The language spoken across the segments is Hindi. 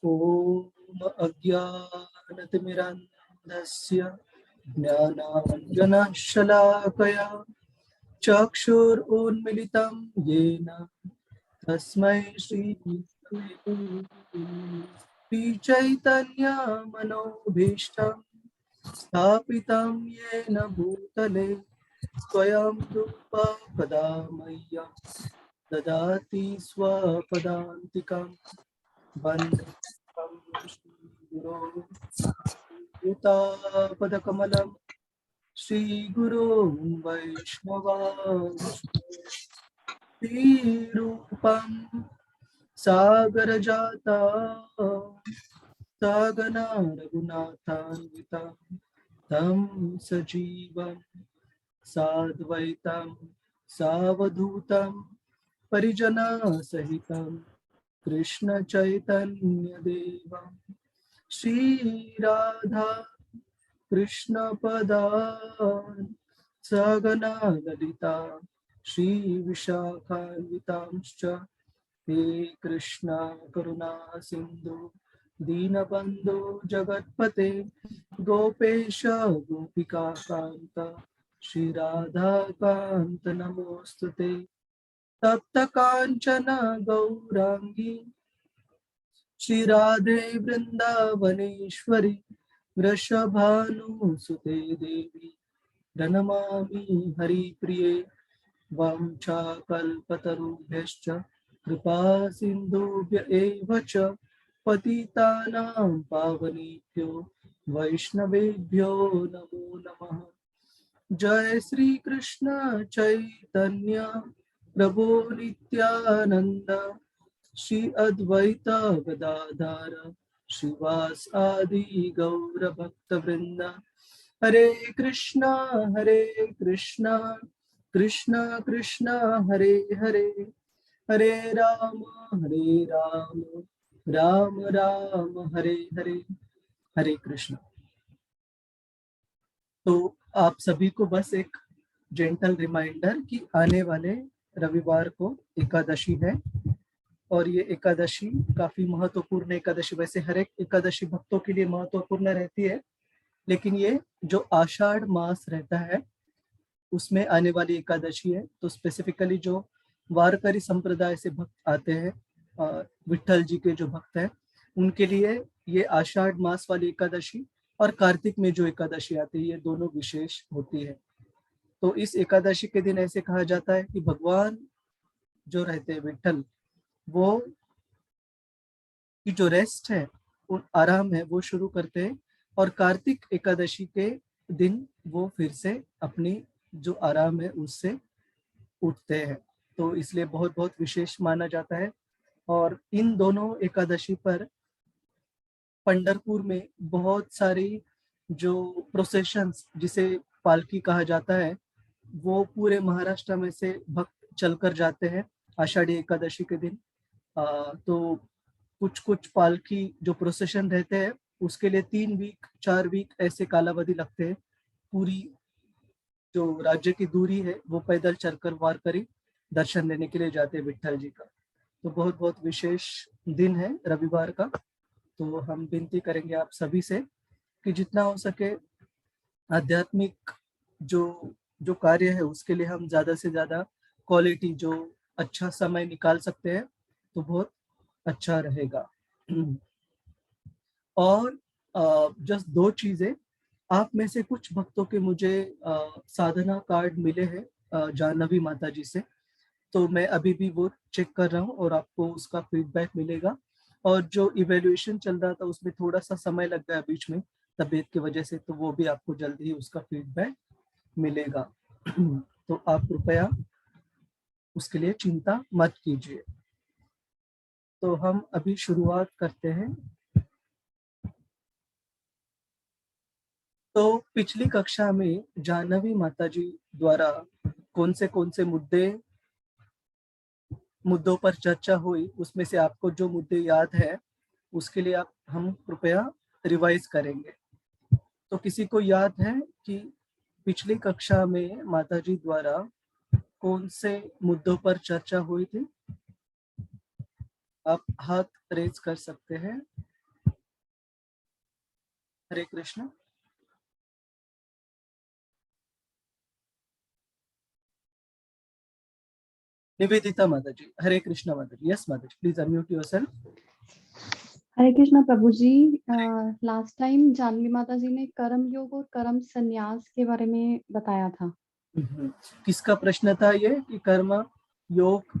ॐ अज्ञानतिमिरान्धस्य ज्ञानाञ्जनशलाकया चक्षुरुन्मिलितं येन तस्मै श्रीचैतन्यमनोभीष्टं स्थापितं येन भूतले स्वयं रूप कदा मह्यं ददाति स्वपदान्तिकम् वन्देऽहं श्रीगुरो युतापदकमलं श्रीगुरो वैष्णवांश श्रीरूपं सागरजाता सागना रघुनाथान्वितं तं सजीवं साद्वैतं सावधूतं परिजनसहितं कृष्ण चैतन्य देवं श्रीराधा कृष्ण पदान् सगना ललिता श्री विशाखान्वितांश्च हे कृष्ण करुणा सिंधु दीनबंधु जगत्पते गोपेश गोपिका कांत श्री राधा कांत नमोस्तुते तप्त कांचन गौरांगी श्री राधे वृंदावनेश्वरी वृषभानुसुते देवी प्रणमामि हरिप्रिये वाञ्छाकल्पतरुभ्यश्च कृपा सिन्धुभ्य एव च पतितानां पावनेभ्यो वैष्णवेभ्यो नमो नमः। जय श्री कृष्ण चैतन्य प्रभु नित्यानंद श्री अद्वैत गदाधर श्रीवास आदि गौर भक्त वृंद हरे कृष्णा कृष्णा कृष्ण हरे हरे हरे राम राम राम हरे हरे हरे कृष्ण। तो आप सभी को बस एक जेंटल रिमाइंडर कि आने वाले रविवार को एकादशी है और ये एकादशी काफी महत्वपूर्ण एकादशी, वैसे हर एक एकादशी भक्तों के लिए महत्वपूर्ण रहती है, लेकिन ये जो आषाढ़ मास रहता है उसमें आने वाली एकादशी है। तो स्पेसिफिकली जो वारकरी संप्रदाय से भक्त आते हैं, विट्ठल जी के जो भक्त हैं, उनके लिए ये आषाढ़ मास वाली एकादशी और कार्तिक में जो एकादशी आती है, ये दोनों विशेष होती है। तो इस एकादशी के दिन ऐसे कहा जाता है कि भगवान जो रहते हैं विट्ठल, वो की जो रेस्ट है, उन आराम है, वो शुरू करते हैं और कार्तिक एकादशी के दिन वो फिर से अपनी जो आराम है उससे उठते हैं। तो इसलिए बहुत बहुत विशेष माना जाता है। और इन दोनों एकादशी पर पंढरपुर में बहुत सारी जो प्रोसेशंस, जिसे पालकी कहा जाता है, वो पूरे महाराष्ट्र में से भक्त चलकर जाते हैं आषाढ़ी एकादशी के दिन। तो कुछ कुछ पालकी जो प्रोसेशन रहते हैं उसके लिए 3 वीक 4 वीक ऐसे कालावधि लगते हैं। पूरी जो राज्य की दूरी है वो पैदल चलकर वारकरी दर्शन लेने के लिए जाते हैं विट्ठल जी का। तो बहुत बहुत विशेष दिन है रविवार का। तो हम विनती करेंगे आप सभी से कि जितना हो सके आध्यात्मिक जो जो कार्य है उसके लिए हम ज्यादा से ज्यादा क्वालिटी जो अच्छा समय निकाल सकते हैं तो बहुत अच्छा रहेगा। और जस्ट 2 चीजें, आप में से कुछ भक्तों के मुझे साधना कार्ड मिले हैं जानवी माता जी से, तो मैं अभी भी वो चेक कर रहा हूँ और आपको उसका फीडबैक मिलेगा। और जो इवेल्युएशन चल रहा था उसमें थोड़ा सा समय लग गया बीच में तबीयत की वजह से, तो वो भी आपको जल्दी ही उसका फीडबैक मिलेगा। तो आप कृपया उसके लिए चिंता मत कीजिए। तो हम अभी शुरुआत करते हैं। तो पिछली कक्षा में जानवी माता जी द्वारा कौन से मुद्दों पर चर्चा हुई, उसमें से आपको जो मुद्दे याद है उसके लिए आप हम कृपया रिवाइज करेंगे। तो किसी को याद है कि पिछली कक्षा में माता जी द्वारा कौन से मुद्दों पर चर्चा हुई थी? आप हाथ रेज कर सकते हैं। हरे कृष्ण। निवेदिता माता जी, हरे कृष्ण माता जी। यस माता जी, please unmute yourself. Hare Krishna प्रभु जी। लास्ट टाइम जानवी माता जी ने कर्म योग और कर्म संन्यास के बारे में बताया था। किसका प्रश्न था ये कि कर्म योग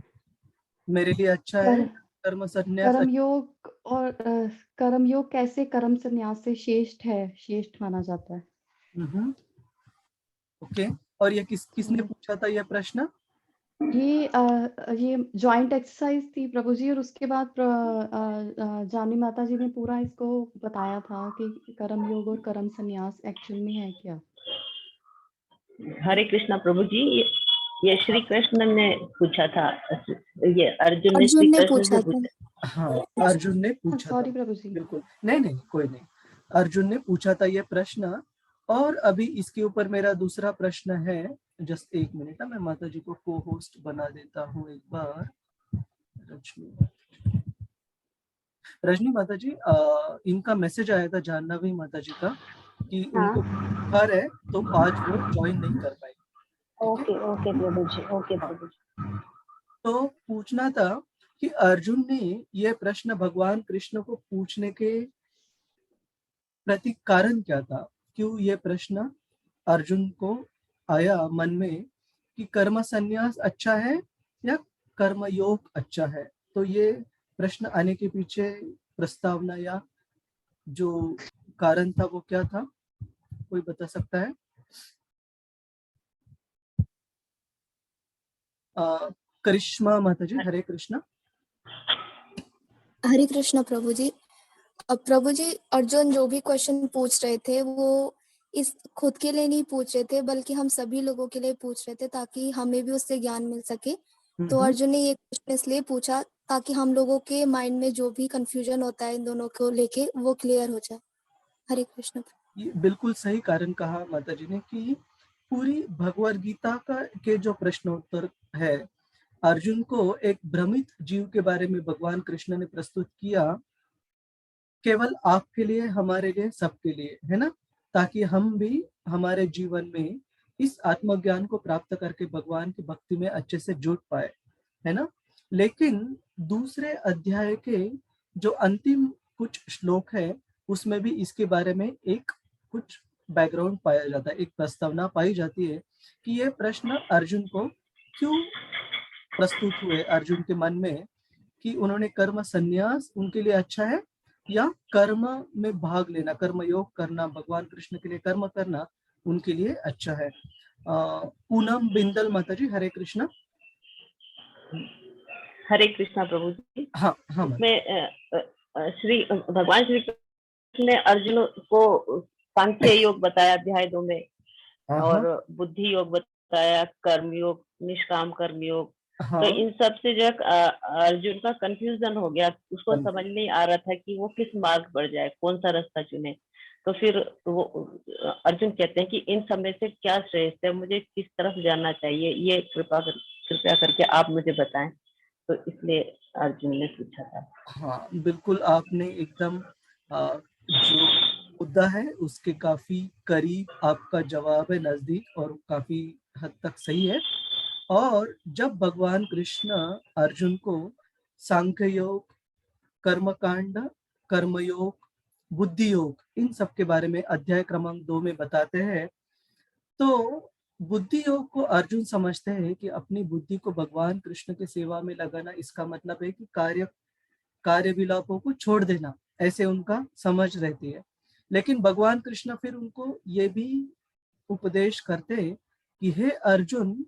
मेरे लिए अच्छा है, कर्म संन्यास कर्म योग और कर्म योग कैसे कर्म संन्यास से श्रेष्ठ माना जाता है। ओके। और ये किसने पूछा था ये प्रश्न? ये जॉइंट एक्सरसाइज थी प्रभु जी, और उसके बाद जानी माता जी ने पूरा इसको बताया था कि कर्म योग और कर्म संन्यास एक्चुअल में है क्या। हरे कृष्णा प्रभु जी, ये श्री कृष्ण ने पूछा था, ये अर्जुन ने श्री कृष्ण से पूछा। हाँ, अर्जुन ने पूछा था। सॉरी प्रभु जी। बिल्कुल, नहीं कोई नहीं। अर्जुन ने पूछा था ये प्रश्न। और अभी इसके ऊपर मेरा दूसरा प्रश्न है। जस्ट एक मिनट, मैं माता जी को को होस्ट बना देता हूँ एक बार। रजनी माता जी, इनका मैसेज आया था जानवी माता जी का कि उनको बुखार है, तो आज वो ज्वाइन नहीं कर पाए। ओके प्रभु जी, ओके प्रभु जी। तो पूछना था कि अर्जुन ने ये प्रश्न भगवान कृष्ण को पूछने के प्रति कारण क्या था? क्यों ये प्रश्न अर्जुन को आया मन में कि कर्म संन्यास अच्छा है या कर्म योग अच्छा है? तो ये प्रश्न आने के पीछे प्रस्तावना या जो कारण था वो क्या था? कोई बता सकता है? करिश्मा माता जी, हरे कृष्णा। हरे कृष्णा प्रभु जी। अब प्रभु जी, अर्जुन जो भी क्वेश्चन पूछ रहे थे वो इस खुद के लिए नहीं पूछ रहे थे, बल्कि हम सभी लोगों के लिए पूछ रहे थे ताकि हमें भी उससे ज्ञान मिल सके। तो अर्जुन ने ये क्वेश्चन इसलिए पूछा ताकि हम लोगों के माइंड में जो भी कंफ्यूजन होता है इन दोनों को लेके वो क्लियर हो जाए। हरे कृष्ण। ये बिल्कुल सही कारण कहा माता जी ने कि पूरी भगवद गीता का के जो प्रश्नोत्तर है, अर्जुन को एक भ्रमित जीव के बारे में भगवान कृष्ण ने प्रस्तुत किया, केवल आपके लिए, हमारे लिए, सबके लिए, है ना? ताकि हम भी हमारे जीवन में इस आत्मज्ञान को प्राप्त करके भगवान की भक्ति में अच्छे से जुट पाए, है ना? लेकिन दूसरे अध्याय के जो अंतिम कुछ श्लोक है उसमें भी इसके बारे में एक कुछ बैकग्राउंड पाया जाता है, एक प्रस्तावना पाई जाती है कि ये प्रश्न अर्जुन को क्यों प्रस्तुत हुए अर्जुन के मन में, कि उन्होंने कर्म संन्यास उनके लिए अच्छा है या कर्म में भाग लेना, कर्म योग करना, भगवान कृष्ण के लिए कर्म करना उनके लिए अच्छा है। पूनम बिंदल माता जी, हरे कृष्णा। हरे कृष्णा प्रभु जी। हाँ हाँ। इसमें श्री भगवान श्री कृष्ण ने अर्जुन को सांख्य योग बताया अध्याय 2 में, और बुद्धि योग बताया, कर्म योग, निष्काम कर्म योग। तो इन सब से जो अर्जुन का कंफ्यूजन हो गया, उसको समझ नहीं आ रहा था कि वो किस मार्ग पर जाए, कौन सा रास्ता चुने। तो फिर वो अर्जुन कहते हैं कि इन सब में से क्या श्रेष्ठ है, मुझे किस तरफ जाना चाहिए, ये कृपया करके आप मुझे बताएं। तो इसलिए अर्जुन ने पूछा था। हाँ बिल्कुल, आपने एकदम जो मुद्दा है उसके काफी करीब आपका जवाब है, नजदीक, और काफी हद तक सही है। और जब भगवान कृष्ण अर्जुन को सांख्य योग, कर्मकांड, कर्मयोग, बुद्धि योग, इन सब के बारे में अध्याय क्रमांक 2 में बताते हैं, तो बुद्धि योग को अर्जुन समझते हैं कि अपनी बुद्धि को भगवान कृष्ण के सेवा में लगाना, इसका मतलब है कि कार्य विलापों को छोड़ देना, ऐसे उनका समझ रहती है। लेकिन भगवान कृष्ण फिर उनको ये भी उपदेश करते हैं कि हे अर्जुन,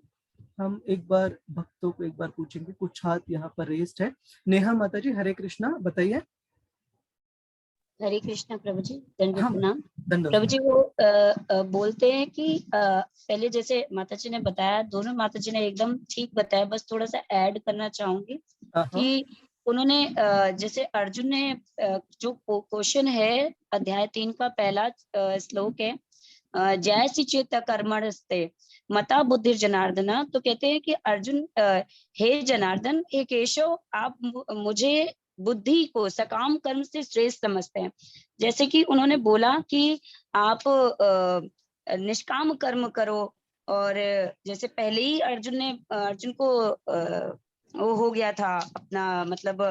हम एक बार भक्तों को एक बार पूछेंगे। कुछ हाथ यहाँ पर रेस्ट है। नेहा माता जी, हरे कृष्णा, बताइए। हरे कृष्णा प्रभु जी, दंडवत प्रणाम। दंडवत। प्रभु जी वो बोलते हैं कि पहले जैसे माता जी ने बताया, दोनों माता जी ने एकदम ठीक बताया, बस थोड़ा सा ऐड करना चाहूंगी कि उन्होंने जैसे अर्जुन ने जो क्वेश्चन है अध्याय 3 का पहला श्लोक है, जैसी चेत कर्मणस्ते मता बुद्धि जनार्दना। तो कहते हैं कि अर्जुन, हे जनार्दन, हे केशव, आप मुझे बुद्धि को सकाम कर्म से श्रेष्ठ समझते हैं। जैसे कि उन्होंने बोला कि आप निष्काम कर्म करो, और जैसे पहले ही अर्जुन को वो हो गया था अपना, मतलब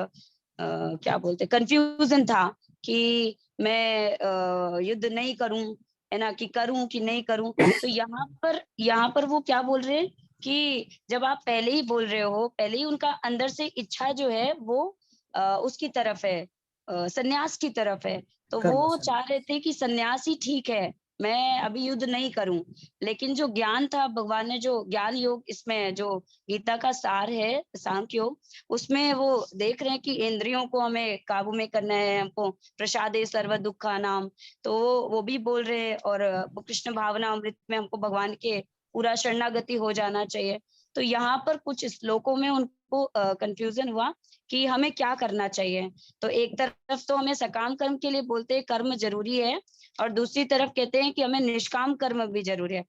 क्या बोलते, कंफ्यूजन था कि मैं युद्ध नहीं करूं, है ना, कि करूं कि नहीं करूं। तो यहाँ पर वो क्या बोल रहे हैं कि जब आप पहले ही बोल रहे हो, पहले ही उनका अंदर से इच्छा जो है वो उसकी तरफ है, सन्यास की तरफ है। तो वो चाह रहे थे कि सन्यास ही ठीक है, मैं अभी युद्ध नहीं करूं। लेकिन जो ज्ञान था, भगवान ने जो ज्ञान योग, इसमें जो गीता का सार है सांख्य योग, उसमें वो देख रहे हैं कि इंद्रियों को हमें काबू में करना है, हमको प्रसादे सर्व दुखा नाम, तो वो भी बोल रहे हैं। और कृष्ण भावना अमृत में हमको भगवान के पूरा शरणागति हो जाना चाहिए। तो यहाँ पर कुछ श्लोकों में उनको कंफ्यूजन हुआ कि हमें क्या करना चाहिए। तो एक तरफ तो हमें सकाम कर्म के लिए बोलते हैं कर्म जरूरी है, और दूसरी तरफ कहते हैं कि हमें निष्काम कर्म भी जरूरी है।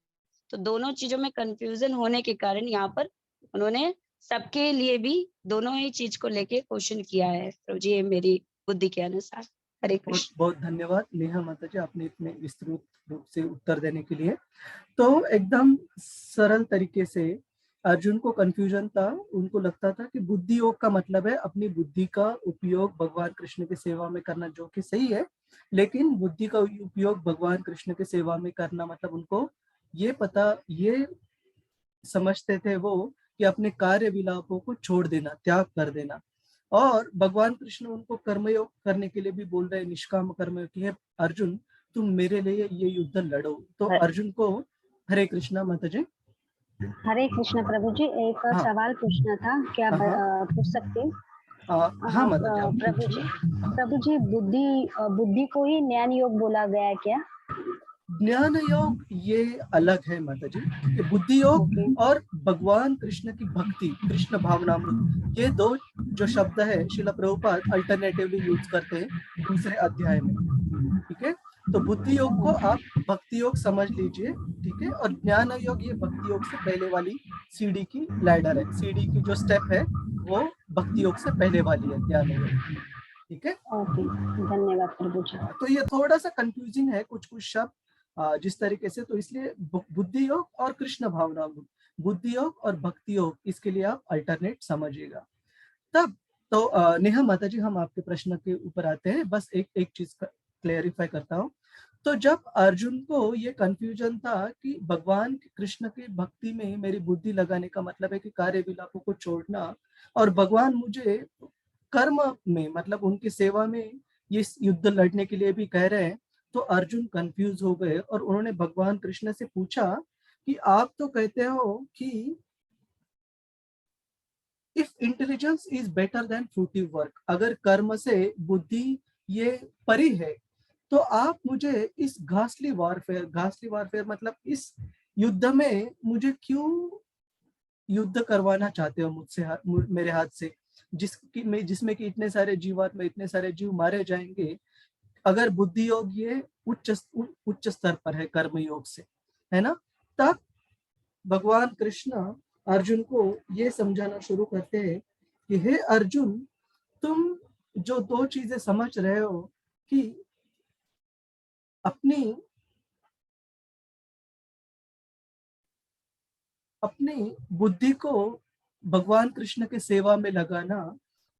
तो दोनों चीजों में कंफ्यूजन होने के कारण यहाँ पर उन्होंने सबके लिए भी दोनों ही चीज को लेके क्वेश्चन किया है। तो जी, ये मेरी बुद्धि के अनुसार। हरे कृष्ण। बहुत धन्यवाद नेहा माता जी, आपने इतने विस्तृत रूप से उत्तर देने के लिए। तो एकदम सरल तरीके से अर्जुन को कंफ्यूजन था, उनको लगता था कि बुद्धि योग का मतलब है अपनी बुद्धि का उपयोग भगवान कृष्ण की सेवा में करना, जो कि सही है, लेकिन बुद्धि का उपयोग भगवान कृष्ण की सेवा में करना मतलब उनको ये समझते थे वो कि अपने कार्य विलापों को छोड़ देना, त्याग कर देना। और भगवान कृष्ण उनको कर्मयोग करने के लिए भी बोल रहे हैं, निष्काम कर्म की है, अर्जुन तुम मेरे लिए ये युद्ध लड़ो। तो अर्जुन को, हरे कृष्णा माता जी। हरे कृष्ण प्रभु जी, एक सवाल पूछना था, क्या पूछ सकते हैं? हाँ माता जी। प्रभु जी, बुद्धि को ही ज्ञान योग बोला गया है क्या? ज्ञान योग ये अलग है माता जी। बुद्धि योग और भगवान कृष्ण की भक्ति, कृष्ण भावनामृत, ये दो जो शब्द है श्रील प्रभुपाद अल्टरनेटिवली यूज करते हैं दूसरे अध्याय में। ठीक है, तो बुद्धि योग को आप भक्ति योग समझ लीजिए, ठीक है, और ज्ञान योग ये भक्ति योग से पहले वाली सीढ़ी की लैडर है, सीढ़ी की जो स्टेप है वो भक्ति योग से पहले वाली है, ज्ञान योग। ठीक है, ओके, धन्यवाद प्रभु जी। तो ये थोड़ा सा कंफ्यूजिंग है कुछ शब्द जिस तरीके से, तो इसलिए बुद्धि योग और कृष्ण भावना, बुद्धि योग और भक्ति योग, इसके लिए आप अल्टरनेट समझिएगा। तब तो नेहा माता जी, हम आपके प्रश्न के ऊपर आते हैं, बस एक चीज क्लेरिफाई करता हूँ। तो जब अर्जुन को ये कंफ्यूजन था कि भगवान कृष्ण की भक्ति में मेरी बुद्धि लगाने का मतलब है कि कार्य विलापों को छोड़ना, और भगवान मुझे कर्म में मतलब उनकी सेवा में ये युद्ध लड़ने के लिए भी कह रहे हैं, तो अर्जुन कंफ्यूज हो गए और उन्होंने भगवान कृष्ण से पूछा कि आप तो कहते हो कि if intelligence is better than fruitive work, अगर कर्म से बुद्धि ये परी है, तो आप मुझे इस घासली वारफेयर मतलब इस युद्ध में मुझे क्यों युद्ध करवाना चाहते हो मुझसे, मेरे हाथ से, जिसमें कि इतने सारे जीवात्मा, इतने सारे जीव मारे जाएंगे, अगर बुद्धि योग ये उच्च स्तर पर है कर्म योग से, है ना। तब भगवान कृष्ण अर्जुन को ये समझाना शुरू करते हैं कि हे अर्जुन, तुम जो दो चीजें समझ रहे हो कि अपनी बुद्धि को भगवान कृष्ण के सेवा में लगाना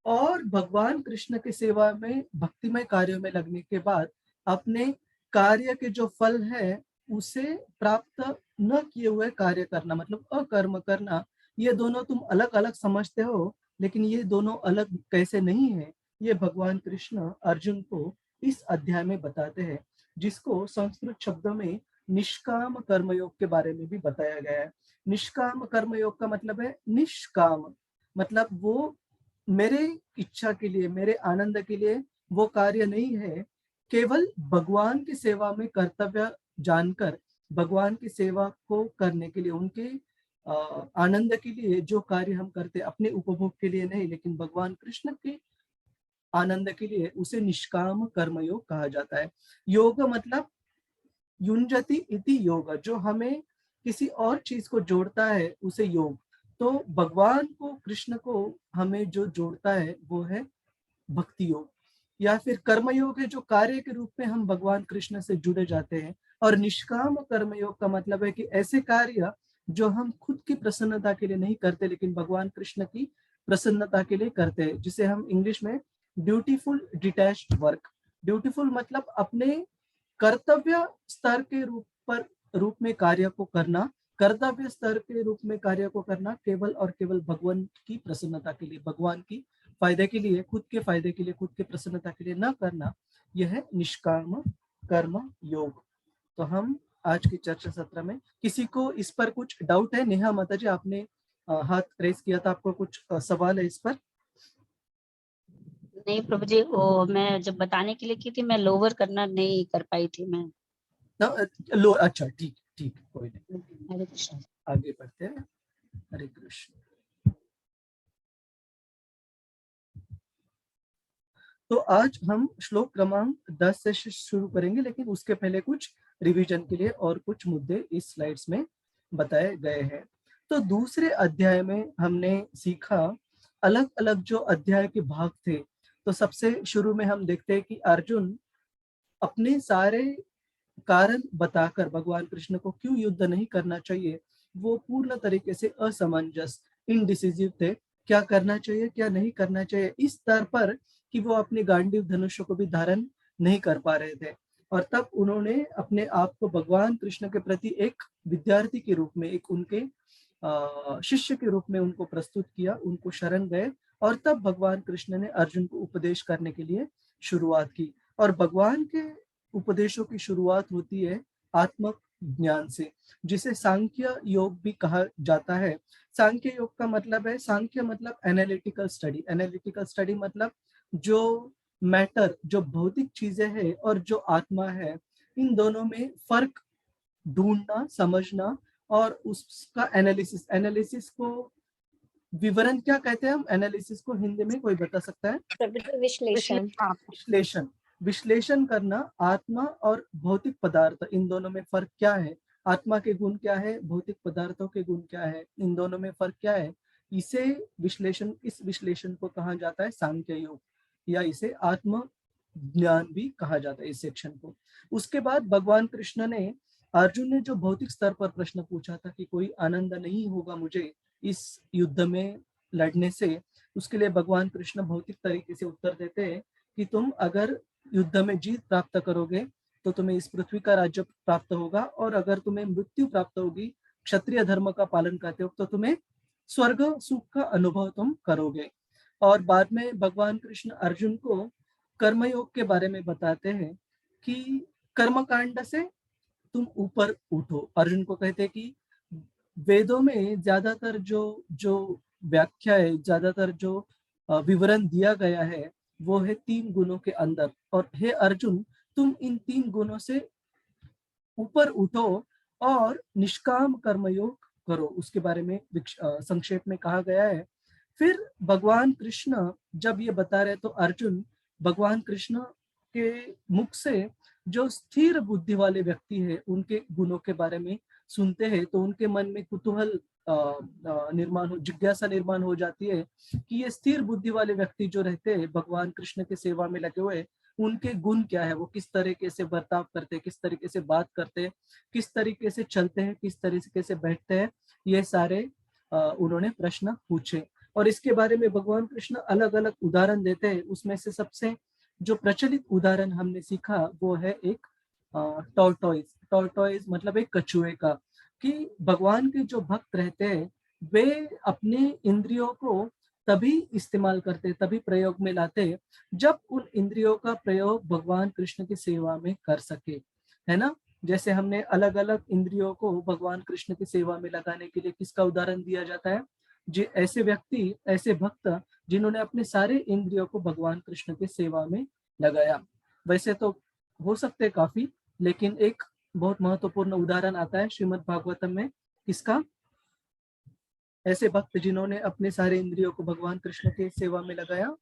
और भगवान कृष्ण के सेवा में भक्तिमय कार्यों में लगने के बाद अपने कार्य के जो फल है उसे प्राप्त न किए हुए कार्य करना, मतलब अकर्म करना, ये दोनों तुम अलग अलग समझते हो, लेकिन ये दोनों अलग कैसे नहीं है, ये भगवान कृष्ण अर्जुन को इस अध्याय में बताते हैं, जिसको संस्कृत शब्दों में निष्काम कर्मयोग के बारे में भी बताया गया है। निष्काम कर्मयोग का मतलब है निष्काम, मतलब वो मेरे इच्छा के लिए, मेरे आनंद के लिए वो कार्य नहीं है, केवल भगवान की सेवा में कर्तव्य जानकर भगवान की सेवा को करने के लिए, उनके आनंद के लिए जो कार्य हम करते, अपने उपभोग के लिए नहीं, लेकिन भगवान कृष्ण के आनंद के लिए, उसे निष्काम कर्मयोग कहा जाता है। योग मतलब युंजति इति योग, जो हमें किसी और चीज को जोड़ता है उसे योग। तो भगवान को, कृष्ण को हमें जो जोड़ता है वो है भक्ति योग, या फिर कर्मयोग है जो कार्य के रूप में हम भगवान कृष्ण से जुड़े जाते हैं, और निष्काम कर्मयोग का मतलब है कि ऐसे कार्य जो हम खुद की प्रसन्नता के लिए नहीं करते लेकिन भगवान कृष्ण की प्रसन्नता के लिए करते हैं, जिसे हम इंग्लिश में ड्यूटीफुल डिटैच्ड वर्क। ड्यूटीफुल मतलब अपने कर्तव्य स्तर के रूप में कार्य को करना, कर्तव्य स्तर के रूप में कार्य को करना केवल और केवल भगवान की प्रसन्नता के लिए, भगवान की फायदे के लिए, खुद के फायदे के लिए, खुद की प्रसन्नता के लिए न करना, यह है निष्काम कर्म योग। तो हम आज की चर्चा सत्र में, किसी को इस पर कुछ डाउट है? नेहा माता जी, आपने हाथ रेस किया था, आपको कुछ सवाल है इस पर? नहीं प्रभु जी, वो मैं जब बताने के लिए की थी, मैं लोअर करना नहीं कर पाई थी मैं। अच्छा, ठीक ठीक, कोई नहीं, हरे कृष्ण। आगे बढ़ते हैं। हरे कृष्ण। तो आज हम श्लोक क्रमांक 10 से शुरू करेंगे, लेकिन उसके पहले कुछ रिवीजन के लिए और कुछ मुद्दे इस स्लाइड्स में बताए गए हैं। तो दूसरे अध्याय में हमने सीखा अलग अलग जो अध्याय के भाग थे। तो सबसे शुरू में हम देखते हैं कि अर्जुन अपने सारे कारण बताकर भगवान कृष्ण को क्यों युद्ध नहीं करना चाहिए, वो पूर्ण तरीके से असमंजस, इनडिसिजिव थे, क्या करना चाहिए क्या नहीं करना चाहिए, इस स्तर पर कि वो अपने गांडीव धनुष्य को भी धारण नहीं कर पा रहे थे। और तब उन्होंने अपने आप को भगवान कृष्ण के प्रति एक विद्यार्थी के रूप में, एक उनके शिष्य के रूप में उनको प्रस्तुत किया, उनको शरण गए, और तब भगवान कृष्ण ने अर्जुन को उपदेश करने के लिए शुरुआत की। और भगवान के उपदेशों की शुरुआत होती है आत्म ज्ञान से, जिसे सांख्य योग भी कहा जाता है। सांख्य योग का मतलब है, सांख्य मतलब एनालिटिकल स्टडी, एनालिटिकल स्टडी मतलब जो मैटर, जो भौतिक चीजें हैं और जो आत्मा है, इन दोनों में फर्क ढूंढना, समझना और उसका एनालिसिस। एनालिसिस को विवरण क्या कहते हैं हम? एनालिसिस को हिंदी में कोई बता सकता है? विश्लेषण। विश्लेषण। विश्लेषण करना आत्मा और भौतिक पदार्थ, इन दोनों में फर्क क्या है, आत्मा के गुण क्या है, भौतिक पदार्थों के गुण क्या है, इन दोनों में फर्क क्या है, इसे विश्लेषण, इस विश्लेषण को कहा जाता है सांख्य योग, या इसे आत्म ज्ञान भी कहा जाता है इस सेक्शन को। उसके बाद भगवान कृष्ण ने, अर्जुन ने जो भौतिक स्तर पर प्रश्न पूछा था कि कोई आनंद नहीं होगा मुझे इस युद्ध में लड़ने से, उसके लिए भगवान कृष्ण भौतिक तरीके से उत्तर देते हैं कि तुम अगर युद्ध में जीत प्राप्त करोगे तो तुम्हें इस पृथ्वी का राज्य प्राप्त होगा, और अगर तुम्हें मृत्यु प्राप्त होगी, क्षत्रिय धर्म का पालन करते हो, तो तुम्हें स्वर्ग सुख का अनुभव तुम करोगे। और बाद में भगवान कृष्ण अर्जुन को कर्मयोग के बारे में बताते हैं कि कर्मकांड से तुम ऊपर उठो। अर्जुन को कहते हैं कि वेदों में ज्यादातर जो व्याख्या है, ज्यादातर जो विवरण दिया गया है, वो है 3 गुणों के अंदर, और हे अर्जुन, तुम इन 3 गुणों से ऊपर उठो और निष्काम कर्मयोग करो, उसके बारे में संक्षेप में कहा गया है। फिर भगवान कृष्ण जब ये बता रहे, तो अर्जुन भगवान कृष्ण के मुख से जो स्थिर बुद्धि वाले व्यक्ति है उनके गुणों के बारे में सुनते हैं, तो उनके मन में कुतूहल जिज्ञासा निर्माण हो जाती है कि ये स्थिर बुद्धि वाले व्यक्ति जो रहते हैं भगवान कृष्ण की सेवा में लगे हुए, उनके गुण क्या है, वो किस तरीके से बर्ताव करते हैं, किस तरीके से बात करते हैं, किस तरीके से चलते हैं, किस तरीके से बैठते हैं, ये सारे उन्होंने प्रश्न पूछे। और इसके बारे में भगवान कृष्ण अलग अलग उदाहरण देते हैं। उसमें से सबसे जो प्रचलित उदाहरण हमने सीखा वो है एक टॉर्टोइज। टॉर्टोइज मतलब एक कछुए का, कि भगवान के जो भक्त रहते हैं वे अपने इंद्रियों को तभी इस्तेमाल करते, तभी प्रयोग में लाते जब उन इंद्रियों का प्रयोग भगवान कृष्ण की सेवा में कर सके, है ना। जैसे हमने अलग अलग इंद्रियों को भगवान कृष्ण की सेवा में लगाने के लिए किसका उदाहरण दिया जाता है? जी, ऐसे व्यक्ति, ऐसे भक्त जिन्होंने अपने सारे इंद्रियों को भगवान कृष्ण की सेवा में लगाया। वैसे तो हो सकते काफी, लेकिन एक बहुत महत्वपूर्ण उदाहरण आता है श्रीमद् भागवतम में, किसका? ऐसे भक्त जिन्होंने अपने सारे इंद्रियों को भगवान कृष्ण की सेवा में लगाया।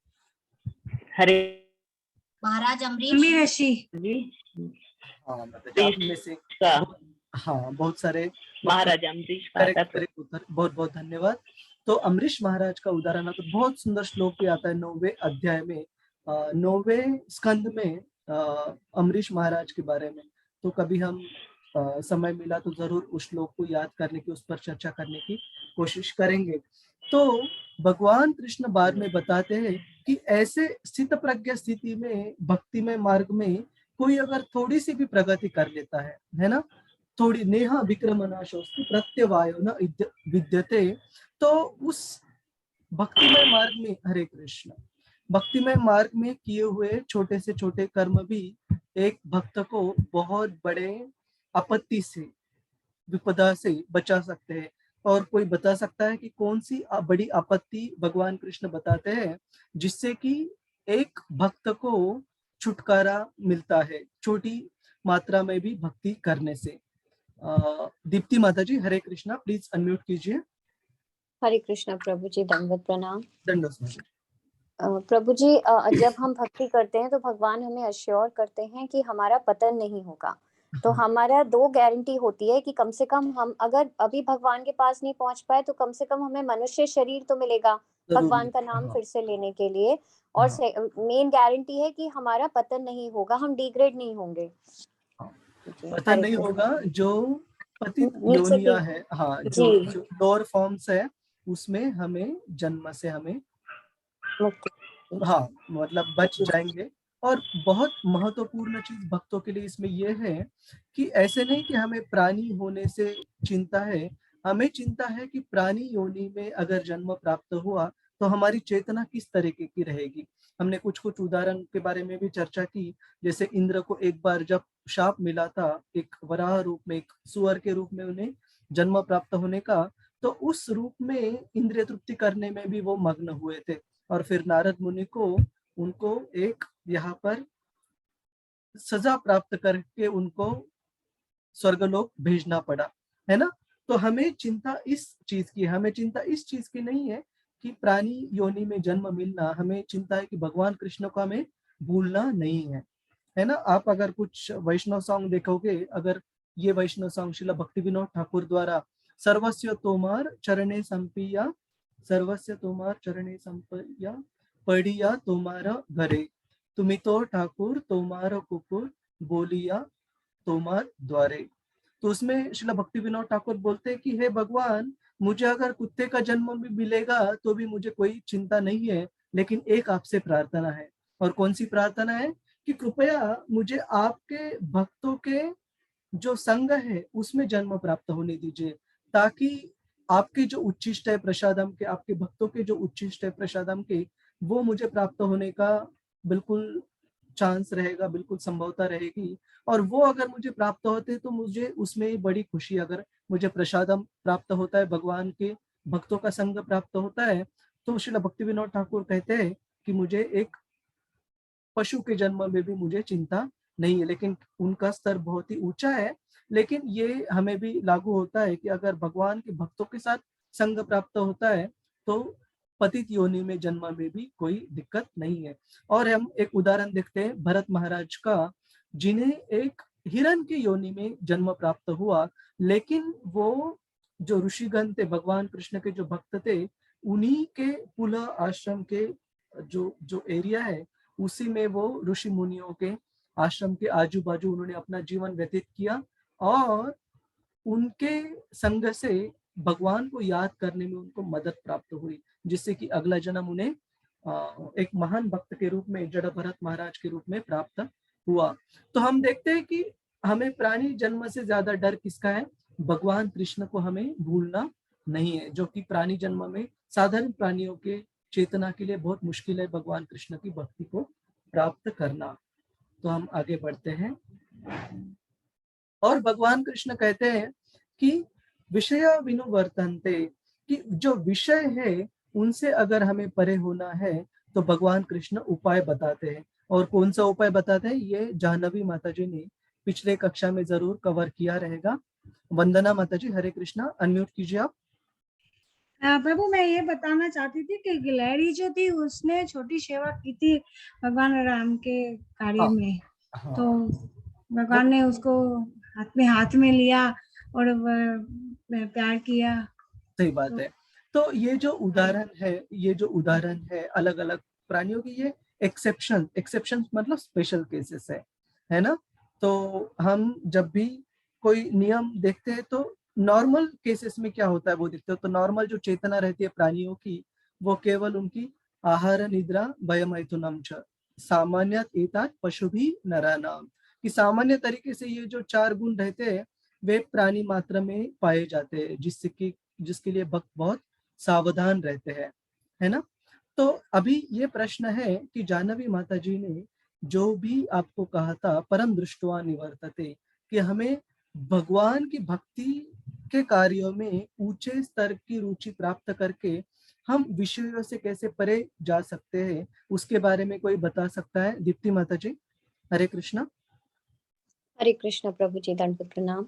हरे महाराज अम्बरीश जी। हाँ, मतलब आप में से बहुत सारे महाराज अम्बरीश करेक्ट उत्तर, बहुत बहुत धन्यवाद। तो अम्बरीश महाराज का उदाहरण आता है, बहुत सुंदर श्लोक भी आता है 9वें अध्याय में, 9वें स्कंद में अम्बरीश महाराज के बारे में, तो कभी हम समय मिला तो जरूर उस श्लोक को याद करने की, उस पर चर्चा करने की कोशिश करेंगे। तो भगवान कृष्ण बाद में बताते हैं कि ऐसे स्थित प्रज्ञ स्थिति में, भक्तिमय मार्ग में कोई अगर थोड़ी सी भी प्रगति कर लेता है ना, थोड़ी नेहा विक्रमनाशोस्ति प्रत्यवायो न विद्यते, तो उस भक्तिमय मार्ग में, हरे कृष्ण, भक्तिमय मार्ग में किए हुए छोटे से छोटे कर्म भी एक भक्त को बहुत बड़े आपत्ति से, विपदा से बचा सकते हैं। और कोई बता सकता है कि कौन सी बड़ी आपत्ति भगवान कृष्ण बताते हैं जिससे कि एक भक्त को छुटकारा मिलता है छोटी मात्रा में भी भक्ति करने से। दीप्ति माता जी, हरे कृष्णा, प्लीज अनम्यूट कीजिए। हरे कृष्णा प्रभु जी, दंडवत प्रणाम। दंडवत प्रभु जी, जब हम भक्ति करते हैं तो भगवान हमें अश्योर करते हैं कि हमारा पतन नहीं होगा। तो हमारा 2 गारंटी होती है कि कम से कम हम अगर अभी भगवान के पास नहीं पहुंच पाए तो कम से कम हमें मनुष्य शरीर तो मिलेगा भगवान का नाम फिर से लेने के लिए। और मेन गारंटी है कि हमारा पतन नहीं होगा, हम डिग्रेड नहीं होंगे। पतन नहीं होगा, जो पतित योनिया है, हाँ, जो लोअर फॉर्म्स है उसमें हमें जन्म से हमें हाँ मतलब बच जाएंगे। और बहुत महत्वपूर्ण चीज भक्तों के लिए इसमें यह है कि ऐसे नहीं कि हमें प्राणी होने से चिंता है, हमें चिंता है कि प्राणी योनि में अगर जन्म प्राप्त हुआ तो हमारी चेतना किस तरीके की रहेगी। हमने कुछ कुछ उदाहरण के बारे में भी चर्चा की, जैसे इंद्र को एक बार जब शाप मिला था एक वराह रूप में, एक सुअर के रूप में उन्हें जन्म प्राप्त होने का, तो उस रूप में इंद्रिय तृप्ति करने में भी वो मग्न हुए थे। और फिर नारद मुनि को उनको एक यहाँ पर सजा प्राप्त करके उनको स्वर्गलोक भेजना पड़ा, है ना। तो हमें चिंता इस चीज की, हमें चिंता इस चीज की नहीं है कि प्राणी योनि में जन्म मिलना, हमें चिंता है कि भगवान कृष्ण को हमें भूलना नहीं है ना। आप अगर कुछ वैष्णव सॉन्ग देखोगे, अगर ये वैष्णव सॉन्ग शिला भक्ति विनोद ठाकुर द्वारा, सर्वस्व तोमार चरणे संपिया, सर्वस्व तोमार चरणे संपिया, पढ़िया तोमारा घरे, तुम्ही तो ठाकुर तोमार कुकुर, बोलिया तोमार द्वारे। तो उसमें शिला भक्ति विनोद ठाकुर बोलते हैं कि हे भगवान, मुझे अगर कुत्ते का जन्म भी मिलेगा तो भी मुझे कोई चिंता नहीं है, लेकिन एक आपसे प्रार्थना है। और कौन सी प्रार्थना है? कि कृपया मुझे आपके भक्तों के जो संग है उसमें जन्म प्राप्त होने दीजिए, ताकि आपके जो उच्चिष्ट है प्रसादम के, आपके भक्तों के जो उच्चिष्ट है प्रसादम के, वो मुझे प्राप्त होने का बिल्कुल चांस रहेगा, बिल्कुल संभवता रहेगी। और वो अगर मुझे प्राप्त होते तो मुझे उसमें बड़ी खुशी, अगर मुझे प्रसादम प्राप्त होता है, भगवान के भक्तों का संग प्राप्त होता है, तो श्रील भक्ति विनोद ठाकुर कहते हैं कि मुझे एक पशु के जन्म में भी मुझे चिंता नहीं है। लेकिन उनका स्तर बहुत ही ऊंचा है, लेकिन ये हमें भी लागू होता है कि अगर भगवान के भक्तों के साथ संग प्राप्त होता है तो पतित योनि में जन्म में भी कोई दिक्कत नहीं है। और हम एक उदाहरण देखते हैं भरत महाराज का, जिन्हें एक हिरण की योनि में जन्म प्राप्त हुआ, लेकिन वो जो ऋषिगण थे, भगवान कृष्ण के जो भक्त थे, उन्हीं के कुल आश्रम के जो एरिया है उसी में वो ऋषि मुनियों के आश्रम के आजू बाजू उन्होंने अपना जीवन व्यतीत किया। और उनके संग से भगवान को याद करने में उनको मदद प्राप्त हुई, जिससे कि अगला जन्म उन्हें एक महान भक्त के रूप में, जड़ भरत महाराज के रूप में प्राप्त हुआ। तो हम देखते हैं कि हमें प्राणी जन्म से ज्यादा डर किसका है? भगवान कृष्ण को हमें भूलना नहीं है, जो कि प्राणी जन्म में साधारण प्राणियों के चेतना के लिए बहुत मुश्किल है भगवान कृष्ण की भक्ति को प्राप्त करना। तो हम आगे बढ़ते हैं। और भगवान कृष्ण कहते हैं कि विषय विनुवर्तन्ते, कि जो विषय है उनसे अगर हमें परे होना है तो भगवान कृष्ण उपाय बताते हैं। और कौन सा उपाय बताते हैं ये जाह्नवी माता जी ने पिछले कक्षा में जरूर कवर किया रहेगा। वंदना माता जी, हरे कृष्णा, अनम्यूट कीजिए आप। प्रभु, मैं ये बताना चाहती थी कि गिलहरी जो थी उसने छोटी सेवा की थी भगवान राम के कार्य में। तो भगवान ने उसको हाथ में लिया और प्यार किया। सही बात है। तो ये जो उदाहरण है अलग अलग प्राणियों की, ये एक्सेप्शन मतलब स्पेशल केसेस है ना। तो हम जब भी कोई नियम देखते हैं तो नॉर्मल केसेस में क्या होता है वो देखते हो, तो नॉर्मल जो चेतना रहती है प्राणियों की, वो केवल उनकी आहार निद्रा भयमैथुनम च सामान्य एतात पशु भी नरानाम, कि सामान्य तरीके से ये जो 4 गुण रहते हैं वे प्राणी मात्र में पाए जाते हैं, जिसके लिए भक्त बहुत सावधान रहते हैं, है ना। तो अभी ये प्रश्न है कि जानवी माता जी ने जो भी आपको कहा था परम दृष्टवा निवर्तते, कि हमें भगवान की भक्ति के कार्यों में ऊंचे स्तर की रुचि प्राप्त करके हम विषयों से कैसे परे जा सकते हैं, उसके बारे में कोई बता सकता है? दीप्ति माता जी, हरे कृष्णा। हरे कृष्ण प्रभु जी, दंडवत प्रणाम।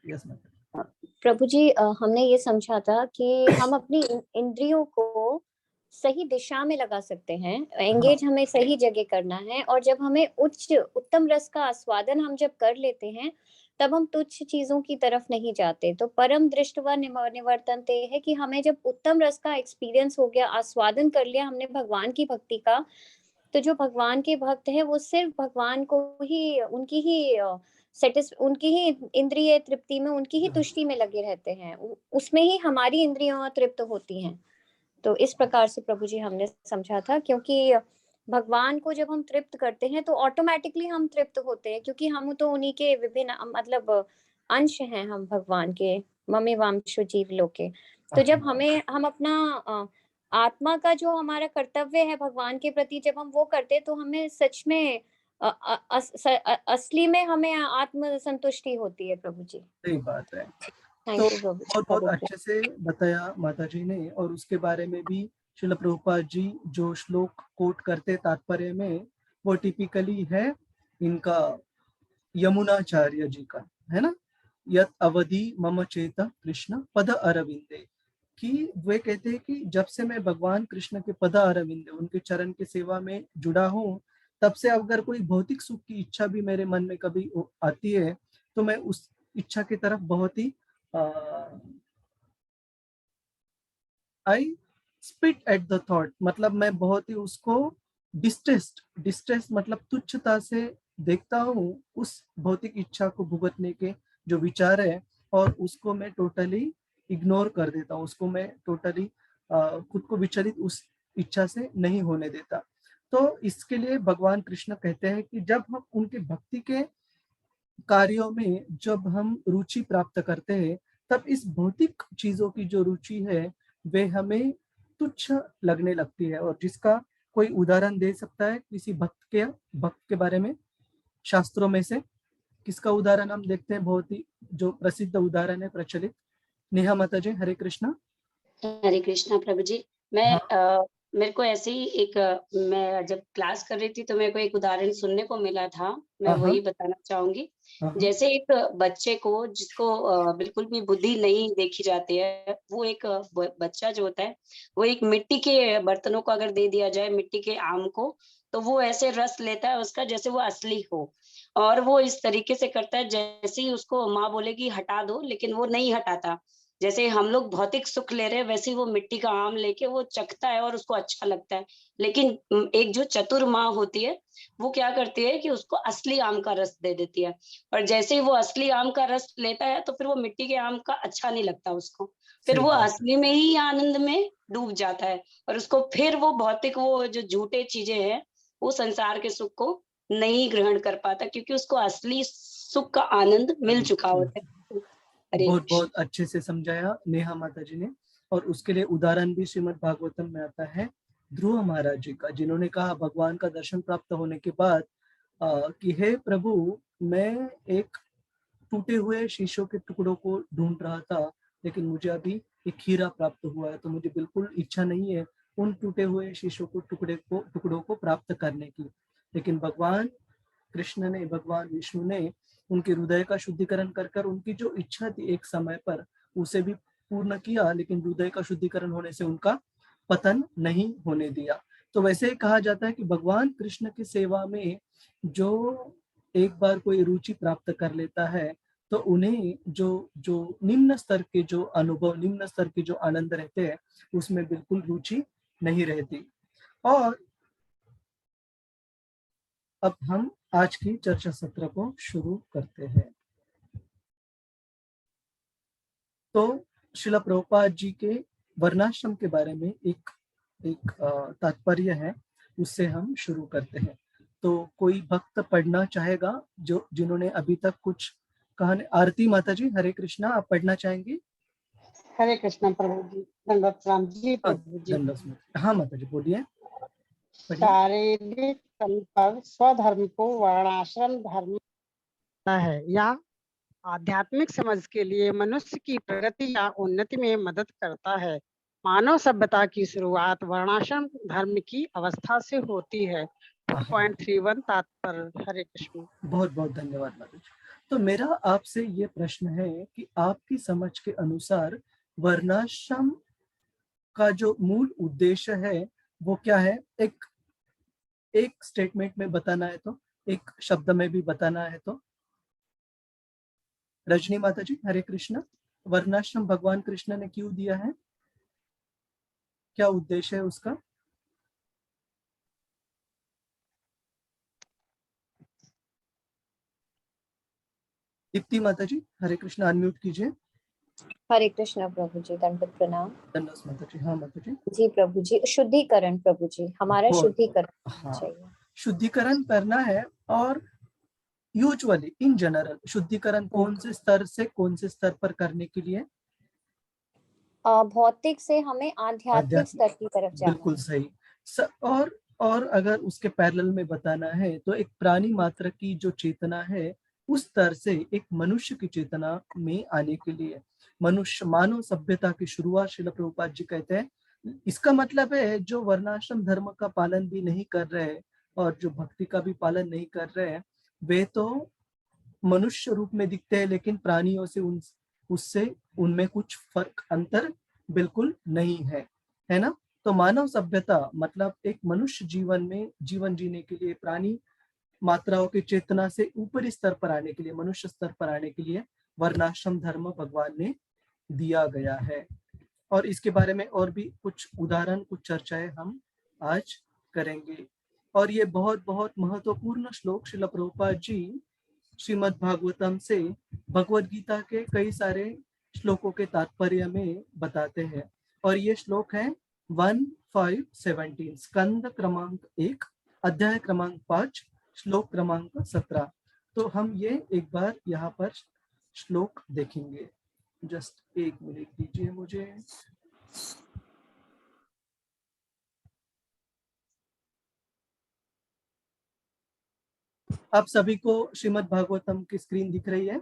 यस माता। प्रभु जी, हमने ये समझा था कि हम अपनी इंद्रियों को सही दिशा में लगा सकते हैं, एंगेज हमें सही जगह करना है, और जब हमें उत्तम रस का आस्वादन हम जब कर लेते हैं तब हम तुच्छ चीजों की तरफ नहीं जाते। तो परम दृष्टवा निवर्तन्ते है कि हमें जब उत्तम रस का एक्सपीरियंस हो गया, आस्वादन कर लिया हमने भगवान की भक्ति का, तो जो भगवान के भक्त है वो सिर्फ भगवान को ही, उनकी ही इंद्रिय तृप्ति में, उनकी ही तुष्टि में लगे रहते हैं, उसमें ही हमारी इंद्रियां तृप्त होती हैं। तो इस प्रकार से प्रभु जी हमने समझा था, क्योंकि भगवान को जब हम तृप्त करते हैं तो ऑटोमेटिकली हम तृप्त होते हैं, क्योंकि हम तो उन्हीं के विभिन्न मतलब अंश हैं, हम भगवान के ममे वांशु जीव लोके। तो जब हम अपना आत्मा का जो हमारा कर्तव्य है भगवान के प्रति जब हम वो करते हैं तो हमें सच में असली में हमें आत्म संतुष्टि होती है प्रभु जी। सही बात है। थैंक तो यू प्रभु जी। बहुत अच्छे से बताया माता जी ने, और उसके बारे में भी श्रील प्रभुपाद जी जो श्लोक कोट करते तात्पर्य में, वो टिपिकली है इनका यमुनाचार्य जी का, है ना। यत अवधि मम चेत कृष्ण पद अरविंदे, कि वे कहते हैं कि जब से मैं भगवान कृष्ण के पद अरविंदे, उनके चरण की सेवा में जुड़ा हूँ, तब से अगर कोई भौतिक सुख की इच्छा भी मेरे मन में कभी आती है तो मैं उस इच्छा की तरफ बहुत ही I spit at the thought, मतलब मैं बहुत ही उसको डिस्ट्रेस मतलब तुच्छता से देखता हूँ उस भौतिक इच्छा को भुगतने के जो विचार है, और उसको मैं टोटली इग्नोर कर देता हूँ, उसको मैं टोटली खुद को विचलित उस इच्छा से नहीं होने देता। तो इसके लिए भगवान कृष्ण कहते हैं कि जब हम उनके भक्ति के कार्यों में जब हम रुचि प्राप्त करते हैं, तब इस भौतिक चीजों की जो रुचि है वे हमें तुच्छ लगने लगती है। और जिसका कोई उदाहरण दे सकता है किसी भक्त के बारे में, शास्त्रों में से किसका उदाहरण हम देखते हैं? बहुत ही जो प्रसिद्ध उदाहरण है प्रचलित, नेहा माता जी, हरे कृष्णा। हरे कृष्णा प्रभु जी। मेरे को ऐसे ही मैं जब क्लास कर रही थी तो मेरे को एक उदाहरण सुनने को मिला था, मैं वही बताना चाहूंगी। जैसे एक बच्चे को जिसको बिल्कुल भी बुद्धि नहीं देखी जाती है, वो एक बच्चा जो होता है वो एक मिट्टी के बर्तनों को अगर दे दिया जाए, मिट्टी के आम को, तो वो ऐसे रस लेता है उसका जैसे वो असली हो, और वो इस तरीके से करता है जैसे ही उसको माँ बोलेगी हटा दो, लेकिन वो नहीं हटाता। जैसे हम लोग भौतिक सुख ले रहे हैं वैसे ही वो मिट्टी का आम लेके वो चखता है और उसको अच्छा लगता है। लेकिन एक जो चतुर माँ होती है वो क्या करती है कि उसको असली आम का रस दे देती है, और जैसे ही वो असली आम का रस लेता है तो फिर वो मिट्टी के आम का अच्छा नहीं लगता उसको, फिर वो असली में ही आनंद में डूब जाता है, और उसको फिर वो भौतिक वो जो झूठे चीजें हैं वो संसार के सुख को नहीं ग्रहण कर पाता, क्योंकि उसको असली सुख का आनंद मिल चुका होता है। बहुत बहुत अच्छे से समझाया नेहा माता जी ने, और उसके लिए उदाहरण भी श्रीमद् भागवतम में आता है ध्रुव महाराज जी का, जिन्होंने कहा भगवान का दर्शन प्राप्त होने के बाद कि हे प्रभु, मैं एक टूटे हुए शीशों के टुकड़ों को ढूंढ रहा था, लेकिन मुझे अभी एक हीरा प्राप्त हुआ है, तो मुझे बिल्कुल इच्छा नहीं है उन टूटे हुए शीशों को टुकड़ों को प्राप्त करने की। लेकिन भगवान कृष्ण ने, भगवान विष्णु ने उनके हृदय का शुद्धिकरण कर उनकी जो इच्छा थी एक समय पर उसे भी पूर्ण किया, लेकिन हृदय का शुद्धिकरण होने से उनका पतन नहीं होने दिया। तो वैसे ही कहा जाता है कि भगवान कृष्ण की सेवा में जो एक बार कोई रुचि प्राप्त कर लेता है तो उन्हें जो निम्न स्तर के जो अनुभव, निम्न स्तर के जो आनंद रहते हैं उसमें बिल्कुल रुचि नहीं रहती। और अब हम आज की चर्चा सत्र को शुरू करते हैं। तो श्रील प्रभुपाद जी के वर्णाश्रम के बारे में एक तात्पर्य है, उससे हम शुरू करते हैं। तो कोई भक्त पढ़ना चाहेगा जो जिन्होंने अभी तक कुछ कहा? आरती माता जी, हरे कृष्णा, आप पढ़ना चाहेंगी? हरे कृष्णा प्रभु जी, दंडवत प्रणाम जी प्रभु जी। हाँ माता जी बोलिए। शारीरिक तल पर स्वधर्म को वर्णाश्रम धर्म है या आध्यात्मिक समझ के लिए मनुष्य की प्रगति या उन्नति में मदद करता है। मानव सभ्यता की शुरुआत वर्णाश्रम धर्म की अवस्था से होती है। 2.31 तात्पर्य। हरे कृष्ण। बहुत बहुत धन्यवाद माता जी। तो मेरा आपसे ये प्रश्न है कि आपकी समझ के अनुसार वर्णाश्रम का जो मूल उद्देश्य है वो क्या है? एक स्टेटमेंट में बताना है तो, एक शब्द में भी बताना है तो। रजनी माता जी, हरे कृष्ण। वर्णाश्रम भगवान कृष्ण ने क्यों दिया है? क्या उद्देश्य है उसका? दीप्ति माता जी, हरे कृष्ण, अनम्यूट कीजिए। हरे कृष्ण प्रभु जी, दंडवत प्रणाम। दंडवत माता जी। हाँ माता जी। जी प्रभु जी, शुद्धिकरण प्रभु जी, हमारा शुद्धिकरण चाहिए। शुद्धिकरण करना है। और यूजुअली इन जनरल शुद्धिकरण कौन से स्तर से कौन से स्तर पर करने के लिए? भौतिक से हमें आध्यात्मिक स्तर की तरफ जाना। बिल्कुल सही। और अगर उसके पैरेलल में बताना है तो एक प्राणी मात्र की जो चेतना है उस स्तर से एक मनुष्य की चेतना में आने के लिए, मनुष्य मानव सभ्यता की शुरुआत श्रील प्रभुपाद जी कहते हैं। इसका मतलब है जो वर्णाश्रम धर्म का पालन भी नहीं कर रहे और जो भक्ति का भी पालन नहीं कर रहे, वे तो मनुष्य रूप में दिखते हैं लेकिन प्राणियों से उससे उनमें कुछ फर्क अंतर बिल्कुल नहीं है ना? तो मानव सभ्यता मतलब एक मनुष्य जीवन में जीवन जीने के लिए प्राणी मात्राओं की चेतना से ऊपरी स्तर पर आने के लिए, मनुष्य स्तर पर आने के लिए वर्णाश्रम धर्म भगवान ने दिया गया है। और इसके बारे में और भी कुछ उदाहरण, कुछ चर्चाएं हम आज करेंगे। और ये बहुत बहुत महत्वपूर्ण श्लोक श्रील प्रभुपाद जी श्रीमद् भागवतम से भगवद गीता के कई सारे श्लोकों के तात्पर्य में बताते हैं। और ये श्लोक है 1517, स्कंद क्रमांक 1, अध्याय क्रमांक 5, श्लोक क्रमांक 17। तो हम ये एक बार यहाँ पर श्लोक देखेंगे। जस्ट एक मिनट दीजिए मुझे। आप सभी को श्रीमद् भागवतम की स्क्रीन दिख रही है?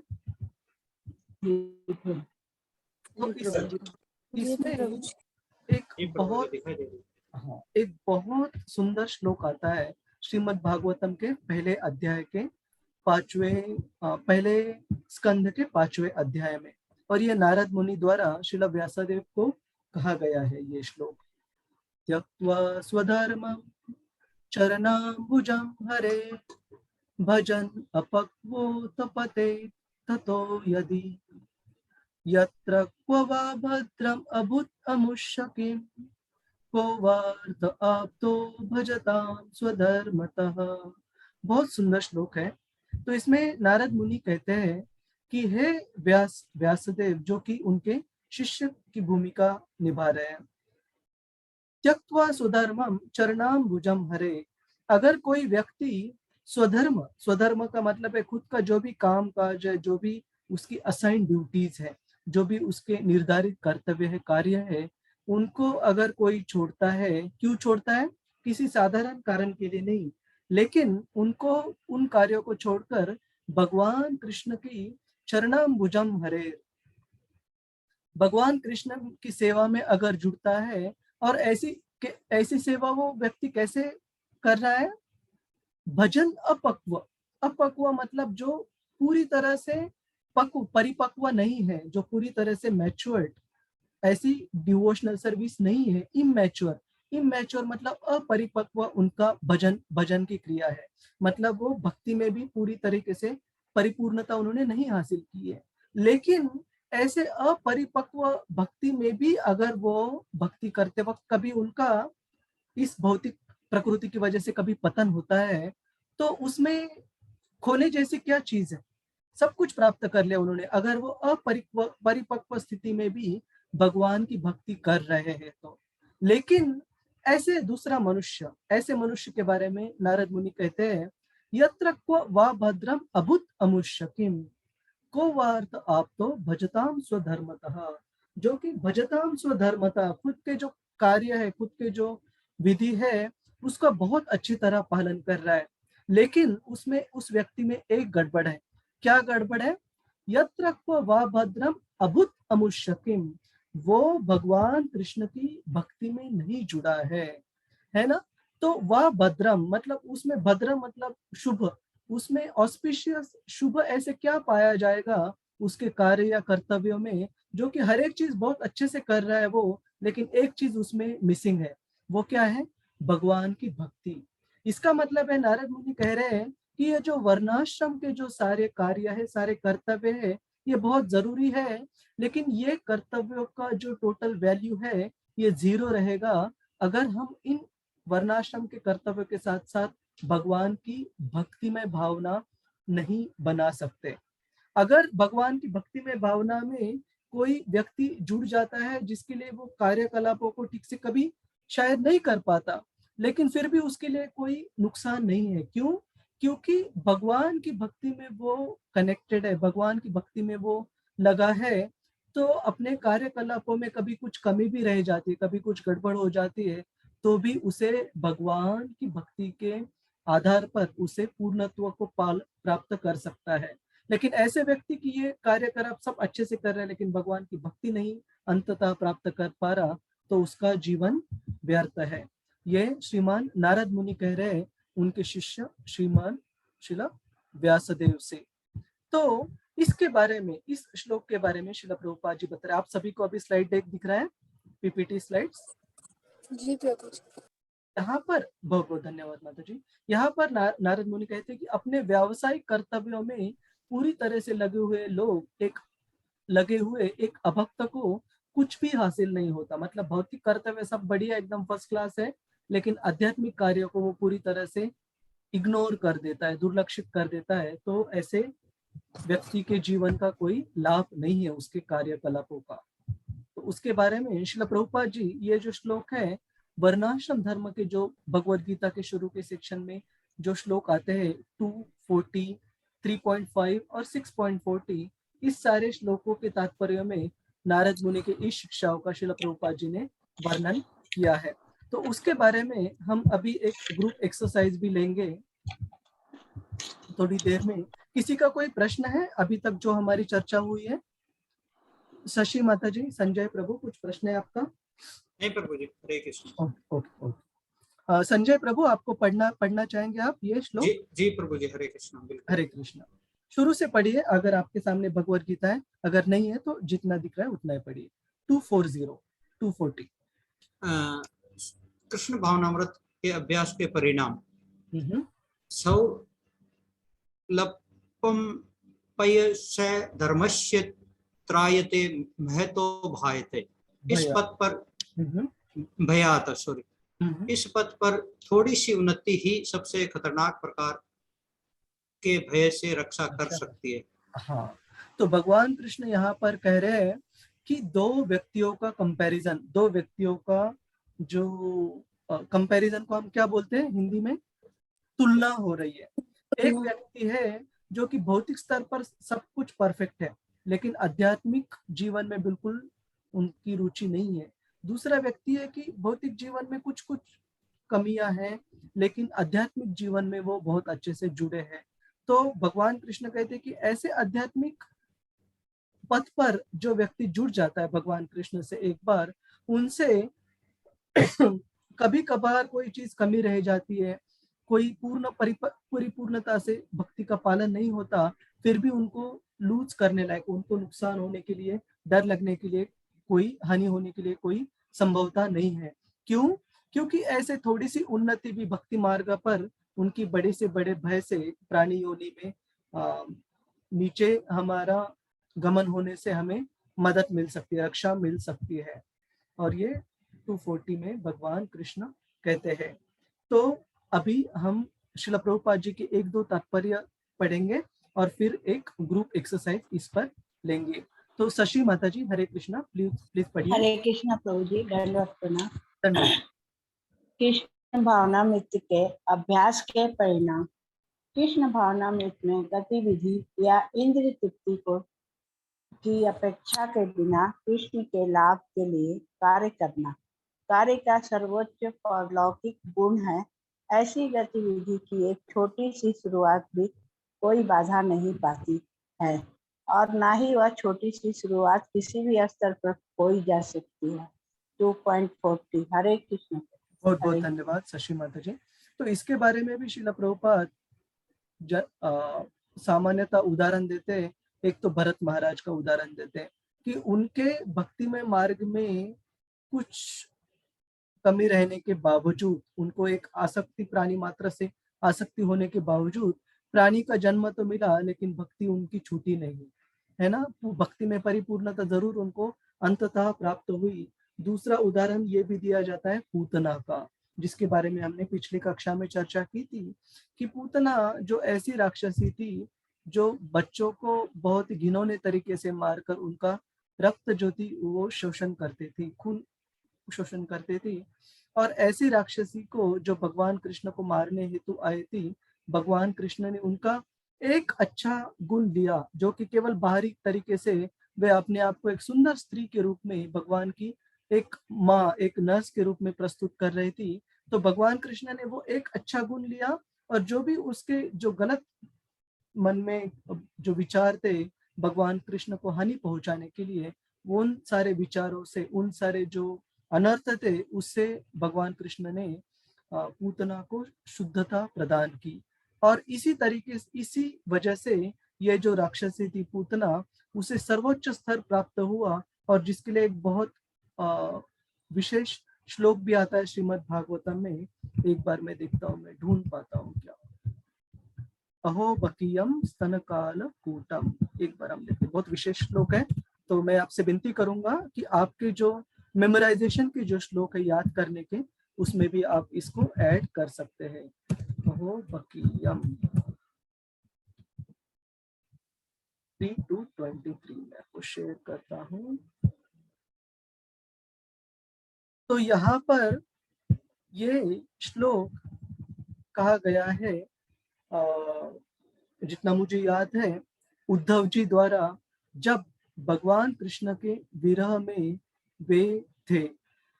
तो इसमें एक बहुत सुंदर श्लोक आता है श्रीमद् भागवतम के पहले अध्याय के पहले स्कंध के 5वें अध्याय में। और ये नारद मुनि द्वारा श्रील व्यासदेव को कहा गया है ये श्लोक। त्यक्त्वा स्वधर्मं चरणाम्बुजं हरे भजन अपक्वो तपते ततो यदि यत्र क्व वा भद्रम अभूत अमुष्यकिं को वार्थ आप्तो भजतां स्वधर्मतः। बहुत सुंदर श्लोक है। तो इसमें नारद मुनि कहते हैं कि हे व्यासदेव, जो कि उनके शिष्य की भूमिका निभा रहे हैं, त्यक्त्वा स्वधर्मं चरणाम्बुजं हरे, अगर कोई व्यक्ति स्वधर्म का मतलब है खुद का जो भी काम काज है, जो भी उसकी असाइन ड्यूटीज है, जो भी उसके निर्धारित कर्तव्य है, कार्य है, उनको अगर कोई छोड़ता है, क्यों छोड़ता है? किसी साधारण कारण के लिए नहीं, लेकिन उनको उन कार्यों को छोड़कर भगवान कृष्ण की चरणाम्बुजं हरे, भगवान कृष्ण की सेवा में अगर जुड़ता है। और ऐसी सेवा वो व्यक्ति कैसे कर रहा है? भजन अपक्व मतलब जो पूरी तरह से परिपक्व नहीं है, जो पूरी तरह से मैच्योर्ड, ऐसी डिवोशनल सर्विस नहीं है। इमैच्योर मतलब अपरिपक्व उनका भजन की क्रिया है। मतलब वो भक्ति में भी पूरी तरीके से परिपूर्णता उन्होंने नहीं हासिल की है। लेकिन ऐसे अपरिपक्व भक्ति में भी अगर वो भक्ति करते वक्त कभी उनका इस भौतिक प्रकृति की वजह से कभी पतन होता है, तो उसमें खोने जैसी क्या चीज है? सब कुछ प्राप्त कर लिया उन्होंने, अगर वो परिपक्व स्थिति में भी भगवान की भक्ति कर रहे हैं तो। लेकिन ऐसे दूसरा मनुष्य, ऐसे मनुष्य के बारे में नारद मुनि कहते हैं, यत्र क्व वा भद्रम अभुत अमुष्य किम को वार्थ आप तो भजताम स्वधर्मतः, जो कि भजताम स्वधर्मतः, खुद के जो कार्य है, खुद के जो विधि है, उसका बहुत अच्छी तरह पालन कर रहा है, लेकिन उसमें उस व्यक्ति में एक गड़बड़ है। क्या गड़बड़ है? यत्र क्व वा भद्रम अभुत अमुष्य किम, वो भगवान कृष्ण की भक्ति में नहीं जुड़ा है ना। तो वह भद्रम मतलब उसमें भद्रम मतलब शुभ, उसमें ऑस्पिशियस शुभ ऐसे क्या पाया जाएगा उसके कार्य या कर्तव्यों में, जो कि हर एक चीज बहुत अच्छे से कर रहा है वो, लेकिन एक चीज उसमें मिसिंग है। वो क्या है? भगवान की भक्ति। इसका मतलब है नारद मुनि कह रहे हैं कि ये जो वर्णाश्रम के जो सारे कार्य है, सारे कर्तव्य है, ये बहुत जरूरी है, लेकिन ये कर्तव्यों का जो टोटल वैल्यू है ये 0 रहेगा अगर हम इन वर्णाश्रम के कर्तव्यों के साथ साथ भगवान की भक्तिमय भावना नहीं बना सकते। अगर भगवान की भक्तिमय भावना में कोई व्यक्ति जुड़ जाता है जिसके लिए वो कार्यकलापों को ठीक से कभी शायद नहीं कर पाता, लेकिन फिर भी उसके लिए कोई नुकसान नहीं है। क्यों? क्योंकि भगवान की भक्ति में वो कनेक्टेड है, भगवान की भक्ति में वो लगा है, तो अपने कार्यकलापों में कभी कुछ कमी भी रह जाती है, कभी कुछ गड़बड़ हो जाती है, तो भी उसे भगवान की भक्ति के आधार पर उसे पूर्णत्व को प्राप्त कर सकता है। लेकिन ऐसे व्यक्ति की ये कार्यकलाप सब अच्छे से कर रहे हैं लेकिन भगवान की भक्ति नहीं अंततः प्राप्त कर पा रहा, तो उसका जीवन व्यर्थ है। ये श्रीमान नारद मुनि कह रहे हैं उनके शिष्य श्रीमान श्रील व्यासदेव से। तो इसके बारे में, इस श्लोक के बारे में श्रील प्रभुपाद जी बता रहे। आप सभी को अभी स्लाइड डेक दिख रहा है, पीपीटी स्लाइड्स? जी प्रभु जी। यहाँ पर बहुत बहुत धन्यवाद माता जी। यहाँ पर नारद मुनि कहते हैं कि अपने व्यावसायिक कर्तव्यों में पूरी तरह से लगे हुए एक अभक्त को कुछ भी हासिल नहीं होता। मतलब भौतिक कर्तव्य सब बढ़िया एकदम फर्स्ट क्लास है, लेकिन आध्यात्मिक कार्यों को वो पूरी तरह से इग्नोर कर देता है, दुर्लक्षित कर देता है, तो ऐसे व्यक्ति के जीवन का कोई लाभ नहीं है उसके कार्यकलापों का। तो उसके बारे में श्रील प्रभुपाद जी ये जो श्लोक है वर्णाश्रम धर्म के, जो भगवद गीता के शुरू के सेक्शन में जो श्लोक आते हैं 240, 3.5 और 6.40, इस सारे श्लोकों के तात्पर्य में नारद मुनि के इस शिक्षाओं का श्रील प्रभुपाद जी ने वर्णन किया है। तो उसके बारे में हम अभी एक ग्रुप एक्सरसाइज भी लेंगे थोड़ी देर में। किसी का कोई प्रश्न है अभी तक जो हमारी चर्चा हुई है? शशि माता जी, संजय प्रभु, कुछ प्रश्न है आपका? नहीं प्रभु जी, हरे कृष्ण। ओके। संजय प्रभु, आपको पढ़ना चाहेंगे आप ये श्लोक? जी प्रभु जी, हरे कृष्ण। हरे कृष्ण। शुरू से पढ़िए, अगर आपके सामने भगवद गीता है, अगर नहीं है तो जितना दिख रहा है उतना ही पढ़िए। 240। कृष्ण भावनामृत के अभ्यास के परिणाम सौलभम पयस्य धर्मस्य त्रायते महतो भायते। इस पद पर इस पद पर थोड़ी सी उन्नति ही सबसे खतरनाक प्रकार के भय से रक्षा कर सकती है। हाँ, तो भगवान कृष्ण यहाँ पर कह रहे हैं कि दो व्यक्तियों का कंपैरिजन, दो व्यक्तियों का जो कंपैरिजन को हम क्या बोलते हैं हिंदी में? तुलना हो रही है। एक व्यक्ति है जो कि भौतिक स्तर पर सब कुछ परफेक्ट है, लेकिन आध्यात्मिक जीवन में बिल्कुल उनकी रुचि नहीं है। दूसरा व्यक्ति है कि भौतिक जीवन में कुछ कुछ कमियां हैं, लेकिन आध्यात्मिक जीवन में वो बहुत अच्छे से जुड़े हैं। तो भगवान कृष्ण कहते हैं कि ऐसे आध्यात्मिक पथ पर जो व्यक्ति जुड़ जाता है भगवान कृष्ण से एक बार, उनसे कभी कभार कोई चीज कमी रह जाती है, कोई परिपूर्णता से भक्ति का पालन नहीं होता, फिर भी उनको लूज करने लायक, उनको नुकसान होने के लिए, डर लगने के लिए, कोई हानि होने के लिए कोई संभवता नहीं है। क्यों? क्योंकि ऐसे थोड़ी सी उन्नति भी भक्ति मार्ग पर उनकी बड़े से बड़े भय से प्राणी योनि में नीचे हमारा गमन होने से हमें मदद मिल सकती है, रक्षा मिल सकती है। और ये 240 में भगवान कृष्ण कहते हैं। तो अभी हम श्रील प्रभुपाद जी के 1-2 तात्पर्य पढ़ेंगे और फिर एक ग्रुप एक्सरसाइज इस पर लेंगे। तो शशि माता जी, हरे कृष्णा, प्लीज पढ़िए। हरे कृष्णा प्रभु जी, दंडवत प्रणाम। धन्यवाद। कृष्ण भावनामृत के अभ्यास के परिणाम। कृष्ण भावनामृत में गतिविधि या इंद्रिय तृप्ति को की अपेक्षा के बिना कृष्ण के लाभ के लिए कार्य करना कार्य का सर्वोच्च पारलौकिक गुण है। ऐसी गतिविधि की एक छोटी सी शुरुआत भी कोई बाधा नहीं पाती है और ना ही वह छोटी सी शुरुआत किसी भी स्तर पर खोई जा सकती है। 2.40। हरे कृष्ण। बहुत बहुत धन्यवाद शशि माता जी। तो इसके बारे में भी श्रील प्रभुपाद सामान्यतः उदाहरण देते हैं। एक तो भरत महाराज का उदाहरण देते हैं कि उनके भक्ति में मार्ग में कुछ कमी रहने के बावजूद, उनको एक आसक्ति प्राणी मात्र से आसक्ति होने के बावजूद प्राणी का जन्म तो मिला लेकिन भक्ति उनकी छूटी नहीं, है ना। भक्ति में परिपूर्णता जरूर उनको अंततः प्राप्त हुई। दूसरा उदाहरण ये भी दिया जाता है पूतना का, जिसके बारे में हमने पिछली कक्षा में चर्चा की थी कि पूतना जो ऐसी राक्षसी थी जो बच्चों को बहुत घिनौने तरीके से मारकर उनका रक्त जो थी वो शोषण करते थी, खून शोषण करते थी। और ऐसी राक्षसी को जो भगवान कृष्ण को मारने हेतु आई थी, भगवान कृष्ण ने उनका एक अच्छा गुण लिया जो कि केवल बाहरी तरीके से वे अपने आप को एक सुंदर स्त्री के रूप में, भगवान की एक माँ, एक नर्स के रूप में प्रस्तुत कर रही थी। तो भगवान कृष्ण ने वो एक अच्छा गुण लिया और जो भी उसके जो गलत मन में जो विचार थे भगवान कृष्ण को हानि पहुंचाने के लिए, उन सारे विचारों से, उन सारे जो अनर्थ थे उससे भगवान कृष्ण ने पूतना को शुद्धता प्रदान की। और इसी तरीके से, इसी वजह से ये जो राक्षसी थी पूतना, उसे सर्वोच्च स्तर प्राप्त हुआ और जिसके लिए एक बहुत विशेष श्लोक भी आता है श्रीमद् भागवतम में। एक बार मैं देखता हूँ, मैं ढूंढ पाता हूँ क्या। अहो बकीयम स्तनकाल कूटम, एक बार हम देखते हैं, बहुत विशेष श्लोक है। तो मैं आपसे विनती करूंगा कि आपके जो मेमोराइजेशन के जो श्लोक है याद करने के, उसमें भी आप इसको ऐड कर सकते हैं। अहो बकीयम 3:23 मैं आपको शेयर करता हूँ। तो यहाँ पर ये श्लोक कहा गया है, जितना मुझे याद है, उद्धव जी द्वारा जब भगवान कृष्ण के विरह में वे थे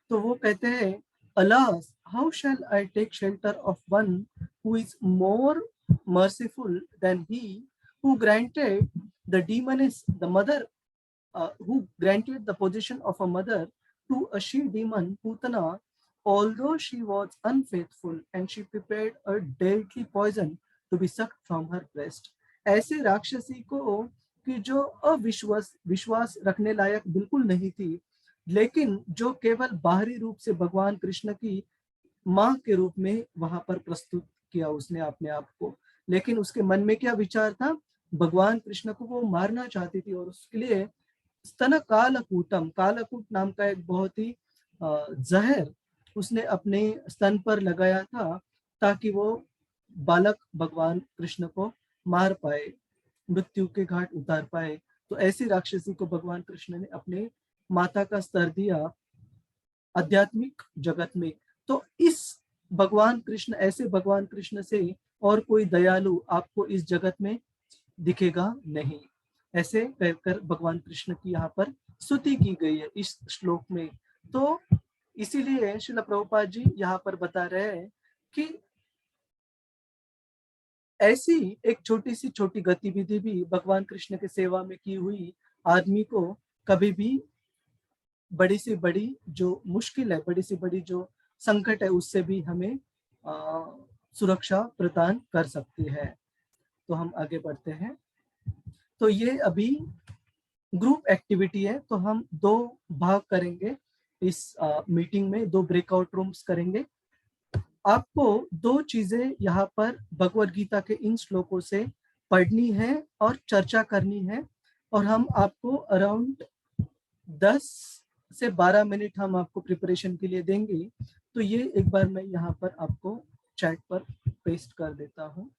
तो वो कहते हैं, alas how shall I take shelter of one who is more merciful than he who granted the demoness the mother who granted the position of a mother to a she demon Putana, although she was unfaithful and she prepared a deadly poison to be sucked from her breast। ऐसे राक्षसी को कि जो विश्वास रखने लायक बिल्कुल नहीं थी, लेकिन जो केवल बाहरी रूप से भगवान कृष्ण की माँ के रूप में वहां पर प्रस्तुत किया उसने अपने आप को, लेकिन उसके मन में क्या विचार था, भगवान कृष्ण को वो मारना चाहती थी और उसके लिए स्तन कालकूटम, कालकूट नाम का एक बहुत ही जहर उसने अपने स्तन पर लगाया था ताकि वो बालक भगवान कृष्ण को मार पाए, मृत्यु के घाट उतार पाए। तो ऐसी राक्षसी को भगवान कृष्ण ने अपने माता का स्तर दिया आध्यात्मिक जगत में। तो इस भगवान कृष्ण, ऐसे भगवान कृष्ण से और कोई दयालु आपको इस जगत में दिखेगा नहीं, ऐसे कहकर भगवान कृष्ण की यहाँ पर स्तुति की गई है इस श्लोक में। तो इसीलिए श्रील प्रभुपाद जी यहाँ पर बता रहे हैं कि ऐसी एक छोटी सी छोटी गतिविधि भी भगवान कृष्ण के सेवा में की हुई आदमी को कभी भी बड़ी से बड़ी जो मुश्किल है, बड़ी से बड़ी जो संकट है, उससे भी हमें सुरक्षा प्रदान कर सकती है। तो हम आगे बढ़ते हैं। तो ये अभी ग्रुप एक्टिविटी है, तो हम 2 भाग करेंगे इस मीटिंग में, 2 ब्रेकआउट रूम्स करेंगे। आपको 2 चीजें यहाँ पर भगवद गीता के इन श्लोकों से पढ़नी है और चर्चा करनी है, और हम आपको अराउंड 10 से 12 मिनट हम आपको प्रिपरेशन के लिए देंगे। तो ये एक बार मैं यहाँ पर आपको चैट पर पेस्ट कर देता हूँ।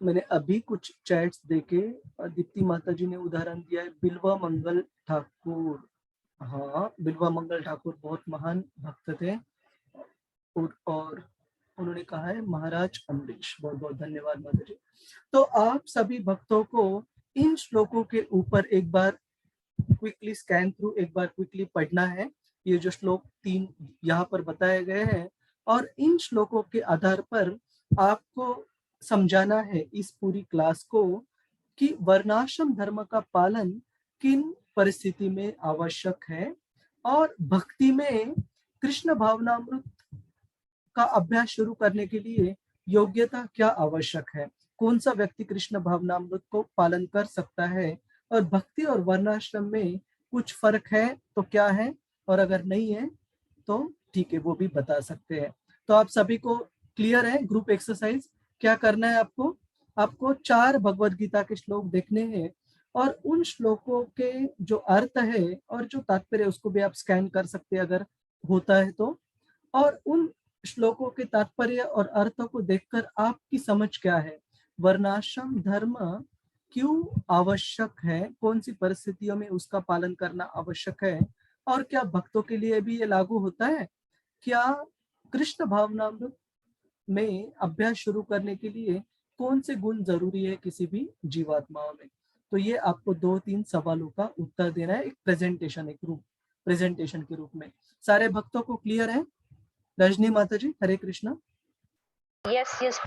मैंने अभी कुछ चैट्स देखे, दीप्ति माता जी ने उदाहरण दिया है बिल्वा मंगल ठाकुर। हाँ, बिल्वा मंगल ठाकुर बहुत महान भक्त थे और उन्होंने कहा है महाराज अम्बरीश। बहुत बहुत धन्यवाद माता जी। तो आप सभी भक्तों को इन श्लोकों के ऊपर एक बार क्विकली स्कैन थ्रू, एक बार क्विकली पढ़ना है। ये जो श्लोक 3 यहाँ पर बताए गए हैं और इन श्लोकों के आधार पर आपको समझाना है इस पूरी क्लास को कि वर्णाश्रम धर्म का पालन किन परिस्थिति में आवश्यक है और भक्ति में कृष्ण भावनामृत का अभ्यास शुरू करने के लिए योग्यता क्या आवश्यक है, कौन सा व्यक्ति कृष्ण भावनामृत को पालन कर सकता है, और भक्ति और वर्णाश्रम में कुछ फर्क है तो क्या है, और अगर नहीं है तो ठीक है, वो भी बता सकते हैं। तो आप सभी को क्लियर है ग्रुप एक्सरसाइज क्या करना है? आपको 4 भगवद गीता के श्लोक देखने हैं और उन श्लोकों के जो अर्थ है और जो तात्पर्य उसको भी आप स्कैन कर सकते हैं अगर होता है तो, और उन श्लोकों के तात्पर्य और अर्थों को देखकर आपकी समझ क्या है, वर्णाश्रम धर्म क्यों आवश्यक है, कौन सी परिस्थितियों में उसका पालन करना आवश्यक है, और क्या भक्तों के लिए भी ये लागू होता है, क्या कृष्ण भावनामृत में अभ्यास शुरू करने के लिए कौन से गुण जरूरी है किसी भी जीवात्माओं में। तो ये आपको 2-3 सवालों का उत्तर देना है, एक प्रेजेंटेशन के रूप में। सारे भक्तों को क्लियर है? रजनी माता जी, हरे कृष्णा। Yes yes.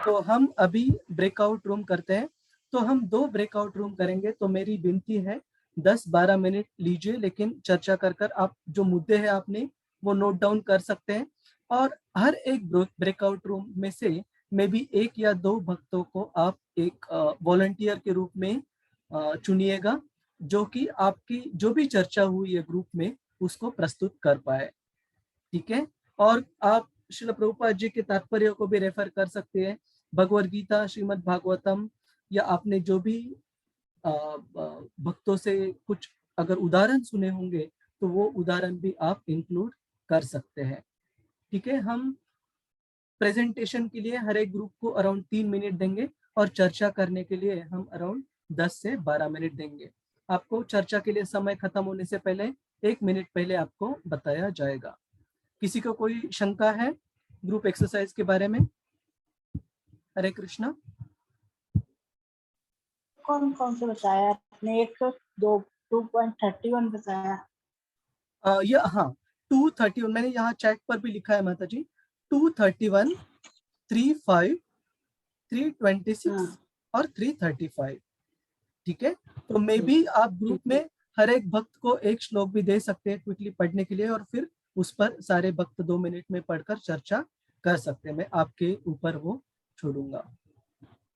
तो हम अभी ब्रेकआउट रूम करते हैं। तो हम 2 ब्रेकआउट रूम करेंगे। तो मेरी विनती है 10-12 मिनट लीजिए, लेकिन चर्चा कर आप जो मुद्दे हैं आपने वो नोट डाउन कर सकते हैं, और हर एक ब्रेकआउट रूम में से मे बी 1 या 2 भक्तों को आप एक वॉलंटियर के रूप में चुनिएगा, जो कि आपकी जो भी चर्चा हुई है ग्रुप में उसको प्रस्तुत कर पाए। ठीक है? और आप श्रील प्रभुपाद जी के तात्पर्य को भी रेफर कर सकते हैं, भगवद गीता, श्रीमद् भागवतम, या आपने जो भी भक्तों से कुछ अगर उदाहरण सुने होंगे तो वो उदाहरण भी आप इंक्लूड कर सकते हैं। ठीक है? हम प्रेजेंटेशन के लिए हर एक ग्रुप को अराउंड 3 मिनट देंगे और चर्चा करने के लिए हम अराउंड 10 से 12 मिनट देंगे। आपको चर्चा के लिए समय खत्म होने से पहले 1 मिनट पहले आपको बताया जाएगा। किसी को कोई शंका है ग्रुप एक्सरसाइज के बारे में? हरे कृष्णा। कौन कौन से बताया आपने? 2.31 बताया। ये हाँ 231 मैंने यहाँ चैट पर भी लिखा है माता जी, 231, 35, 326 और 335। ठीक है? तो मे बी आप ग्रुप में हर एक भक्त को एक श्लोक भी दे सकते हैं क्विकली पढ़ने के लिए, और फिर उस पर सारे भक्त 2 मिनट में पढ़कर चर्चा कर सकते हैं। मैं आपके ऊपर वो छोड़ूंगा।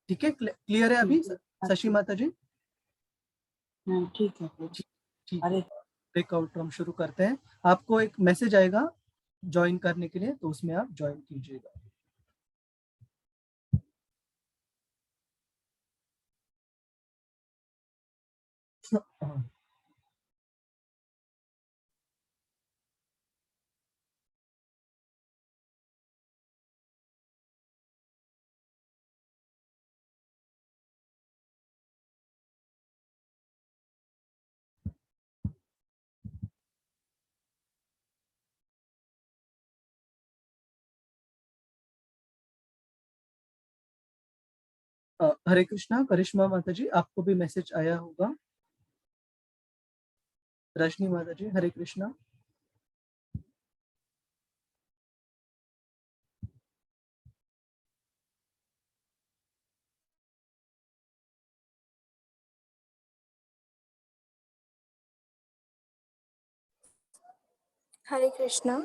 ठीक है? क्लियर है अभी शशि माता जी? ठीक है। ठीक है, ब्रेकआउट हम शुरू करते हैं। आपको एक मैसेज आएगा ज्वाइन करने के लिए, तो उसमें आप ज्वाइन कीजिएगा। हरे कृष्णा। करिश्मा माता जी, आपको भी मैसेज आया होगा। रजनी माता जी, हरे कृष्णा। हरे कृष्णा।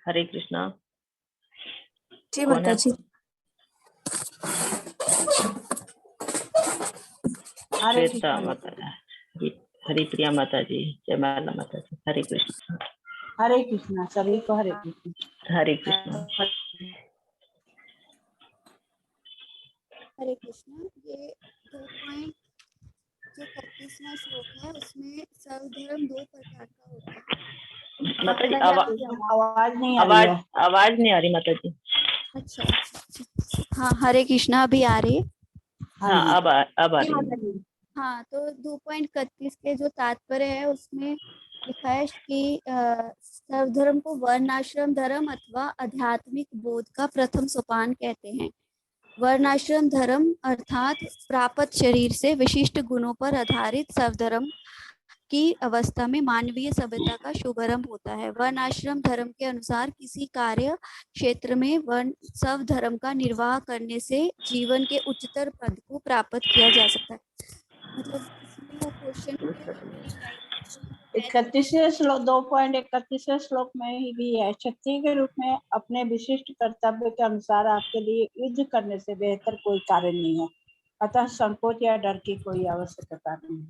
हरे कृष्णा। जी माता जी। श्वेता माता जी, हरि प्रिया माता जी, जय माला माता जी, हरे कृष्ण। हरे कृष्णा सभी को, हरे कृष्णा। हरे कृष्णा। हरे कृष्णा। ये 2 जो 31वां श्लोक है उसमें सर्वधर्म 2 प्रकार का होता है। माता जी आवाज नहीं आ रही है। आवाज नहीं आ रही माता जी। अच्छा। हाँ, हरे कृष्णा। अभी आ रही है? हाँ, अब आ रही है। हाँ, तो 2.31 के जो तात्पर्य है उसमें लिखा है कि सर्वधर्म को वर्णाश्रम धर्म अथवा आध्यात्मिक बोध का प्रथम सोपान कहते हैं। वर्णाश्रम धर्म अर्थात प्राप्त शरीर से विशिष्ट गुणों पर आधारित सर्वधर्म की अवस्था में मानवीय सभ्यता का शुभारंभ होता है। वर्णाश्रम धर्म के अनुसार किसी कार्य क्षेत्र में वर्ण सब धर्म का निर्वाह करने से जीवन के उच्चतर पद को प्राप्त किया जा सकता है। मतलब इसमें वो क्वेश्चन में 31वें श्लोक 2.31वें श्लोक में ही भी है, क्षत्रिय के रूप में अपने विशिष्ट कर्तव्य के अनुसार आपके लिए युद्ध करने से बेहतर कोई कारण नहीं है, अतः संकोच या डर की कोई आवश्यकता नहीं।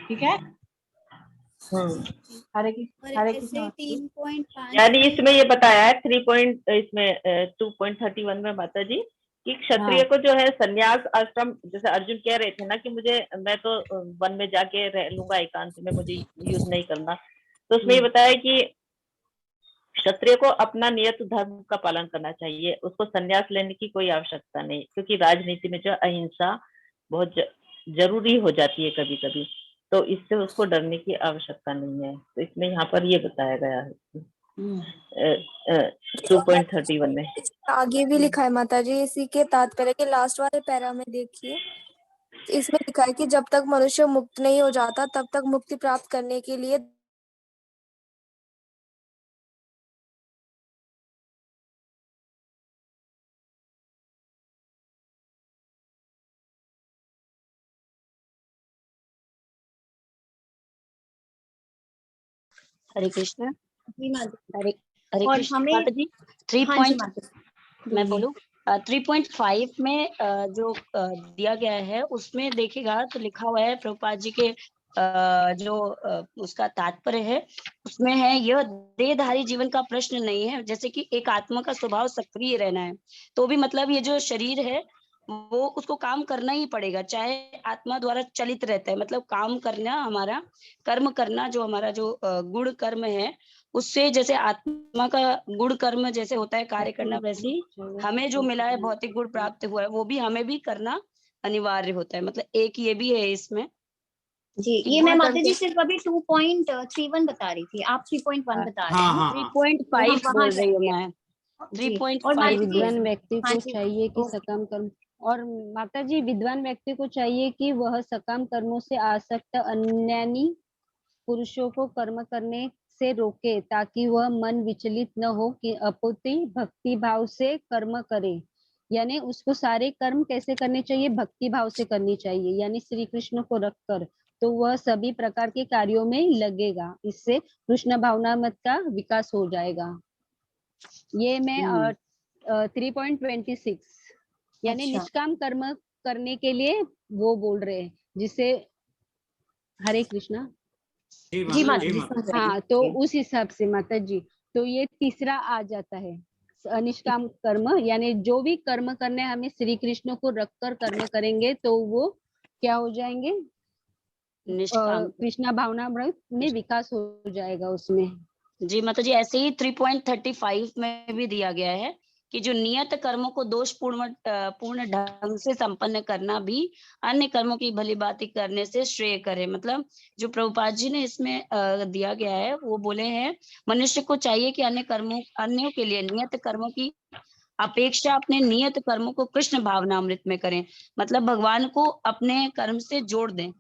ठीक है। हरे कृष्ण। 3.5 यानी इसमें ये बताया है 2.31 में माता जी कि क्षत्रिय को जो है संन्यास आश्रम, जैसे अर्जुन कह रहे थे ना कि मैं तो वन में जाके रह लूंगा एकांत में, मुझे युद्ध नहीं करना, तो उसमें ये बताया कि क्षत्रिय को अपना नियत धर्म का पालन करना चाहिए, उसको संन्यास लेने की कोई आवश्यकता नहीं, क्योंकि राजनीति में जो अहिंसा बहुत जरूरी हो जाती है कभी कभी, तो इससे उसको डरने की आवश्यकता नहीं है। तो इसमें यहाँ पर ये बताया गया है 2.31 में। आगे भी लिखा है माता जी, इसी के तात्पर्य के लास्ट वाले पैरा में देखिए, इसमें लिखा है कि जब तक मनुष्य मुक्त नहीं हो जाता तब तक मुक्ति प्राप्त करने के लिए हरे कृष्णा। हरे और कृष्ण हमें माता जी। 3. मैं बोलूं 3.5 में जो दिया गया है उसमें देखिएगा तो लिखा हुआ है प्रभुपाद जी के जो उसका तात्पर्य है उसमें है, यह देहधारी जीवन का प्रश्न नहीं है। जैसे कि एक आत्मा का स्वभाव सक्रिय रहना है, तो भी मतलब ये जो शरीर है वो उसको काम करना ही पड़ेगा, चाहे आत्मा द्वारा चलित रहता है। मतलब काम करना, हमारा कर्म करना, जो हमारा जो गुण कर्म है उससे, जैसे आत्मा का गुण कर्म जैसे होता है कार्य करना, वैसे ही हमें जो मिला है भौतिक गुण प्राप्त हुआ है वो भी हमें भी करना अनिवार्य होता है। मतलब एक ये भी है इसमें जी। ये मैं माता जी सिर्फ अभी 2.31 बता रही थी, आप 3.1 बता रहे हैं। 3.5 बोल रही हूँ मैं। 3.5 विद्वान व्यक्ति को चाहिए कि सकाम कर्म, और माता जी विद्वान व्यक्ति को चाहिए कि वह सकाम कर्मों से आसक्त अन्यानी पुरुषों को कर्म करने से रोके, ताकि वह मन विचलित न हो कि अपुति भक्ति भाव से कर्म करे। यानी उसको सारे कर्म कैसे करने चाहिए? भक्ति भाव से करनी चाहिए, यानी श्री कृष्ण को रखकर, तो वह सभी प्रकार के कार्यों में लगेगा। इससे कृष्ण भावना मत का विकास हो जाएगा। ये मैं 3.26 यानी निष्काम कर्म करने के लिए वो बोल रहे हैं, जिसे हरे कृष्णा। जी माता जी। हाँ, तो उस हिसाब से माता जी, तो ये तीसरा आ जाता है निष्काम कर्म, यानी जो भी कर्म करने हमें श्री कृष्ण को रखकर कर्म करेंगे तो वो क्या हो जाएंगे? निष्काम कृष्णा भावना में विकास हो जाएगा उसमें। जी माता जी, ऐसे ही 3.35 में भी दिया गया है कि जो नियत कर्मों को पूर्ण ढंग से संपन्न करना भी अन्य कर्मों की भली बाती करने से श्रेय करे। मतलब जो प्रभुपाद जी ने इसमें दिया गया है वो बोले हैं, मनुष्य को चाहिए कि अन्यों के लिए नियत कर्मों की अपेक्षा अपने नियत कर्मों को कृष्ण भावनामृत में करें। मतलब भगवान को अपने कर्म से जोड़ दें।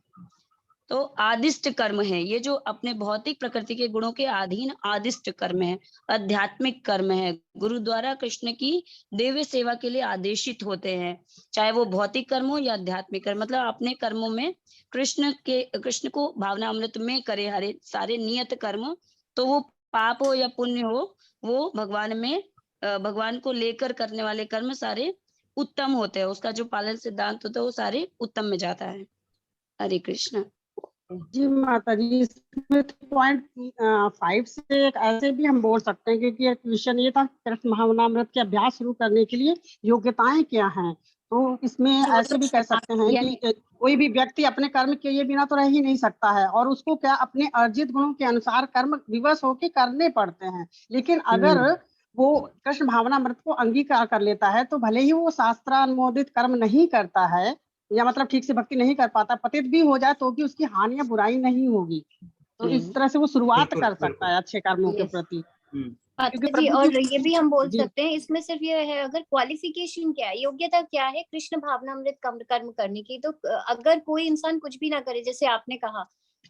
तो आदिष्ट कर्म है ये, जो अपने भौतिक प्रकृति के गुणों के अधीन आदिष्ट कर्म है, आध्यात्मिक कर्म है, गुरु द्वारा कृष्ण की दिव्य सेवा के लिए आदेशित होते हैं, चाहे वो भौतिक कर्म हो या आध्यात्मिक कर्म। मतलब अपने कर्मों में कृष्ण को भावना अमृत में करे हरे सारे नियत कर्म, तो वो पाप हो या पुण्य हो, वो भगवान को लेकर करने वाले कर्म सारे उत्तम होते हैं। उसका जो पालन सिद्धांत होता है वो सारे उत्तम में जाता है। हरे कृष्ण। सकते हैं। जी माता जी, इसमें 3.5 से एक ऐसे भी हम बोल सकते हैं, क्योंकि एक क्वेश्चन ये था कृष्ण भावनामृत के अभ्यास शुरू करने के लिए योग्यताएं क्या हैं। तो इसमें ऐसे भी कह सकते हैं कि कोई भी व्यक्ति अपने कर्म के लिए बिना तो रह ही नहीं सकता है, और उसको क्या अपने अर्जित गुणों के अनुसार कर्म विवश होकर करने पड़ते हैं। लेकिन अगर वो कृष्ण भावनामृत को अंगीकार कर लेता है तो भले ही वो शास्त्रानुमोदित कर्म नहीं करता है, या मतलब ठीक से भक्ति नहीं कर पाता, पतित भी हो जाए तो भी उसकी हानि या बुराई नहीं होगी। तो इस तरह से वो शुरुआत कर सकता है अच्छे कर्मों के प्रति। जी, और ये भी हम बोल सकते हैं, इसमें सिर्फ ये है, अगर क्वालिफिकेशन क्या है, योग्यता क्या है कृष्ण भावनामृत कर्म करने की, तो अगर कोई इंसान कुछ भी ना करे, जैसे आपने कहा,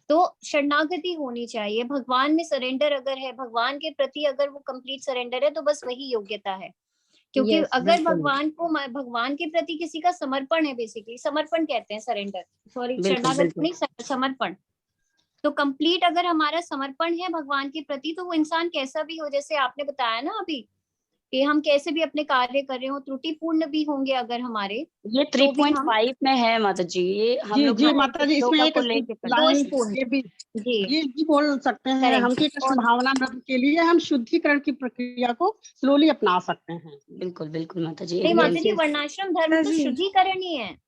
तो शरणागति होनी चाहिए, भगवान में सरेंडर अगर है, भगवान के प्रति अगर वो कंप्लीट सरेंडर है, तो बस वही योग्यता है। क्योंकि अगर भगवान के प्रति किसी का समर्पण है, बेसिकली समर्पण कहते हैं, सरेंडर, सॉरी शरणागति नहीं, समर्पण। तो कंप्लीट अगर हमारा समर्पण है भगवान के प्रति, तो वो इंसान कैसा भी हो, जैसे आपने बताया ना अभी कि हम कैसे भी अपने कार्य कर रहे हो, त्रुटिपूर्ण भी होंगे अगर हमारे, ये 3.5 में है माता जी, ये हम लोग जी माता जी, इसमें एक दोषपूर्ण ये भी बोल सकते हैं हम कि कृष्ण भावनामृत के लिए हम शुद्धिकरण की प्रक्रिया को स्लोली अपना सकते हैं। बिल्कुल बिल्कुल माता जी। नहीं माता जी, वर्णाश्रम धर्म तो शुद्धिकरण ही है।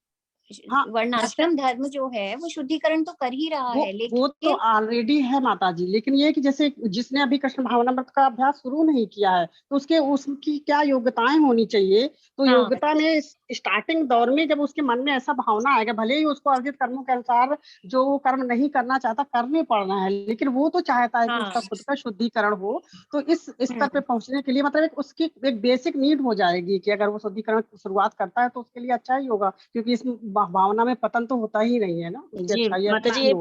वर्णाश्रम धर्म जो है वो शुद्धिकरण तो कर ही रहा है, लेकिन वो तो ऑलरेडी है माता जी। लेकिन ये कि जैसे जिसने अभी कृष्ण भावनामृत का अभ्यास शुरू नहीं किया है, तो उसकी क्या योग्यताएं होनी चाहिए। तो योग्यता में स्टार्टिंग दौर में जब उसके मन में ऐसा भावना आएगा, भले ही उसको अर्जित कर्मों के अनुसार जो कर्म नहीं करना चाहता करने पड़ना है, लेकिन वो तो चाहता है कि उसका खुद का शुद्धिकरण हो। तो इस स्तर पे पहुंचने के लिए मतलब उसकी एक बेसिक नीड हो जाएगी कि अगर वो शुद्धिकरण की शुरुआत करता है तो उसके लिए अच्छा ही होगा, क्योंकि इस भावना में पतन तो होता ही नहीं है ना। जी माता जी,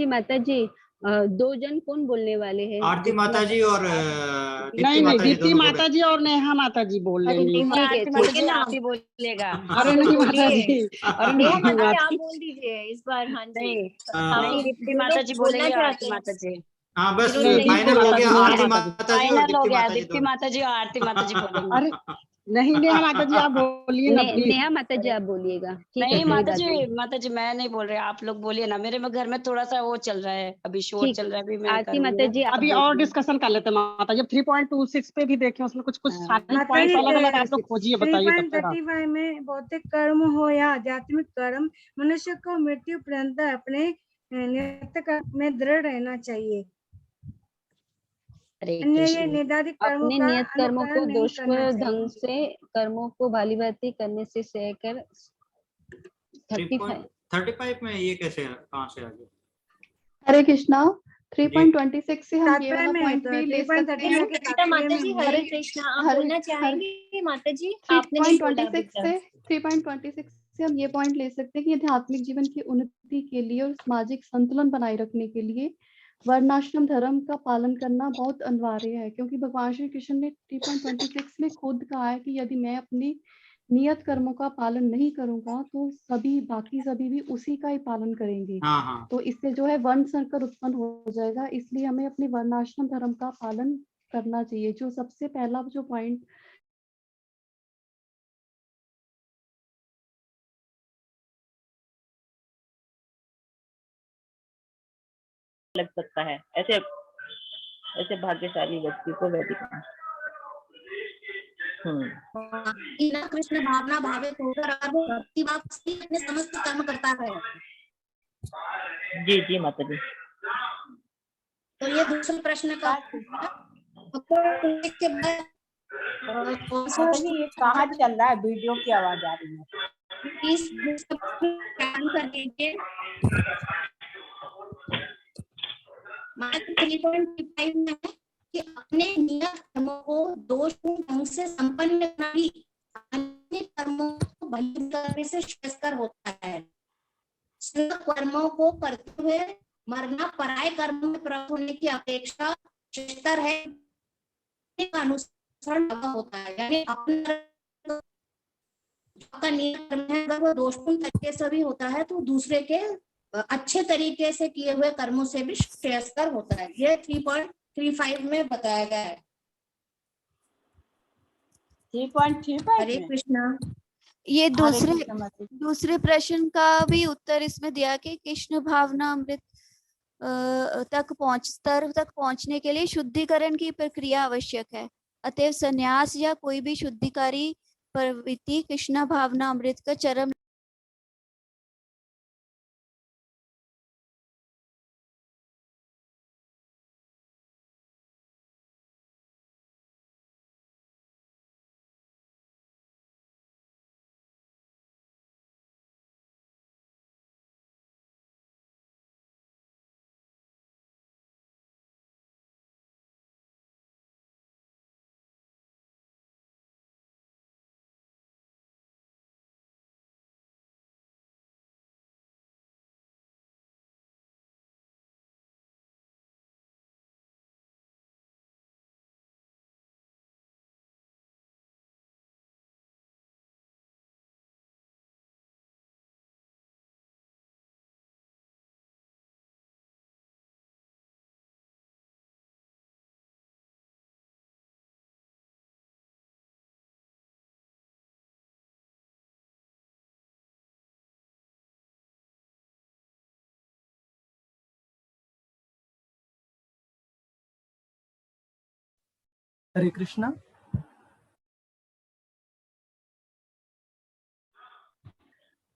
माता जी 2 जन कौन बोलने वाले हैं? आरती माता जी और नहीं, दीप्ति माता जी और नेहा माता जी बोल लेंगे। आप ही बोलिएगा। अरे नहीं माता जी, आप बोल दीजिए इस बार। हाँ जी, दीप्ति माता जी बोलेंगे, आरती माता जी। हाँ बस फाइनल हो गया, आरती माता जी और दीप्ति माता जी और आरती माता जी बोलेंगे। अरे नहीं नेहा माता जी आप बोलिए ना प्लीज। नेहा माता जी आप बोलिएगा। नहीं माता जी मैं नहीं बोल रहे, आप लोग बोलिए ना। मेरे में घर में थोड़ा सा वो चल रहा है, अभी शोर चल रहा है। अभी आरती माता जी अभी और डिस्कशन कर लेते हैं माता जी। 3.26 पे भी देखें, उसमें कुछ पॉइंट्स अलग आप लोग खोजिए, बताइए। 3.35 में भौतिक कर्म हो या आध्यात्मिक कर्म, मनुष्य को मृत्यु पर्यंत अपने नियत कर्म में दृढ़ रहना चाहिए। अपने नियत कर्मों को दोषपूर्ण ढंग से कर्मों को भली भांति करने से सहकर 35 में ये कैसे कहाँ से आ गया? हरे कृष्णा 3.26 से हम ये वाला पॉइंट भी ले सकते हैं। माता जी हरे कृष्णा, आप बोलना चाहेंगे माता जी? 3.26 से हम ये पॉइंट ले सकते हैं कि आध्यात्मिक जीवन की उन्नति के लिए और सामाजिक संतुलन बनाए रखने के लिए वर्णाश्रम धर्म का पालन करना बहुत अनिवार्य है, क्योंकि भगवान श्री कृष्ण ने 3.26 में खुद कहा है कि यदि मैं अपनी नियत कर्मों का पालन नहीं करूंगा तो बाकी सभी भी उसी का ही पालन करेंगे। तो इससे जो है वर्ण संकर उत्पन्न हो जाएगा। इसलिए हमें अपने वर्णाश्रम धर्म का पालन करना चाहिए। जो सबसे पहला जो पॉइंट लग सकता है, ऐसे भाग्यशाली व्यक्ति को वैदिक कृष्ण भावना भावित होकर भक्ति भाव से अपने समस्त कर्म करता है। जी माता जी। तो ये दूसरे प्रश्न का ये कहाँ चल रहा है? वीडियो की आवाज आ रही है। प्लीज कर दीजिए। 3.5 में कि अपने नियत कर्मों को दोषपूर्ण ढंग से संपन्न करना ही अन्य कर्मों को भली करने से श्रेयस्कर होता है। कर्मों को करते हुए मरना पराये कर्मों में प्रवृत्त होने की अपेक्षा श्रेयस्कर है, अनुसरण होता है। यानी आपका नियत कर्म है अगर वो दोषपूर्ण तरीके से भी होता है तो दूसरे के अच्छे तरीके से किए हुए कर्मों से भी श्रेयस्कर होता है। ये 3.35 में बताया गया है। 3.35 हरे कृष्णा। ये कृष्ण माता जी। दूसरे प्रश्न का भी उत्तर इसमें दिया कि कृष्ण भावना अमृत स्तर तक पहुंचने के लिए शुद्धिकरण की प्रक्रिया आवश्यक है। अतएव संन्यास या कोई भी शुद्धिकारी प्रवृत्ति कृष्ण भावना अमृत का चरम हरे कृष्णा।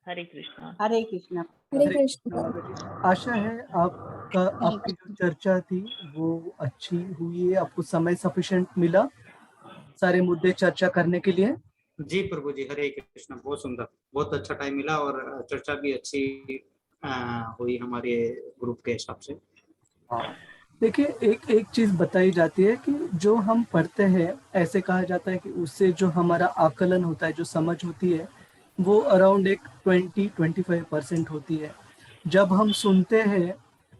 हरे कृष्णा। हरे कृष्णा। हरे कृष्ण। आशा है आपकी जो चर्चा थी वो अच्छी हुई है, आपको समय सफिशिएंट मिला सारे मुद्दे चर्चा करने के लिए। जी प्रभु जी, हरे कृष्णा। बहुत सुंदर, बहुत अच्छा टाइम मिला और चर्चा भी अच्छी हुई हमारे ग्रुप के हिसाब से। देखिए, एक चीज बताई जाती है कि जो हम पढ़ते हैं, ऐसे कहा जाता है कि उससे जो हमारा आकलन होता है, जो समझ होती है, वो अराउंड एक 20-25% होती है। जब हम सुनते हैं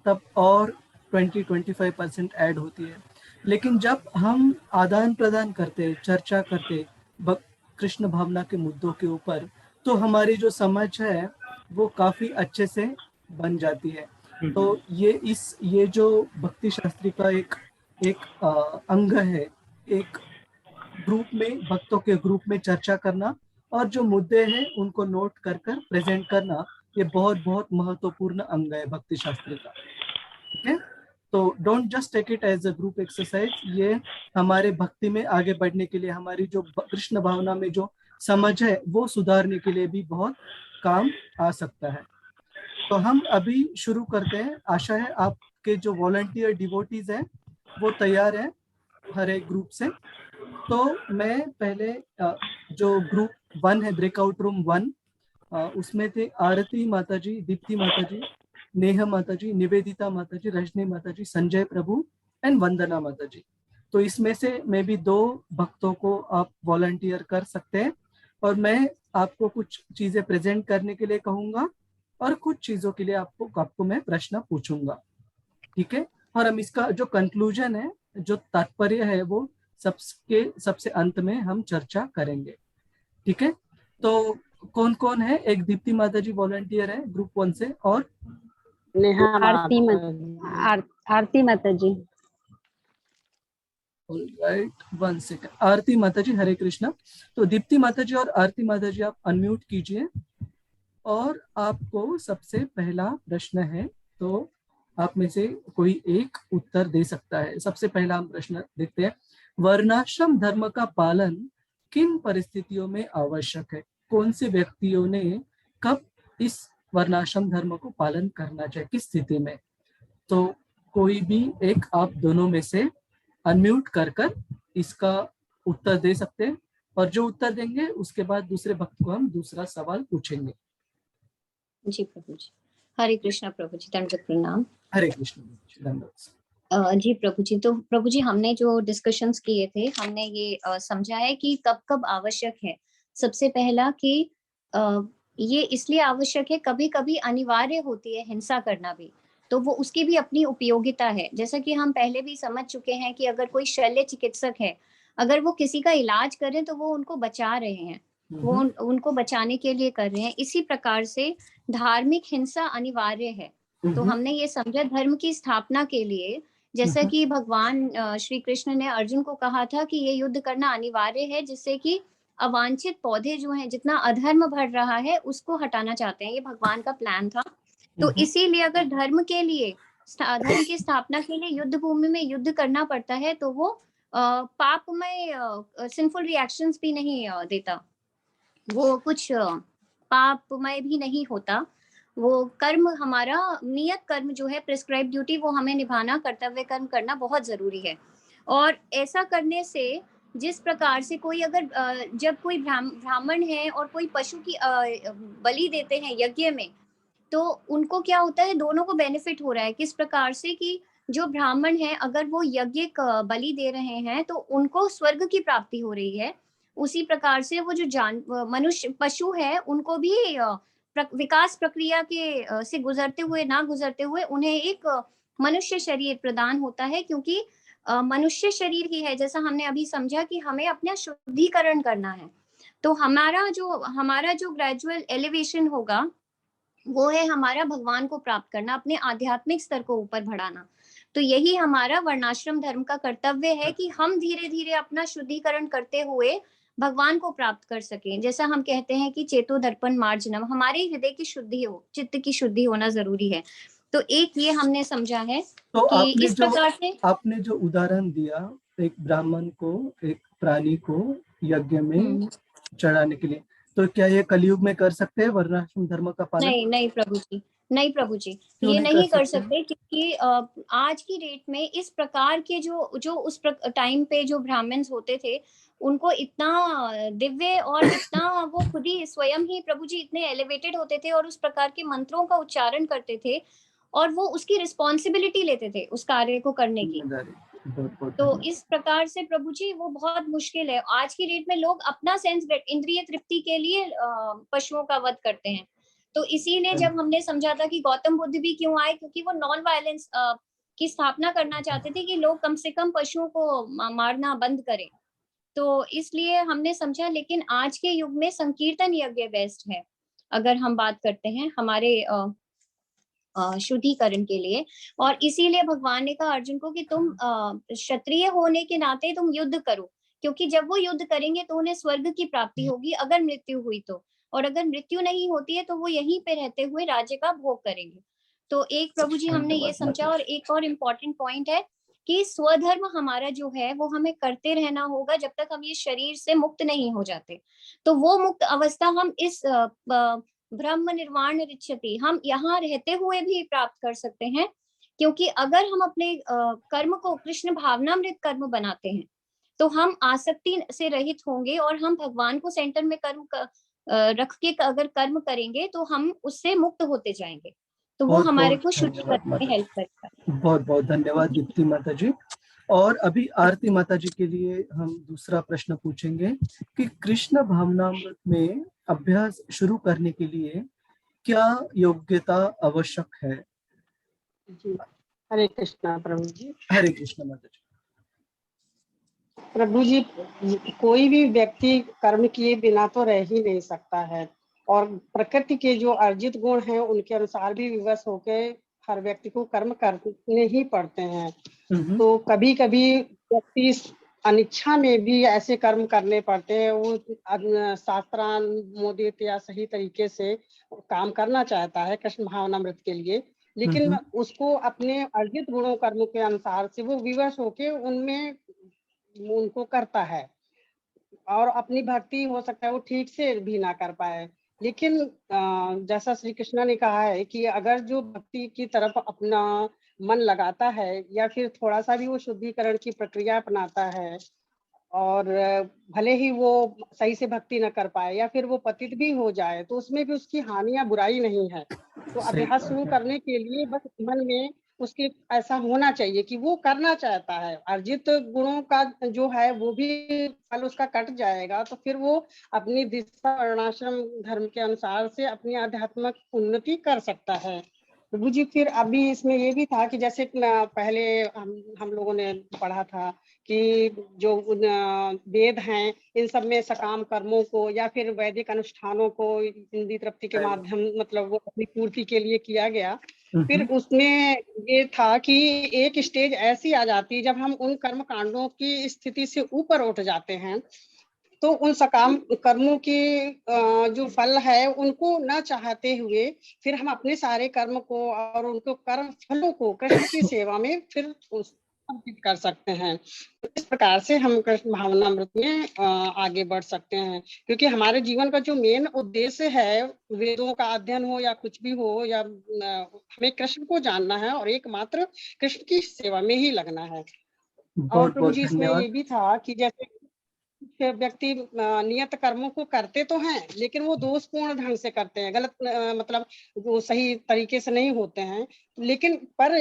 तब और 20-25% ऐड होती है। लेकिन जब हम आदान प्रदान करते, चर्चा करते कृष्ण भावना के मुद्दों के ऊपर, तो हमारी जो समझ है वो काफी अच्छे से बन जाती है। तो ये जो भक्ति शास्त्री का एक अंग है, एक ग्रुप में, भक्तों के ग्रुप में चर्चा करना और जो मुद्दे हैं उनको नोट कर कर प्रेजेंट करना, ये बहुत बहुत महत्वपूर्ण अंग है भक्ति शास्त्री का। ठीक है, तो don't just take it as a group exercise. ये हमारे भक्ति में आगे बढ़ने के लिए, हमारी जो कृष्ण भावना में जो समझ है वो सुधारने के लिए भी बहुत काम आ सकता है। तो हम अभी शुरू करते हैं। आशा है आपके जो वॉलंटियर डिवोटीज हैं वो तैयार हैं हर एक ग्रुप से। तो मैं पहले जो ग्रुप 1 है, ब्रेकआउट रूम 1, उसमें थे आरती माताजी, दीप्ति माताजी, नेहा माताजी, निवेदिता माताजी, रजनी माताजी, संजय प्रभु एंड वंदना माताजी। तो इसमें से मैं भी 2 भक्तों को आप वॉलंटियर कर सकते हैं और मैं आपको कुछ चीजें प्रेजेंट करने के लिए कहूंगा और कुछ चीजों के लिए आपको मैं प्रश्न पूछूंगा। ठीक है, और हम इसका जो कंक्लूजन है, जो तात्पर्य है, वो सबसे अंत में हम चर्चा करेंगे। ठीक है, तो कौन कौन है? एक दीप्ति माताजी वॉलंटियर है ग्रुप 1 से, और नेहा आरती माता जी। Alright, 1 second. आरती माताजी, हरे कृष्णा। तो दीप्ति माताजी और आरती माताजी आप अनम्यूट कीजिए और आपको सबसे पहला प्रश्न है, तो आप में से कोई एक उत्तर दे सकता है। सबसे पहला हम प्रश्न देखते हैं। वर्णाश्रम धर्म का पालन किन परिस्थितियों में आवश्यक है? कौन से व्यक्तियों ने कब इस वर्णाश्रम धर्म को पालन करना चाहिए, किस स्थिति में? तो कोई भी एक आप दोनों में से अनम्यूट कर कर इसका उत्तर दे सकते हैं और जो उत्तर देंगे उसके बाद दूसरे भक्त को हम दूसरा सवाल पूछेंगे। जी प्रभु जी, हरे कृष्णा प्रभु जी, दंडवत प्रणाम। हरे कृष्ण, धन्यवाद। जी प्रभु जी, तो प्रभु जी हमने जो डिस्कशंस किए थे, हमने ये समझा है कि कब कब आवश्यक है। सबसे पहला कि ये इसलिए आवश्यक है, कभी कभी अनिवार्य होती है हिंसा करना भी, तो वो उसकी भी अपनी उपयोगिता है। जैसा कि हम पहले भी समझ चुके हैं कि अगर कोई शल्य चिकित्सक है, अगर वो किसी का इलाज करें तो वो उनको बचा रहे हैं, वो उनको बचाने के लिए कर रहे हैं। इसी प्रकार से धार्मिक हिंसा अनिवार्य है। तो हमने ये समझा धर्म की स्थापना के लिए, जैसा कि भगवान श्री कृष्ण ने अर्जुन को कहा था कि ये युद्ध करना अनिवार्य है, जिससे कि अवांछित पौधे जो हैं, जितना अधर्म बढ़ रहा है उसको हटाना चाहते हैं। ये भगवान का प्लान था। तो इसीलिए अगर धर्म के लिए, धर्म की स्थापना के लिए युद्ध भूमि में युद्ध करना पड़ता है तो वो पापमय सिंफुल रिएक्शंस भी नहीं देता, वो कुछ पापमय भी नहीं होता। वो कर्म, हमारा नियत कर्म जो है, प्रिस्क्राइब ड्यूटी, वो हमें निभाना, कर्तव्य कर्म करना बहुत जरूरी है। और ऐसा करने से, जिस प्रकार से कोई अगर जब कोई ब्राह्मण है और कोई पशु की बलि देते हैं यज्ञ में, तो उनको क्या होता है, दोनों को बेनिफिट हो रहा है। किस प्रकार से कि जो ब्राह्मण है अगर वो यज्ञ बलि दे रहे हैं तो उनको स्वर्ग की प्राप्ति हो रही है। उसी प्रकार से वो जो मनुष्य पशु है उनको भी विकास प्रक्रिया के से गुजरते हुए ना गुजरते हुए उन्हें एक मनुष्य शरीर प्रदान होता है, क्योंकि मनुष्य शरीर ही है, जैसा हमने अभी समझा कि हमें अपना शुद्धिकरण करना है। तो हमारा जो ग्रेजुअल एलिवेशन होगा वो है हमारा भगवान को प्राप्त करना, अपने आध्यात्मिक स्तर को ऊपर बढ़ाना। तो यही हमारा वर्णाश्रम धर्म का कर्तव्य है कि हम धीरे धीरे अपना शुद्धिकरण करते हुए भगवान को प्राप्त कर सकें। जैसा हम कहते हैं कि चेतो दर्पण मार्जनम, हमारे हृदय की शुद्धि हो, चित्त की शुद्धि होना जरूरी है। तो एक ये हमने समझा है तो कि इस प्रकार से आपने जो उदाहरण दिया, एक ब्राह्मण को, एक प्राणी को यज्ञ में चढ़ाने के लिए, तो क्या ये कलयुग में कर सकते हैं वर्णाश्रम धर्म का पालन? नहीं प्रभु जी, नहीं प्रभु जी, ये नहीं कर सकते, क्योंकि आज की डेट में इस प्रकार के जो उस टाइम पे जो ब्राह्मण्स होते थे, उनको इतना दिव्य और इतना वो खुद ही स्वयं ही प्रभु जी इतने एलिवेटेड होते थे और उस प्रकार के मंत्रों का उच्चारण करते थे और वो उसकी रिस्पॉन्सिबिलिटी लेते थे उस कार्य को करने की। तो इस प्रकार से प्रभु जी वो बहुत मुश्किल है। आज की डेट में लोग अपना सेंस इंद्रिय तृप्ति के लिए पशुओं का वध करते हैं। तो इसीलिए जब हमने समझा था कि गौतम बुद्ध भी क्यों आए, क्योंकि वो नॉन वायलेंस की स्थापना करना चाहते थे कि लोग कम से कम पशुओं को मारना बंद करें। तो इसलिए हमने समझा, लेकिन आज के युग में संकीर्तन यज्ञ बेस्ट है अगर हम बात करते हैं हमारे शुद्धिकरण के लिए। और इसीलिए भगवान ने कहा अर्जुन को कि तुम क्षत्रिय होने के नाते तुम युद्ध करो, क्योंकि जब वो युद्ध करेंगे तो उन्हें स्वर्ग की प्राप्ति होगी अगर मृत्यु हुई तो, और अगर मृत्यु नहीं होती है तो वो यहीं पे रहते हुए राज्य का भोग करेंगे। तो एक प्रभु जी हमने ये समझा। और एक और इम्पोर्टेंट पॉइंट है कि स्वधर्म हमारा जो है वो हमें करते रहना होगा जब तक हम ये शरीर से मुक्त नहीं हो जाते। तो वो मुक्त अवस्था हम इस ब्रह्म निर्वाण रिच्यति, हम यहाँ रहते हुए भी प्राप्त कर सकते हैं, क्योंकि अगर हम अपने कर्म को कृष्ण भावनामृत कर्म बनाते हैं तो हम आसक्ति से रहित होंगे और हम भगवान को सेंटर में कर्म रख के अगर कर्म करेंगे तो हम उससे मुक्त होते जाएंगे। तो वो हमारे को शुद्ध करने में हेल्प करेगा। बहुत बहुत धन्यवाद दीप्ति माता जी। और अभी आरती माता जी के लिए हम दूसरा प्रश्न पूछेंगे कि कृष्ण भावनामृत में अभ्यास शुरू करने के लिए क्या योग्यता आवश्यक है? जी हरे कृष्णा प्रभु जी। हरे कृष्णा माता जी। प्रभु जी, कोई भी व्यक्ति कर्म किए बिना तो रह ही नहीं सकता है, और प्रकृति के जो अर्जित गुण हैं उनके अनुसार भी विवश होकर हर व्यक्ति को कर्म करने ही पड़ते हैं। तो कभी कभी व्यक्ति अनिच्छा में भी ऐसे कर्म करने पड़ते हैं, वो शास्त्रानुमोदित या सही तरीके से काम करना चाहता है कृष्ण भावनामृत के लिए, लेकिन उसको अपने अर्जित गुणों कर्मों के अनुसार से वो विवश होके उनमें उनको करता है, और अपनी भक्ति हो सकता है वो ठीक से भी ना कर पाए। लेकिन जैसा श्री कृष्ण ने कहा है कि अगर जो भक्ति की तरफ अपना मन लगाता है या फिर थोड़ा सा भी वो शुद्धिकरण की प्रक्रिया अपनाता है, और भले ही वो सही से भक्ति न कर पाए या फिर वो पतित भी हो जाए, तो उसमें भी उसकी हानि या बुराई नहीं है। तो अभ्यास शुरू करने के लिए बस मन में उसके ऐसा होना चाहिए कि वो करना चाहता है। अर्जित गुणों का जो है वो भी फल उसका कट जाएगा, तो फिर वो अपनी दिशा वर्णाश्रम धर्म के अनुसार से अपनी आध्यात्मिक उन्नति कर सकता है। प्रभु जी, फिर अभी इसमें ये भी था कि जैसे पहले हम लोगों ने पढ़ा था कि जो वेद हैं इन सब में सकाम कर्मों को या फिर वैदिक अनुष्ठानों को इंद्रिय तृप्ति के माध्यम मतलब वो अपनी पूर्ति के लिए किया गया। फिर उसमें ये था कि एक स्टेज ऐसी आ जाती है जब हम उन कर्म कांडों की स्थिति से ऊपर उठ जाते हैं तो उन सकाम कर्मों के जो फल है उनको न चाहते हुए फिर हम अपने सारे कर्म को और उनको कर्म फलों को कृष्ण की सेवा में फिर अर्पित कर सकते हैं। तो इस प्रकार से हम कृष्ण भावनामृत में आगे बढ़ सकते हैं, क्योंकि हमारे जीवन का जो मेन उद्देश्य है, वेदों का अध्ययन हो या कुछ भी हो, या हमें कृष्ण को जानना है और एकमात्र कृष्ण की सेवा में ही लगना है। और प्रभु जी इसमें ये भी था कि जैसे व्यक्ति नियत कर्मों को करते तो हैं, लेकिन वो दोषपूर्ण ढंग से करते हैं, गलत मतलब वो सही तरीके से नहीं होते हैं, लेकिन पर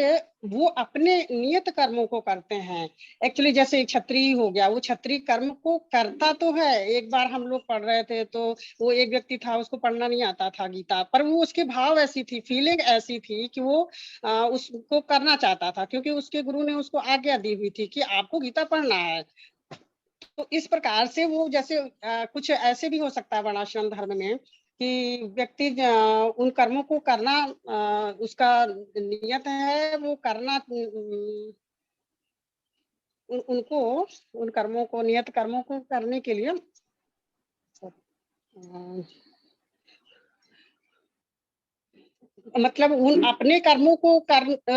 वो अपने नियत कर्मों को करते हैं। एक्चुअली जैसे क्षत्रिय हो गया, वो क्षत्रिय कर्म को करता तो है। एक बार हम लोग पढ़ रहे थे तो वो एक व्यक्ति था, उसको पढ़ना नहीं आता था गीता, पर वो उसके भाव ऐसी थी, फीलिंग ऐसी थी कि वो उसको करना चाहता था, क्योंकि उसके गुरु ने उसको आज्ञा दी हुई थी कि आपको गीता पढ़ना है। तो इस प्रकार से वो जैसे कुछ ऐसे भी हो सकता है वर्णाश्रम धर्म में कि व्यक्ति उन कर्मों को करना उसका नियत है, वो करना उनको उन कर्मों को, नियत कर्मों को करने के लिए मतलब उन अपने कर्मों को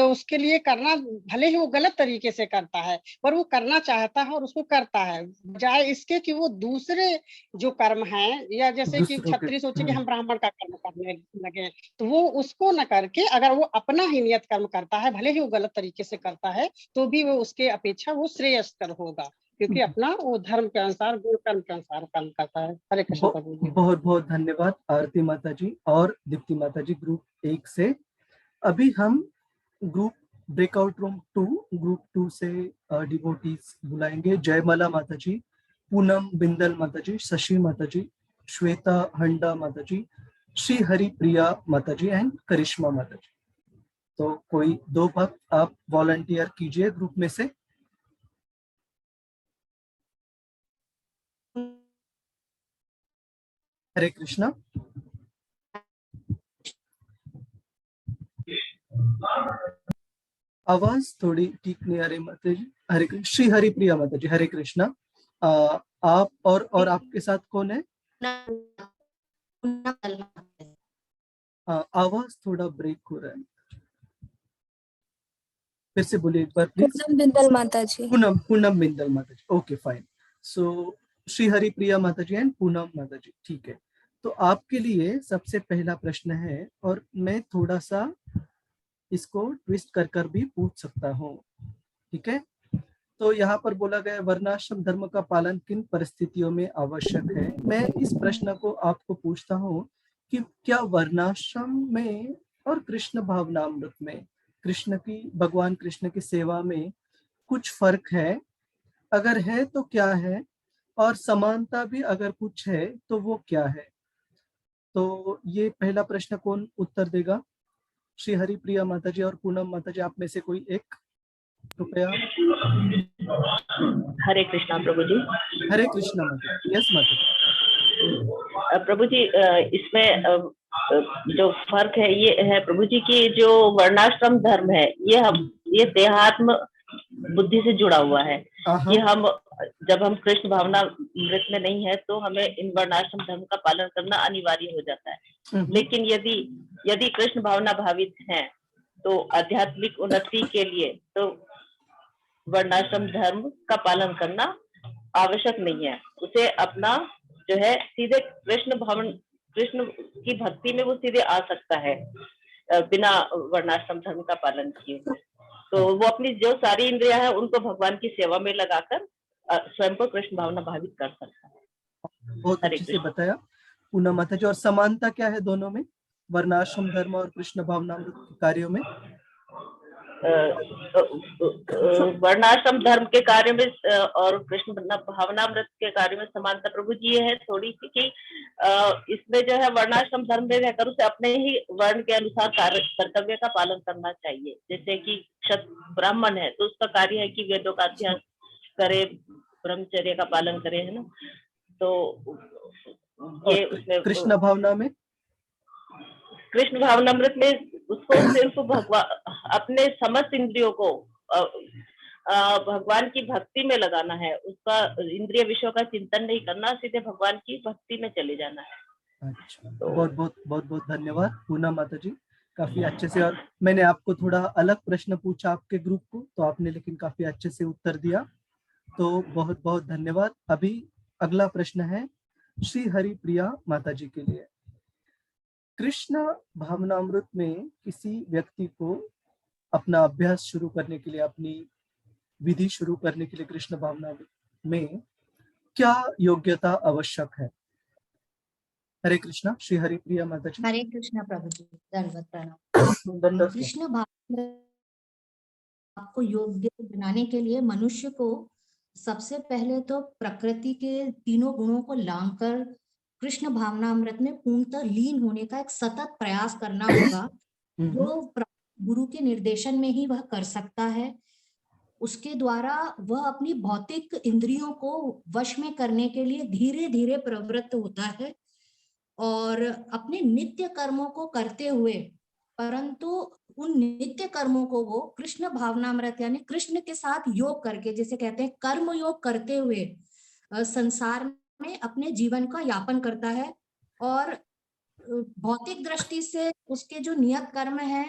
उसके लिए करना, भले ही वो गलत तरीके से करता है, पर वो करना चाहता है और उसको करता है, बजाय इसके कि वो दूसरे जो कर्म हैं, या जैसे कि क्षत्रिय सोचे कि हम ब्राह्मण का कर्म करने लगे, तो वो उसको न करके अगर वो अपना ही नियत कर्म करता है, भले ही वो गलत तरीके से करता है, तो भी वो उसके अपेक्षा वो श्रेयस्कर होगा, क्योंकि अपना वो धर्म के अनुसार, गुण कर्म के अनुसार कर्म करता है। हरे कृष्ण प्रभु जी। बहुत बहुत धन्यवाद आरती माता जी और दीप्ति माता जी ग्रुप 1 से। अभी हम ग्रुप ब्रेकआउट रूम 2 ग्रुप 2 से डिवोटीज बुलाएंगे। जयमाला माता जी, पूनम बिंदल माता जी, शशि माता जी, श्वेता हंडा माता जी, श्री हरि प्रिया माता जी एंड करिश्मा माता जी। तो कोई 2 भक्त आप वॉलंटियर कीजिए ग्रुप में से। हरे कृष्णा। आवाज थोड़ी ठीक नहीं आ रही माता जी। हरे कृष्ण। श्री हरि प्रिया माता जी, हरे कृष्णा। आप और आपके साथ कौन है? आवाज थोड़ा ब्रेक हो रहा है, फिर से बोलिए एक बार प्लीज। पूनम बिंदल माता जी। पूनम बिंदल माता जी, ओके फाइन। सो श्री हरि प्रिया माता जी एंड पूनम माता जी, ठीक है। तो आपके लिए सबसे पहला प्रश्न है, और मैं थोड़ा सा इसको ट्विस्ट कर भी पूछ सकता हूँ, ठीक है। तो यहाँ पर बोला गया वर्णाश्रम धर्म का पालन किन परिस्थितियों में आवश्यक है। मैं इस प्रश्न को आपको पूछता हूँ कि क्या वर्णाश्रम में और कृष्ण भावनामृत में, भगवान कृष्ण की सेवा में कुछ फर्क है? अगर है तो क्या है, और समानता भी अगर कुछ है तो वो क्या है? तो ये पहला प्रश्न कौन उत्तर देगा? श्री हरि प्रिया माता जी और पूनम माता जी, आप में से कोई एक कृपया। हरे कृष्णा प्रभु जी। हरे कृष्णा माता जी। यस माता जी। प्रभु जी इसमें जो फर्क है ये है प्रभु जी की, जो वर्णाश्रम धर्म है ये देहात्म बुद्धि से जुड़ा हुआ है। ये हम जब हम कृष्ण भावना मृत में नहीं है तो हमें इन वर्णाश्रम धर्म का पालन करना अनिवार्य हो जाता है। लेकिन यदि कृष्ण भावना भावित हैं तो आध्यात्मिक उन्नति के लिए तो वर्णाश्रम धर्म का पालन करना आवश्यक नहीं है। उसे अपना जो है सीधे कृष्ण की भक्ति में वो सीधे आ सकता है बिना वर्णाश्रम धर्म का पालन किए। तो वो अपनी जो सारी इंद्रियां हैं उनको भगवान की सेवा में लगाकर स्वयं को कृष्ण भावना भावित कर सकता है। बहुत अच्छे से बताया पूनम माता जी। और समानता क्या है दोनों में, वर्णाश्रम धर्म और कृष्ण भावनामृत के कार्यों में? वर्णाश्रम धर्म के कार्य में और कृष्ण भावनामृत के कार्य में समानता प्रभु जी ये है थोड़ी सी कि इसमें जो है वर्णाश्रम धर्म में रहकर उसे अपने ही वर्ण के अनुसार कर्तव्य का पालन करना चाहिए। जैसे कि ब्राह्मण है तो उसका कार्य है कि वेदों का अध्ययन करे, ब्रह्मचर्य का पालन करे, है ना। तो ये उसमें कृष्ण भावना में, कृष्ण भावनामृत में उसको सिर्फ भगवान अपने समस्त इंद्रियों को भगवान की भक्ति में लगाना है, उसका इंद्रिय विषयों का चिंतन नहीं करना, सीधे भगवान की भक्ति में चले जाना है। अच्छा, बहुत बहुत धन्यवाद पूनम माता जी, काफी अच्छे से। और मैंने आपको थोड़ा अलग प्रश्न पूछा आपके ग्रुप को, तो आपने लेकिन काफी अच्छे से उत्तर दिया, तो बहुत बहुत धन्यवाद। अभी अगला प्रश्न है श्री हरिप्रिया माता जी के लिए। कृष्ण भावनामृत में किसी व्यक्ति को अपना अभ्यास शुरू करने के लिए, अपनी विधि शुरू करने के लिए कृष्ण भावनामृत में क्या योग्यता आवश्यक है? हरे कृष्णा, श्री हरिप्रिया माता जी। हरे कृष्णा प्रभु जी, दंडवत प्रणाम। कृष्ण भावनामृत आपको योग्य बनाने के लिए मनुष्य को सबसे पहले तो प्रकृति के तीनों गुणों को लांघकर कृष्ण भावनामृत में पूर्णतः लीन होने का एक सतत प्रयास करना होगा, जो गुरु के निर्देशन में ही वह कर सकता है। उसके द्वारा वह अपनी भौतिक इंद्रियों को वश में करने के लिए धीरे धीरे प्रवृत्त होता है और अपने नित्य कर्मों को करते हुए, परंतु उन नित्य कर्मों को वो कृष्ण भावनामृत यानी कृष्ण के साथ योग करके, जैसे कहते हैं कर्म योग करते हुए संसार में अपने जीवन का यापन करता है। और भौतिक दृष्टि से उसके जो नियत कर्म है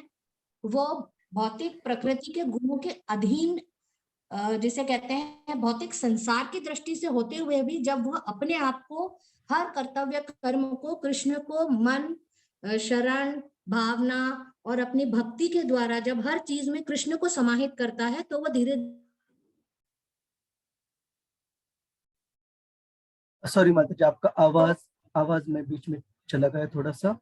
वो भौतिक प्रकृति के गुणों के अधीन, जिसे कहते हैं भौतिक संसार की दृष्टि से होते हुए भी, जब वह अपने आप को हर कर्तव्य कर्म को कृष्ण को मन, शरण, भावना और अपनी भक्ति के द्वारा जब हर चीज में कृष्ण को समाहित करता है, तो वह धीरे। सॉरी माता जी, आपका आवाज में बीच में चला गया थोड़ा सा।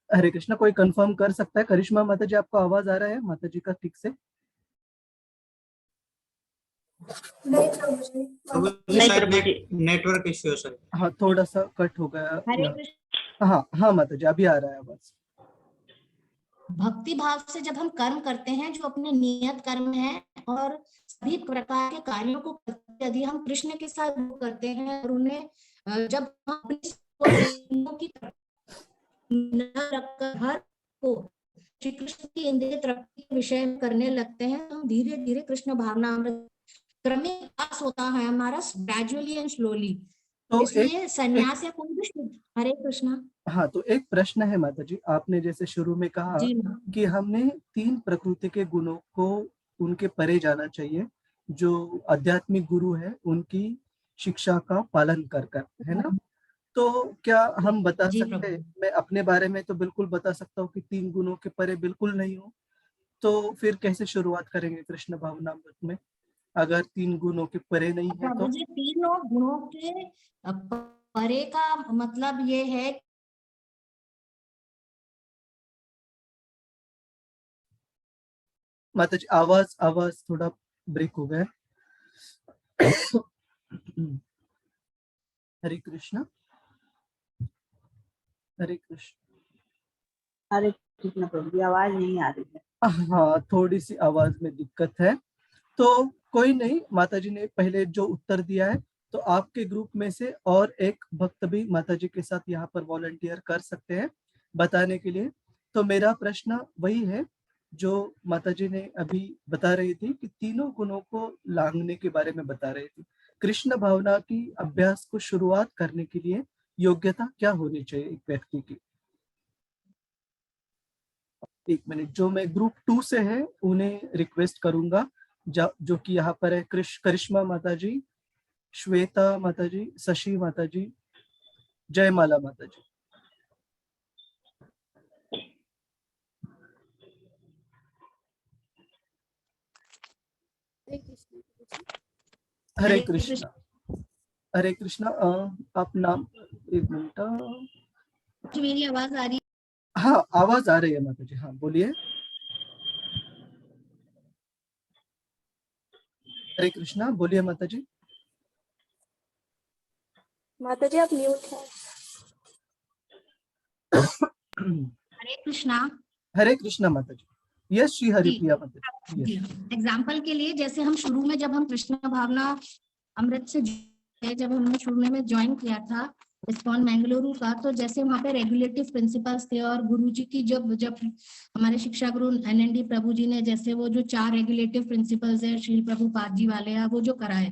हरे कृष्णा, कोई कंफर्म कर सकता है? करिश्मा माता जी, आपको आवाज आ रहा है माता जी का ठीक से? नेटवर्क इश्यू है सर। हाँ, थोड़ा सा कट हो गया। हाँ माता जी, अभी आ रहा है आवाज। भक्ति भाव से जब हम कर्म करते हैं, जो अपने नियत कर्म है और सभी प्रकार के कार्यों को यदि हम कृष्ण के साथ करते हैं और उन्हें जब हम अपनी की न रखकर हर को श्री कृष्ण की इंद्रिय तृप्ति के विषय में करने लगते हैं, तो हम धीरे धीरे कृष्ण भावनामृत क्रमिक विकास होता है हमारा, ग्रेजुअली एंड स्लोली। तो इसलिए संन्यास या कोई भी। हरे कृष्णा। हाँ, तो एक प्रश्न है माता जी, आपने जैसे शुरू में कहा कि हमने 3 प्रकृति के गुणों को उनके परे जाना चाहिए, जो आध्यात्मिक गुरु है उनकी शिक्षा का पालन कर, है ना? तो क्या हम बता सकते हैं, मैं अपने बारे में तो बिल्कुल बता सकता हूँ कि 3 गुणों के परे बिल्कुल नहीं हूँ, तो फिर कैसे शुरुआत करेंगे कृष्ण भावनामृत में अगर 3 गुणों के परे नहीं है तो? मुझे 3 गुणों के परे का मतलब ये है। माता जी, आवाज थोड़ा ब्रेक हो गया। हरे कृष्णा, हरे कृष्ण। हरे कृष्ण प्रभु जी, आवाज नहीं आ रही है। हाँ, थोड़ी सी आवाज में दिक्कत है, तो कोई नहीं। माता जी ने पहले जो उत्तर दिया है, तो आपके ग्रुप में से और एक भक्त भी माता जी के साथ यहाँ पर वॉलंटियर कर सकते हैं बताने के लिए। तो मेरा प्रश्न वही है जो माता जी ने अभी बता रही थी कि तीनों गुणों को लांघने के बारे में बता रही थी। कृष्ण भावना की अभ्यास को शुरुआत करने के लिए योग्यता क्या होनी चाहिए एक व्यक्ति की? एक मिनट, जो मैं ग्रुप 2 से है उन्हें रिक्वेस्ट करूंगा, जो कि यहाँ पर है करिश्मा माता जी, श्वेता माता जी, शशि माता जी, जयमाला माता जी। हरे कृष्णा, हरे कृष्णा। आप नाम, एक मिनट, मेरी आवाज आ रही है? हाँ, आवाज आ रही है माता जी, हाँ बोलिए। हरे कृष्णा, बोलिए माता जी। माता जी आप म्यूट हैं। हरे कृष्णा। हरे कृष्णा माता जी। यस श्री हरिप्रिया माता जी। एग्जाम्पल के लिए, जैसे हम शुरू में जब हम कृष्ण भावना अमृत से जब हमने शुरू में ज्वाइन किया था, इस्कॉन मैंगलुरु का, तो जैसे वहाँ पे रेगुलेटिव प्रिंसिपल्स थे और गुरुजी की जब हमारे शिक्षा गुरु NND प्रभु जी ने जैसे वो जो 4 रेगुलेटिव प्रिंसिपल्स है श्रील प्रभुपाद जी वाले हैं वो जो कराए,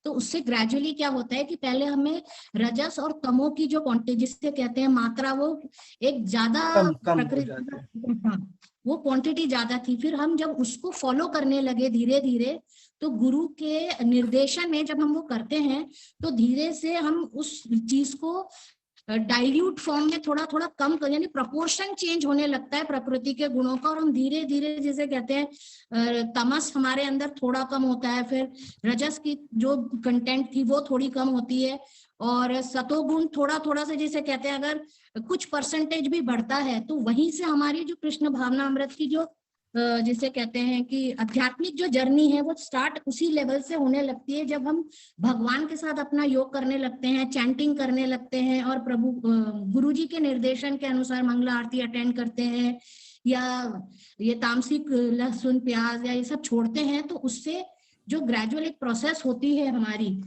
तो उससे ग्रेजुअली क्या होता है कि पहले हमें रजस और तमो की जो क्वांटिटी जिससे कहते हैं मात्रा, वो एक ज्यादा प्रकृति, हाँ वो क्वांटिटी ज्यादा थी। फिर हम जब उसको फॉलो करने लगे धीरे धीरे, तो गुरु के निर्देशन में जब हम वो करते हैं तो धीरे से हम उस चीज को डाइल्यूट फॉर्म में थोड़ा थोड़ा कम कर, यानी प्रपोर्शन चेंज होने लगता है प्रकृति के गुणों का, और हम धीरे धीरे जैसे कहते हैं तमस हमारे अंदर थोड़ा कम होता है, फिर रजस की जो कंटेंट थी वो थोड़ी कम होती है, और सतोगुण थोड़ा थोड़ा से जैसे कहते हैं अगर कुछ परसेंटेज भी बढ़ता है, तो वहीं से हमारी जो कृष्ण भावना अमृत की जो जिसे कहते हैं कि आध्यात्मिक जो जर्नी है वो स्टार्ट उसी लेवल से होने लगती है जब हम भगवान के साथ अपना योग करने लगते हैं, चैंटिंग करने लगते हैं और प्रभु गुरुजी के निर्देशन के अनुसार मंगला आरती अटेंड करते हैं, या ये तामसिक लहसुन प्याज या ये सब छोड़ते हैं, तो उससे जो ग्रेजुअल एक प्रोसेस होती है हमारी,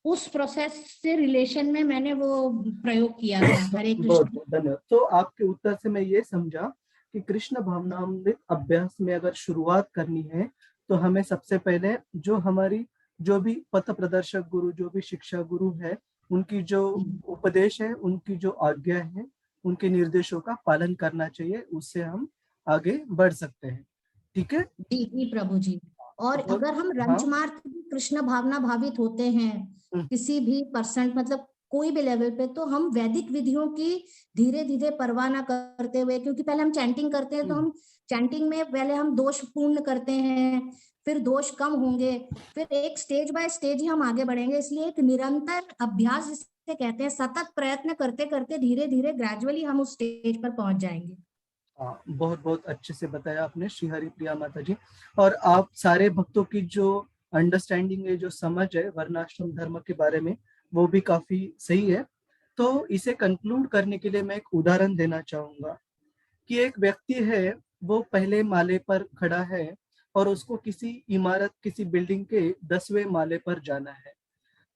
उस प्रोसेस से रिलेशन में मैंने वो प्रयोग किया था। हरे कृष्ण। बहुत धन्यवाद। तो आपके उत्तर से मैं ये समझा कि कृष्ण भावनामृत अभ्यास में अगर शुरुआत करनी है तो हमें सबसे पहले जो हमारी जो भी पथ प्रदर्शक गुरु, जो भी शिक्षा गुरु है, उनकी जो उपदेश है, उनकी जो आज्ञा है, उनके निर्देशों का पालन करना चाहिए, उससे हम आगे बढ़ सकते हैं। ठीक है जी प्रभु जी। और अगर हम रंचमार्ग कृष्ण भावना भावित होते हैं किसी भी परसेंट, मतलब कोई भी लेवल पे, तो हम वैदिक विधियों की धीरे धीरे परवाह न करते हुए, क्योंकि पहले हम चैंटिंग करते हैं तो हम चैंटिंग में पहले हम दोष पूर्ण करते हैं, फिर दोष कम होंगे, फिर एक स्टेज बाय स्टेज ही हम आगे बढ़ेंगे। इसलिए एक निरंतर अभ्यास जिसे कहते हैं, सतत प्रयत्न करते करते धीरे धीरे ग्रेजुअली हम उस स्टेज पर पहुंच जाएंगे। बहुत बहुत अच्छे से बताया आपने श्री हरि प्रिया माता जी। और आप सारे भक्तों की जो अंडरस्टैंडिंग है, जो समझ है वर्णाश्रम धर्म के बारे में, वो भी काफी सही है। तो इसे कंक्लूड करने के लिए मैं एक उदाहरण देना चाहूंगा कि एक व्यक्ति है, वो पहले माले पर खड़ा है और उसको किसी इमारत, किसी बिल्डिंग के 10वें माले पर जाना है।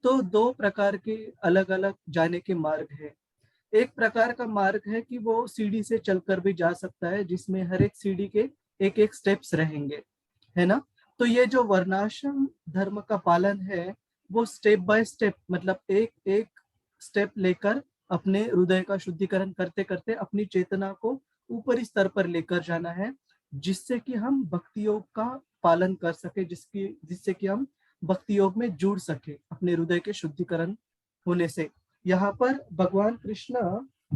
तो 2 प्रकार के अलग अलग जाने के मार्ग है। एक प्रकार का मार्ग है कि वो सीढ़ी से चलकर भी जा सकता है, जिसमें हर एक सीढ़ी के एक एक स्टेप्स रहेंगे, है ना। तो ये जो वर्णाश्रम धर्म का पालन है, वो स्टेप बाय स्टेप, मतलब एक एक स्टेप लेकर अपने हृदय का शुद्धिकरण करते करते अपनी चेतना को ऊपरी स्तर पर लेकर जाना है, जिससे कि हम भक्ति योग का पालन कर सके, जिससे कि हम भक्ति योग में जुड़ सके अपने हृदय के शुद्धिकरण होने से। यहाँ पर भगवान कृष्ण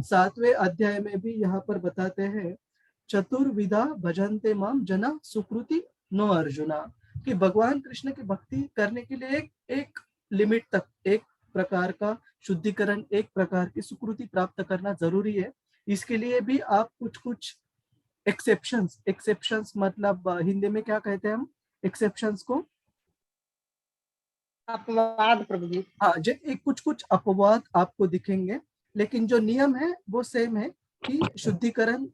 7वें अध्याय में भी यहाँ पर बताते हैं, चतुर्विधा भजन्ते माम जना सुकृति नो अर्जुना, कि भगवान कृष्ण की भक्ति करने के लिए एक लिमिट तक, एक प्रकार का शुद्धिकरण, एक प्रकार की सुकृति प्राप्त करना जरूरी है। इसके लिए भी आप कुछ एक्सेप्शंस मतलब हिंदी में क्या कहते हैं हम एक्सेप्शंस को? अपवाद प्रभु जी। हाँ, कुछ अपवाद आपको दिखेंगे, लेकिन जो नियम है वो सेम है कि शुद्धिकरण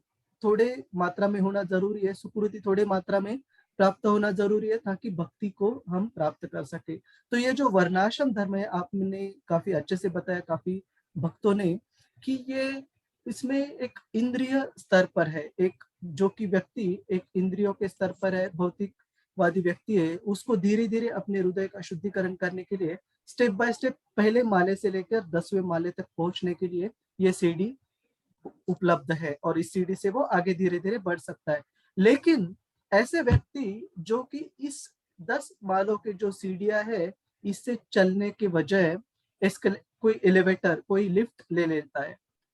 थोड़े मात्रा में होना जरूरी है, सुकृति थोड़े मात्रा में प्राप्त होना जरूरी है, ताकि भक्ति को हम प्राप्त कर सके। तो ये जो वर्णाश्रम धर्म है, आपने काफी अच्छे से बताया, काफी भक्तों ने, कि ये इसमें एक इंद्रिय स्तर पर है, एक जो कि व्यक्ति एक इंद्रियों के स्तर पर है, भौतिकवादी व्यक्ति है, उसको धीरे धीरे अपने हृदय का शुद्धिकरण करने के लिए स्टेप बाय स्टेप पहले माले से लेकर 10वें माले तक पहुंचने के लिए ये सीढ़ी उपलब्ध है, और इस सीढ़ी से वो आगे धीरे धीरे बढ़ सकता है। लेकिन ऐसे व्यक्ति जो कि इस 10 मालों के जो सीढ़ियां है, इससे चलने के बजाय कोई एलिवेटर, कोई लिफ्ट ले लेता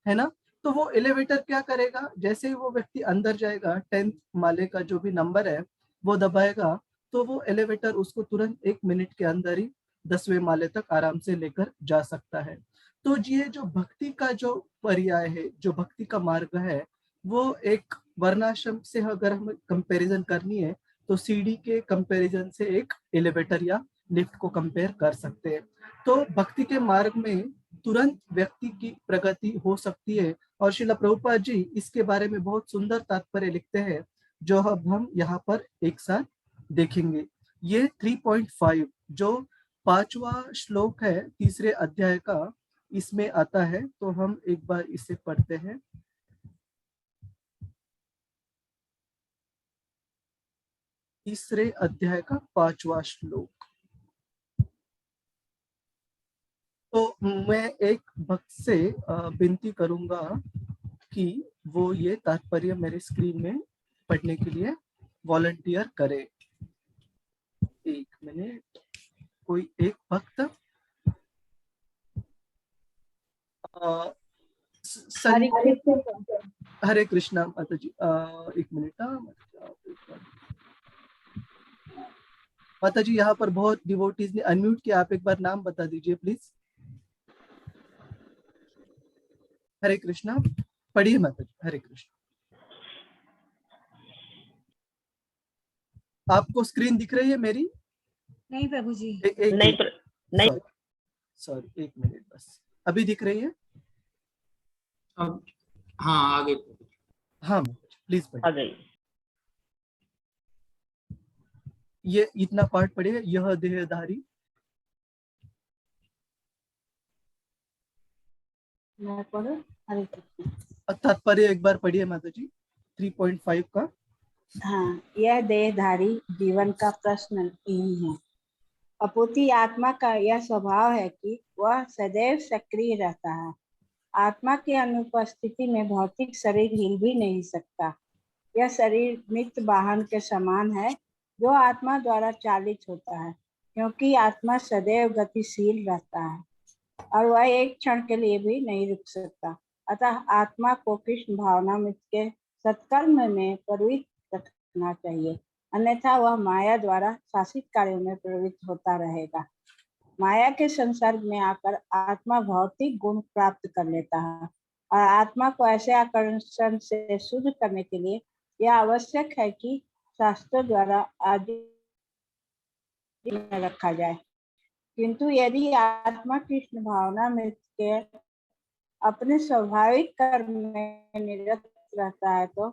है ना, तो वो एलिवेटर क्या करेगा, जैसे ही वो व्यक्ति अंदर जाएगा, 10th माले का जो भी नंबर है वो दबाएगा, तो वो एलिवेटर उसको तुरंत 1 मिनट के अंदर ही 10वें माले तक आराम से लेकर जा सकता है। तो ये जो भक्ति का जो पर्याय है, जो भक्ति का मार्ग है, वो एक वर्णाश्रम से अगर हमें कंपैरिजन करनी है तो सीढ़ी के कंपैरिजन से एक एलिवेटर या लिफ्ट को कंपेयर कर सकते हैं। तो भक्ति के मार्ग में तुरंत व्यक्ति की प्रगति हो सकती है, और श्रील प्रभुपाद जी इसके बारे में बहुत सुंदर तात्पर्य लिखते हैं, जो अब हम यहाँ पर एक साथ देखेंगे। ये 3.5 जो 5वां श्लोक है 3रे अध्याय का, इसमें आता है, तो हम एक बार इसे पढ़ते हैं। तीसरे अध्याय का 5वां श्लोक। तो मैं एक भक्त से विनती करूंगा कि वो ये तात्पर्य मेरे स्क्रीन में पढ़ने के लिए वॉलंटियर करे। एक मिनट, कोई एक भक्त हरे कृष्णा माता जी, एक मिनट माता जी, यहाँ पर बहुत डिवोटीज ने अनम्यूट किया, आप एक बार नाम बता दीजिए प्लीज। हरे कृष्णा, पढ़िए माता जी। हरे कृष्णा। आपको स्क्रीन दिख रही है मेरी? नहीं प्रभु जी। नहीं। सॉरी, एक मिनट बस। अभी दिख रही है? अब हाँ, आगे। हाँ प्लीज पढ़िए। आ गई। ये इतना पार्ट पढ़िए। यह देहधारी, मैं पढ़ूं? हरे कृष्ण। तात्पर्य एक बार पढ़िए माता जी, 3.5 का। हाँ, यह देहधारी जीवन का प्रश्न यही है। अपूर्ति आत्मा का यह स्वभाव है कि वह सदैव सक्रिय रहता है। आत्मा की अनुपस्थिति में भौतिक शरीर हिल भी नहीं सकता। यह शरीर नित्य वाहन के समान है जो आत्मा द्वारा चालित होता है, क्योंकि आत्मा सदैव गतिशील रहता है और वह एक क्षण के लिए भी नहीं रुक सकता। अतः आत्मा को कृष्ण भावनामृत के सत्कर्म में प्रवृत्त रखना चाहिए, अन्यथा वह माया द्वारा शासित कार्यों में प्रवृत्त होता रहेगा। माया के संसर्ग में आकर आत्मा भौतिक गुण प्राप्त कर लेता है और आत्मा को ऐसे आकर्षण से शुद्ध करने के लिए यह आवश्यक है कि शास्त्रों द्वारा आदि में रखा जाए। किंतु यदि आत्मा कृष्ण भावना में के अपने स्वाभाविक कर्म में निरत रहता है तो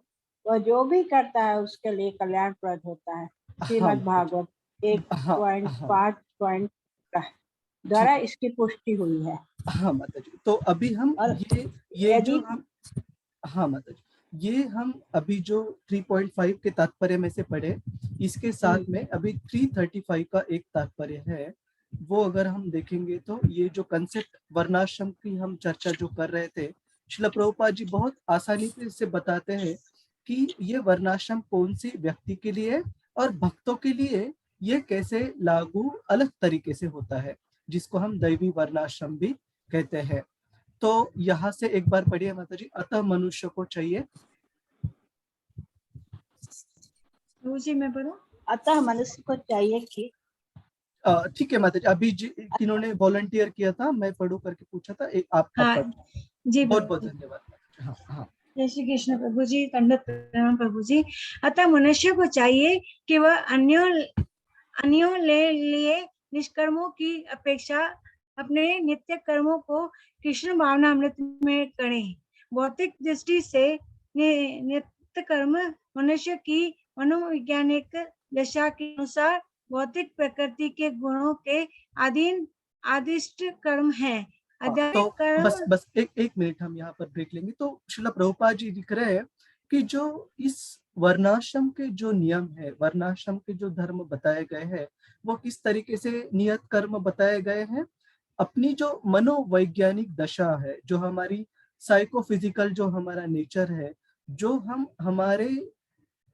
वह जो भी करता है उसके लिए कल्याणप्रद होता है। श्रीमद् भागवत 1.5 द्वारा इसकी पुष्टि हुई है। हाँ माता जी, तो अभी हम ये जो हम, हाँ माता जी, ये हम अभी जो 3.5 के तात्पर्य में से पढ़े, इसके साथ में अभी 335 का एक तात्पर्य है। वो अगर हम देखेंगे तो ये जो कंसेप्ट वर्णाश्रम की हम चर्चा जो कर रहे थे, श्रील प्रभुपाद जी बहुत आसानी से इससे बताते हैं कि ये वर्णाश्रम कौन सी व्यक्ति के लिए और भक्तों के लिए ये कैसे लागू अलग तरीके से होता है, जिसको हम दैवी वर्णाश्रम भी कहते हैं। तो यहाँ से एक बार पढ़िए माता जी। अतः मनुष्य को चाहिए, मैं पढ़ूं? अतः मनुष्य को चाहिए कि, ठीक है माता जी, अभी जिन्होंने वॉलंटियर किया था मैं पढ़ू करके पूछा था, एक आप जी बहुत बहुत धन्यवाद। हाँ हाँ, जय श्री कृष्ण प्रभु जी, दंडवत प्रणाम प्रभु जी। अतः मनुष्य को चाहिए कि वह अन्यों लिए निष्कर्मों की अपेक्षा अपने नित्य कर्मों को कृष्ण भावनामृत में करें। भौतिक दृष्टि से नित्य कर्म मनुष्य की मनोवैज्ञानिक दशा के अनुसार भौतिक प्रकृति के गुणों के अधीन आदिष्ट कर्म है। तो बस एक मिनट हम यहाँ पर ब्रेक लेंगे। तो श्रील प्रभुपाद जी लिख रहे हैं कि जो इस वर्णाश्रम के जो नियम है, वर्णाश्रम के जो धर्म बताए गए हैं, वो किस तरीके से नियत कर्म बताए गए हैं। अपनी जो मनोवैज्ञानिक दशा है, जो हमारी साइकोफिजिकल जो हमारा नेचर है, जो हम हमारे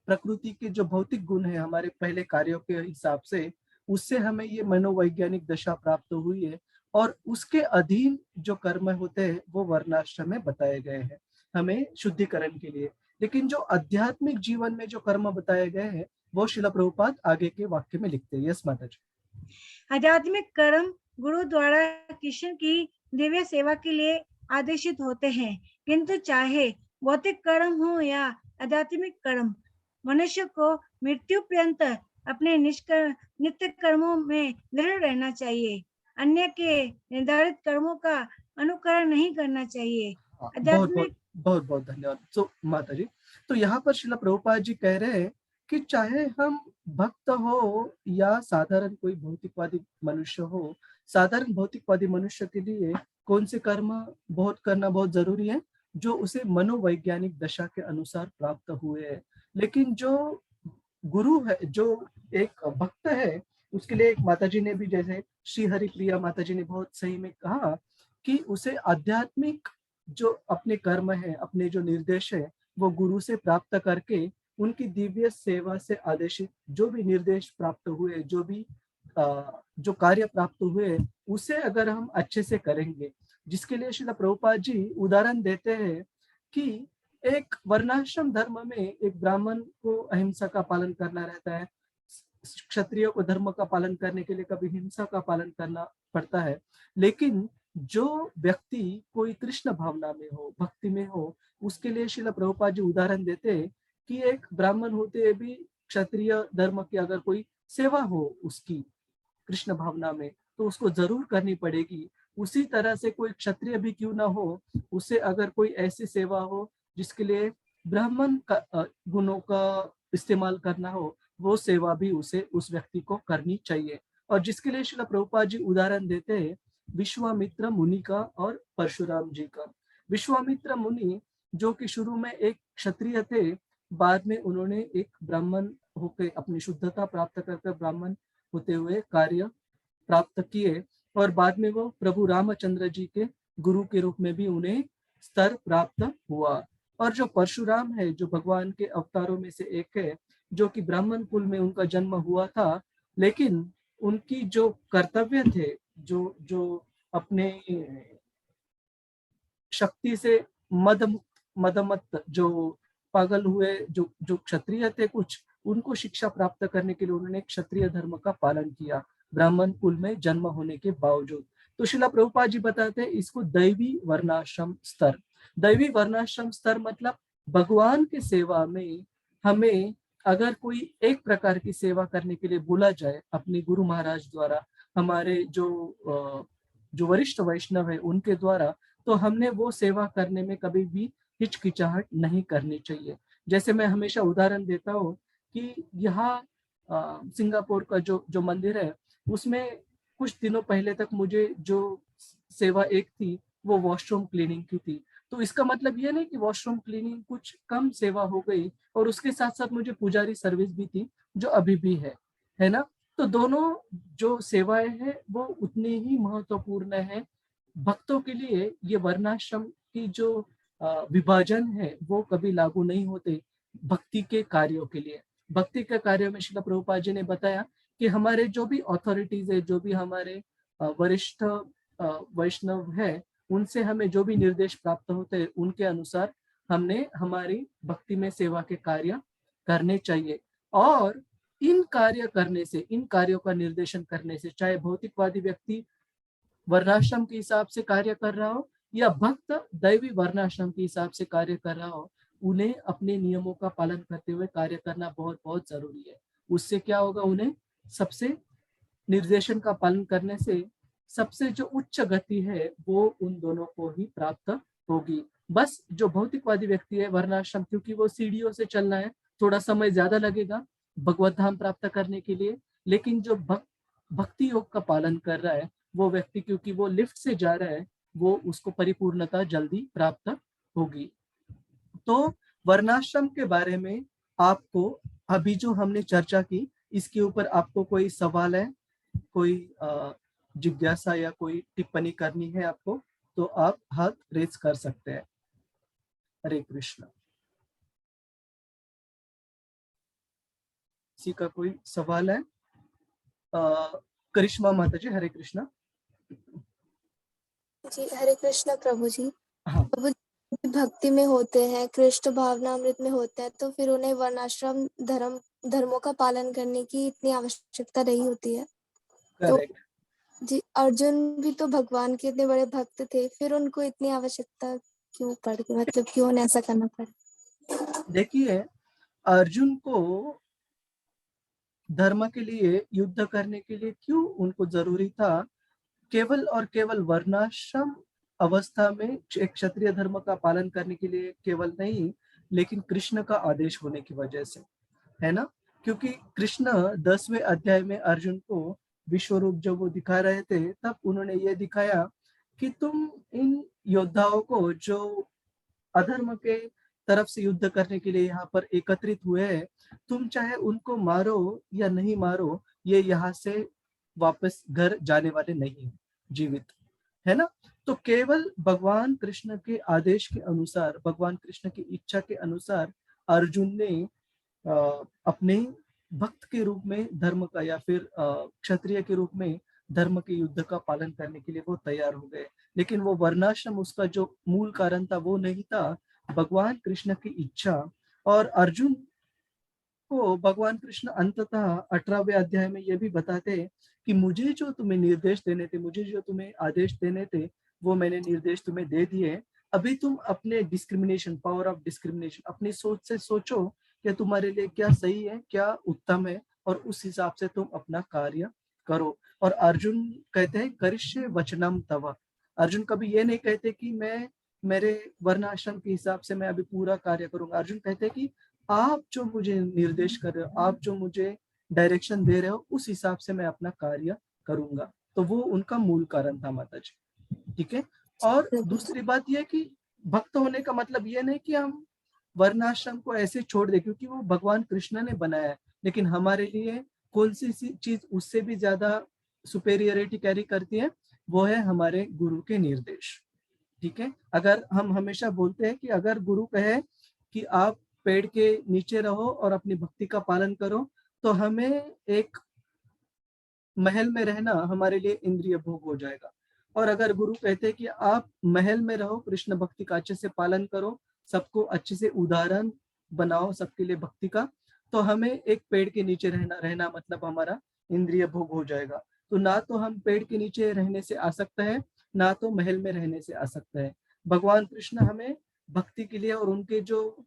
प्रकृति के जो भौतिक गुण है हमारे पहले कार्यों के हिसाब से, उससे हमें ये मनोवैज्ञानिक दशा प्राप्त हुई है और उसके अधीन जो कर्म होते हैं वो वर्णाश्रम में बताए गए हैं हमें शुद्धिकरण के लिए। लेकिन जो आध्यात्मिक जीवन में जो कर्म बताए गए हैं वो श्रील प्रभुपाद आगे के वाक्य में लिखते हैं। यस माता जी। आध्यात्मिक कर्म गुरु द्वारा कृष्ण की दिव्य सेवा के लिए आदेशित होते हैं, किंतु चाहे भौतिक कर्म हो या आध्यात्मिक कर्म, मनुष्य को मृत्यु पर्यंत अपने नित्य कर्मों में दृढ़ रहना चाहिए। अन्य के निर्धारित कर्मों का अनुकरण नहीं करना चाहिए। बहुत बहुत धन्यवाद। तो माता जी, तो यहाँ पर श्रील प्रभुपाद जी कह रहे हैं कि चाहे हम भक्त हो या साधारण कोई भौतिकवादी मनुष्य हो, साधारण भौतिकवादी मनुष्य के लिए कौन से कर्म बहुत करना बहुत जरूरी है, जो उसे मनोवैज्ञानिक दशा के अनुसार प्राप्त हुए हैं। लेकिन जो गुरु है, जो एक भक्त है, उसके लिए एक माताजी ने भी, जैसे श्री हरि प्रिया माताजी ने बहुत सही में कहा कि उसे आध्यात्मिक जो अपने कर्म है, अपने जो निर्देश है, वो गुरु से प्राप्त करके उनकी दिव्य सेवा से आदेशित जो भी निर्देश प्राप्त हुए, जो भी जो कार्य प्राप्त हुए, उसे अगर हम अच्छे से करेंगे, जिसके लिए श्रील प्रभुपाद जी उदाहरण देते हैं कि एक वर्णाश्रम धर्म में एक ब्राह्मण को अहिंसा का पालन करना रहता है, क्षत्रियों को धर्म का पालन करने के लिए कभी हिंसा का पालन करना पड़ता है। लेकिन जो व्यक्ति कोई कृष्ण भावना में हो, भक्ति में हो, उसके लिए श्रील प्रभुपाद जी उदाहरण देते हैं कि एक ब्राह्मण होते हुए भी क्षत्रिय धर्म की अगर कोई सेवा हो उसकी कृष्ण भावना में, तो उसको जरूर करनी पड़ेगी। उसी तरह से कोई क्षत्रिय भी क्यों ना हो, उसे अगर कोई ऐसी सेवा हो जिसके लिए ब्राह्मण का गुणों का इस्तेमाल करना हो, वो सेवा भी उसे उस व्यक्ति को करनी चाहिए। और जिसके लिए श्रील प्रभुपाद जी उदाहरण देते हैं विश्वामित्र मुनि का और परशुराम जी का। विश्वामित्र मुनि जो कि शुरू में एक क्षत्रिय थे, बाद में उन्होंने एक ब्राह्मण होकर अपनी शुद्धता प्राप्त कर ब्राह्मण होते हुए कार्य प्राप्त किए, और बाद में वो प्रभु रामचंद्र जी के गुरु के रूप में भी उन्हें स्तर प्राप्त हुआ। और जो परशुराम है, जो भगवान के अवतारों में से एक है, जो कि ब्राह्मण कुल में उनका जन्म हुआ था, लेकिन उनकी जो कर्तव्य थे, जो अपने शक्ति से मदमत जो पागल हुए जो क्षत्रिय थे कुछ, उनको शिक्षा प्राप्त करने के लिए उन्होंने क्षत्रिय धर्म का पालन किया ब्राह्मण कुल में जन्म होने के बावजूद। तो श्रील प्रभुपाद जी बताते हैं इसको दैवी वर्णाश्रम स्तर। दैवी वर्णाश्रम स्तर मतलब भगवान की सेवा में हमें अगर कोई एक प्रकार की सेवा करने के लिए बोला जाए अपने गुरु महाराज द्वारा, हमारे जो वरिष्ठ वैष्णव है उनके द्वारा, तो हमने वो सेवा करने में कभी भी हिचकिचाहट नहीं करनी चाहिए। जैसे मैं हमेशा उदाहरण देता हूँ कि यहाँ सिंगापुर का जो मंदिर है, उसमें कुछ दिनों पहले तक मुझे जो सेवा एक थी वो वॉशरूम क्लीनिंग की थी। तो इसका मतलब ये नहीं कि वॉशरूम क्लीनिंग कुछ कम सेवा हो गई, और उसके साथ साथ मुझे पुजारी सर्विस भी थी जो अभी भी है ना। तो दोनों जो सेवाएं हैं वो उतनी ही महत्वपूर्ण है। भक्तों के लिए ये वर्णाश्रम की जो विभाजन है वो कभी लागू नहीं होते भक्ति के कार्यों के लिए। भक्ति के कार्यों में श्रील प्रभुपाद जी ने बताया कि हमारे जो भी अथॉरिटीज है, जो भी हमारे वरिष्ठ वैष्णव है, उनसे हमें जो भी निर्देश प्राप्त होते हैं उनके अनुसार हमने हमारी भक्ति में सेवा के कार्य करने चाहिए। और इन कार्य करने से, इन कार्यों का निर्देशन करने से, चाहे भौतिकवादी व्यक्ति वर्णाश्रम के हिसाब से कार्य कर रहा हो या भक्त दैवी वर्णाश्रम के हिसाब से कार्य कर रहा हो, उन्हें अपने नियमों का पालन करते हुए कार्य करना बहुत बहुत जरूरी है। उससे क्या होगा, उन्हें सबसे निर्देशन का पालन करने से सबसे जो उच्च गति है वो उन दोनों को ही प्राप्त होगी। बस जो भौतिकवादी व्यक्ति है वर्णाश्रम, क्योंकि वो सीढ़ियों से चलना है, थोड़ा समय ज्यादा लगेगा भगवत धाम प्राप्त करने के लिए, लेकिन जो भक्ति योग का पालन कर रहा है वो व्यक्ति, क्योंकि वो लिफ्ट से जा रहा है, वो उसको परिपूर्णता जल्दी प्राप्त होगी। तो वर्णाश्रम के बारे में आपको अभी जो हमने चर्चा की, इसके ऊपर आपको कोई सवाल है, कोई जिज्ञासा या कोई टिप्पणी करनी है आपको, तो आप हाथ रेज कर सकते हैं। हरे कृष्ण। किसी का कोई सवाल है? करिश्मा माता जी, हरे कृष्णा। जी हरे कृष्णा प्रभु जी। हाँ। प्रभु जी भक्ति में होते हैं, कृष्ण भावनामृत में होते हैं, तो फिर उन्हें वर्णाश्रम धर्मों का पालन करने की इतनी आवश्यकता नहीं होती है। तो जी अर्जुन भी तो भगवान के इतने बड़े भक्त थे, फिर उनको इतनी आवश्यकता क्यों पड़ गई, मतलब क्यों उन्हें ऐसा करना पड़ा? देखिए, अर्जुन को धर्म के लिए युद्ध करने के लिए क्यों उनको जरूरी था? केवल और केवल वर्णाश्रम अवस्था में एक क्षत्रिय धर्म का पालन करने के लिए केवल नहीं, लेकिन कृष्ण का आदेश होने की वजह से, है ना। क्योंकि कृष्ण 10वें अध्याय में अर्जुन को विश्व रूप जब वो दिखा रहे थे, तब उन्होंने ये दिखाया कि तुम इन योद्धाओं को जो अधर्म के तरफ से युद्ध करने के लिए यहाँ पर एकत्रित हुए हैं, तुम चाहे उनको मारो या नहीं मारो, ये यहाँ से वापस घर जाने वाले नहीं है, जीवित है ना। तो केवल भगवान कृष्ण के आदेश के अनुसार, भगवान कृष्ण की इच्छा के अनुसार अर्जुन ने अपने भक्त के रूप में धर्म का, या फिर क्षत्रिय के रूप में धर्म के युद्ध का पालन करने के लिए वो तैयार हो गए। लेकिन वो वर्णाश्रम, उसका जो मूल कारण था वो नहीं था, भगवान कृष्ण की इच्छा। और अर्जुन को भगवान कृष्ण अंततः 18वें अध्याय में ये भी बताते कि मुझे जो तुम्हें निर्देश देने थे, मुझे जो तुम्हें आदेश देने थे, वो मैंने निर्देश तुम्हें दे दिए। अभी तुम अपने डिस्क्रिमिनेशन, पावर ऑफ डिस्क्रिमिनेशन, अपनी सोच से सोचो कि तुम्हारे लिए क्या सही है, क्या उत्तम है, और उस हिसाब से तुम अपना कार्य करो। और अर्जुन कहते हैं करिष्ये वचनम तव। अर्जुन कभी ये नहीं कहते कि मैं मेरे वर्णाश्रम के हिसाब से मैं अभी पूरा कार्य करूंगा। अर्जुन कहते हैं कि आप जो मुझे निर्देश कर रहे हो, आप जो मुझे डायरेक्शन दे रहे हो, उस हिसाब से मैं अपना कार्य करूंगा। तो वो उनका मूल कारण था माता जी। ठीक है। और दूसरी बात यह कि भक्त होने का मतलब ये नहीं कि हम वर्णाश्रम को ऐसे छोड़ दे, क्योंकि वो भगवान कृष्ण ने बनाया है। लेकिन हमारे लिए कौन सी चीज उससे भी ज्यादा सुपेरियरिटी कैरी करती है, वो है हमारे गुरु के निर्देश। ठीक है। अगर हम हमेशा बोलते हैं कि अगर गुरु कहे कि आप पेड़ के नीचे रहो और अपनी भक्ति का पालन करो, तो हमें एक महल में रहना हमारे लिए इंद्रिय भोग हो जाएगा। और अगर गुरु कहते हैं कि आप महल में रहो, कृष्ण भक्ति का अच्छे से पालन करो, सबको अच्छे से उदाहरण बनाओ सबके लिए भक्ति का, तो हमें एक पेड़ के नीचे रहना मतलब हमारा इंद्रिय भोग हो जाएगा। तो ना तो हम पेड़ के नीचे रहने से आसक्त है, ना तो महल में रहने से आसक्त है। भगवान कृष्ण हमें भक्ति के लिए, और उनके जो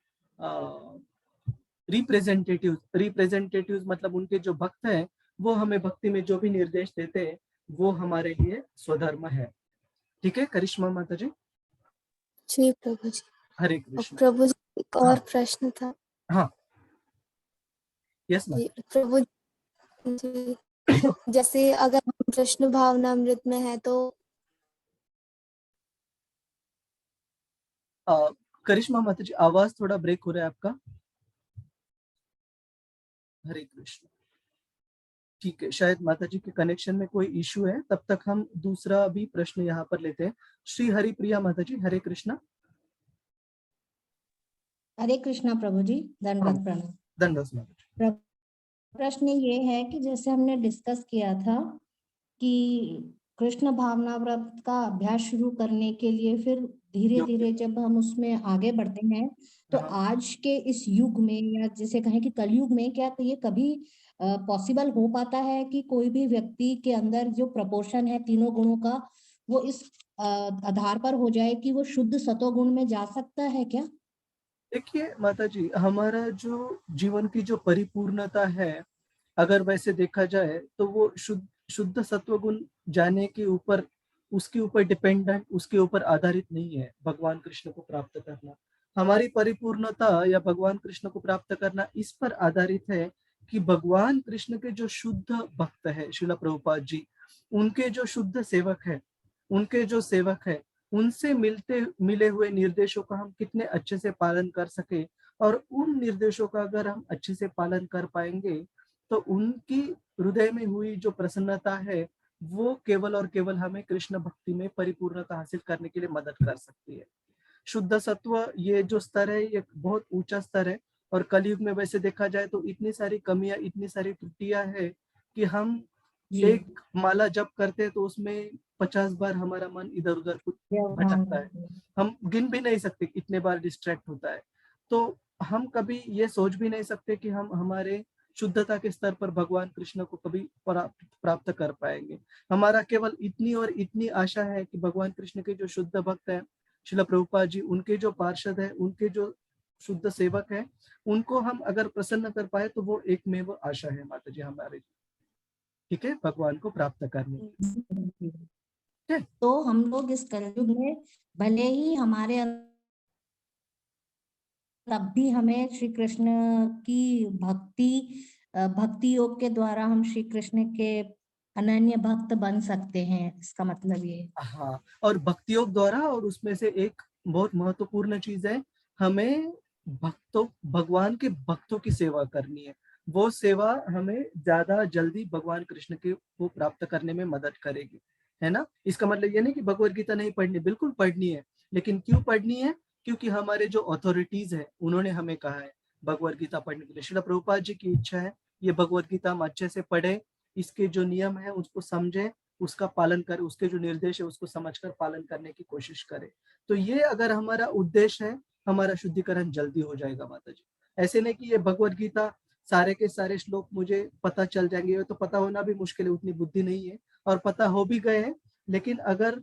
रिप्रेजेंटेटिव मतलब उनके जो भक्त हैं, वो हमें भक्ति में जो भी निर्देश देते हैं, वो हमारे लिए स्वधर्म है। ठीक है करिश्मा माता जी। जी प्रभु जी। हरे कृष्ण। प्रभु जी एक और प्रश्न था। हाँ यस प्रभु जी, जैसे अगर हम कृष्ण भावनामृत में है तो करिश्मा माता जी आवाज थोड़ा ब्रेक हो रहा है आपका। हरे कृष्ण। ठीक है, शायद माता जी के कनेक्शन में कोई इशू है। तब तक हम दूसरा भी प्रश्न यहाँ पर लेते हैं। श्री हरि प्रिया माता जी, हरे कृष्णा। हरे कृष्णा प्रभु जी, दंडवत प्रणाम। दंडवत माता जी। प्रश्न ये है कि जैसे हमने डिस्कस किया था कि कृष्ण भावना व्रत का अभ्यास शुरू करने के लिए फिर धीरे धीरे जब हम उसमें आगे बढ़ते हैं, तो आज के इस युग में, या जैसे कहें कि कलयुग में, क्या ये कभी पॉसिबल हो पाता है कि कोई भी व्यक्ति के अंदर जो प्रपोर्शन है तीनों गुणों का, वो इस आधार पर हो जाए कि वो शुद्ध सतोगुण में जा सकता है क्या? देखिए माता जी, हमारा जो जीवन की जो परिपूर्णता है, अगर वैसे देखा जाए तो वो शुद्ध सत्वगुण जाने के ऊपर, उसके ऊपर डिपेंडेंट, उसके ऊपर आधारित नहीं है भगवान कृष्ण को प्राप्त करना। हमारी परिपूर्णता या भगवान कृष्ण को प्राप्त करना इस पर आधारित है कि भगवान कृष्ण के जो शुद्ध भक्त है, श्रील प्रभुपाद जी, उनके जो शुद्ध सेवक है, उनके जो सेवक है, उनसे मिले हुए निर्देशों का हम कितने अच्छे से पालन कर सके। और उन निर्देशों का अगर हम अच्छे से पालन कर पाएंगे, तो उनकी हृदय में हुई जो प्रसन्नता है, वो केवल और केवल हमें कृष्ण भक्ति में परिपूर्णता हासिल करने के लिए मदद कर सकती है। शुद्ध सत्व ये जो स्तर है, ये बहुत ऊंचा स्तर है। और कलयुग में वैसे देखा जाए तो इतनी सारी कमियां, इतनी सारी त्रुटियां है कि हम एक माला जप करते हैं तो उसमें 50 बार हमारा मन इधर उधर कुछ भटकता है। हम गिन भी नहीं सकते कितने बार डिस्ट्रैक्ट होता है। तो हम कभी ये सोच भी नहीं सकते कि हम हमारे शुद्धता के स्तर पर भगवान कृष्ण को कभी प्राप्त कर पाएंगे। हमारा केवल इतनी और इतनी आशा है कि भगवान कृष्ण के जो शुद्ध भक्त हैं, श्रील प्रभुपाद जी, उनके जो पार्षद है, उनके जो शुद्ध सेवक है, उनको हम अगर प्रसन्न कर पाए तो वो एकमेव आशा है माता जी हमारे। ठीक है, भगवान को प्राप्त करने। तो हम लोग इस कलयुग में भले ही हमारे तब भी हमें श्री कृष्ण की भक्ति योग के द्वारा हम श्री कृष्ण के अनन्य भक्त बन सकते हैं, इसका मतलब ये। हाँ, और भक्ति योग द्वारा, और उसमें से एक बहुत महत्वपूर्ण चीज है, हमें भगवान के भक्तों की सेवा करनी है। वो सेवा हमें ज्यादा जल्दी भगवान कृष्ण के को प्राप्त करने में मदद करेगी, है ना। इसका मतलब ये नहीं कि भगवत गीता नहीं पढ़नी, बिल्कुल पढ़नी है, लेकिन क्यों पढ़नी है? क्योंकि हमारे जो अथॉरिटीज है उन्होंने हमें कहा है भगवत गीता पढ़ने के लिए। श्रील प्रभुपाद जी की इच्छा है ये भगवत गीता हम अच्छे से पढ़े, इसके जो नियम है उसको समझे, उसका पालन करे, उसके जो निर्देश है उसको समझकर पालन करने की कोशिश करे। तो ये अगर हमारा उद्देश्य है, हमारा शुद्धिकरण जल्दी हो जाएगा माता जी। ऐसे नहीं कि ये भगवत गीता सारे के सारे श्लोक मुझे पता चल जाएंगे, तो पता होना भी मुश्किल है, उतनी बुद्धि नहीं है, और पता हो भी गए हैं, लेकिन अगर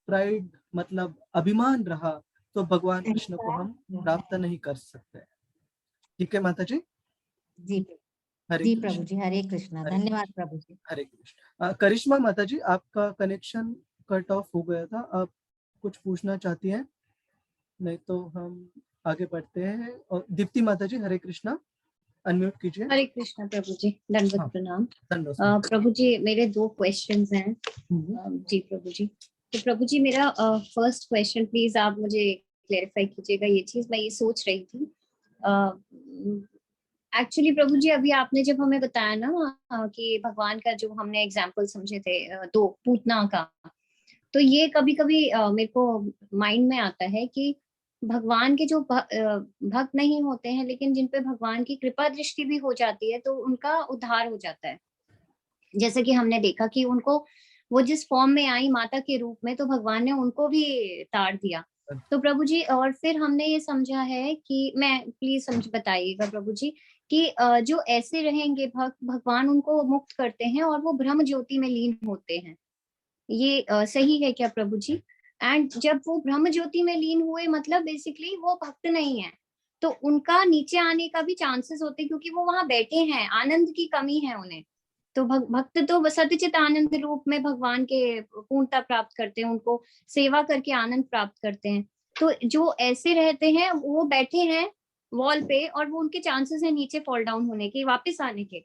प्राइड मतलब अभिमान रहा तो भगवान कृष्ण को हम प्राप्त नहीं कर सकते। ठीक है माता जी। जी हरे जी कृष्ण। प्रभु जी, हरे कृष्णा। हरे धन्यवाद प्रभु जी। हरे कृष्ण। करिश्मा माता जी, आपका कनेक्शन कट ऑफ हो गया था, आप कुछ पूछना चाहती हैं? नहीं तो हम आगे बढ़ते हैं। और दीप्ति माता जी, हरे कृष्णा, अनम्यूट कीजिए। हरे कृष्णा प्रभु जी, दंडवत हाँ, प्रणाम। धन्यवाद। प्रभु जी मेरे 2 क्वेश्चंस हैं। जी प्रभु जी, तो प्रभु जी मेरा फर्स्ट क्वेश्चन, प्लीज आप मुझे क्लेरिफाई कीजिएगा ये चीज। मैं ये सोच रही थी एक्चुअली प्रभु जी, अभी आपने जब हमें बताया ना कि भगवान का जो हमने एग्जाम्पल समझे थे 2 पूतना का, तो ये कभी कभी मेरे को माइंड में आता है कि भगवान के जो भक्त नहीं होते हैं, लेकिन जिन पे भगवान की कृपा दृष्टि भी हो जाती है, तो उनका उद्धार हो जाता है। जैसे कि हमने देखा कि उनको, वो जिस फॉर्म में आई माता के रूप में, तो भगवान ने उनको भी ताड़ दिया। तो प्रभु जी, और फिर हमने ये समझा है कि, मैं प्लीज समझ बताइएगा प्रभु जी, कि जो ऐसे रहेंगे भक्त, भगवान उनको मुक्त करते हैं और वो ब्रह्म ज्योति में लीन होते हैं। ये सही है क्या प्रभु जी? एंड जब वो ब्रह्म ज्योति में लीन हुए, मतलब बेसिकली वो भक्त नहीं है, तो उनका नीचे आने का भी चांसेस होते हैं, क्योंकि वो वहां बैठे हैं, आनंद की कमी है उन्हें। तो भक्त तो सत्यचित आनंद रूप में भगवान के पूर्णता प्राप्त करते हैं, उनको सेवा करके आनंद प्राप्त करते हैं। तो जो ऐसे रहते हैं वो बैठे हैं वॉल पे, और वो उनके चांसेस है नीचे फॉल डाउन होने के, वापस आने के।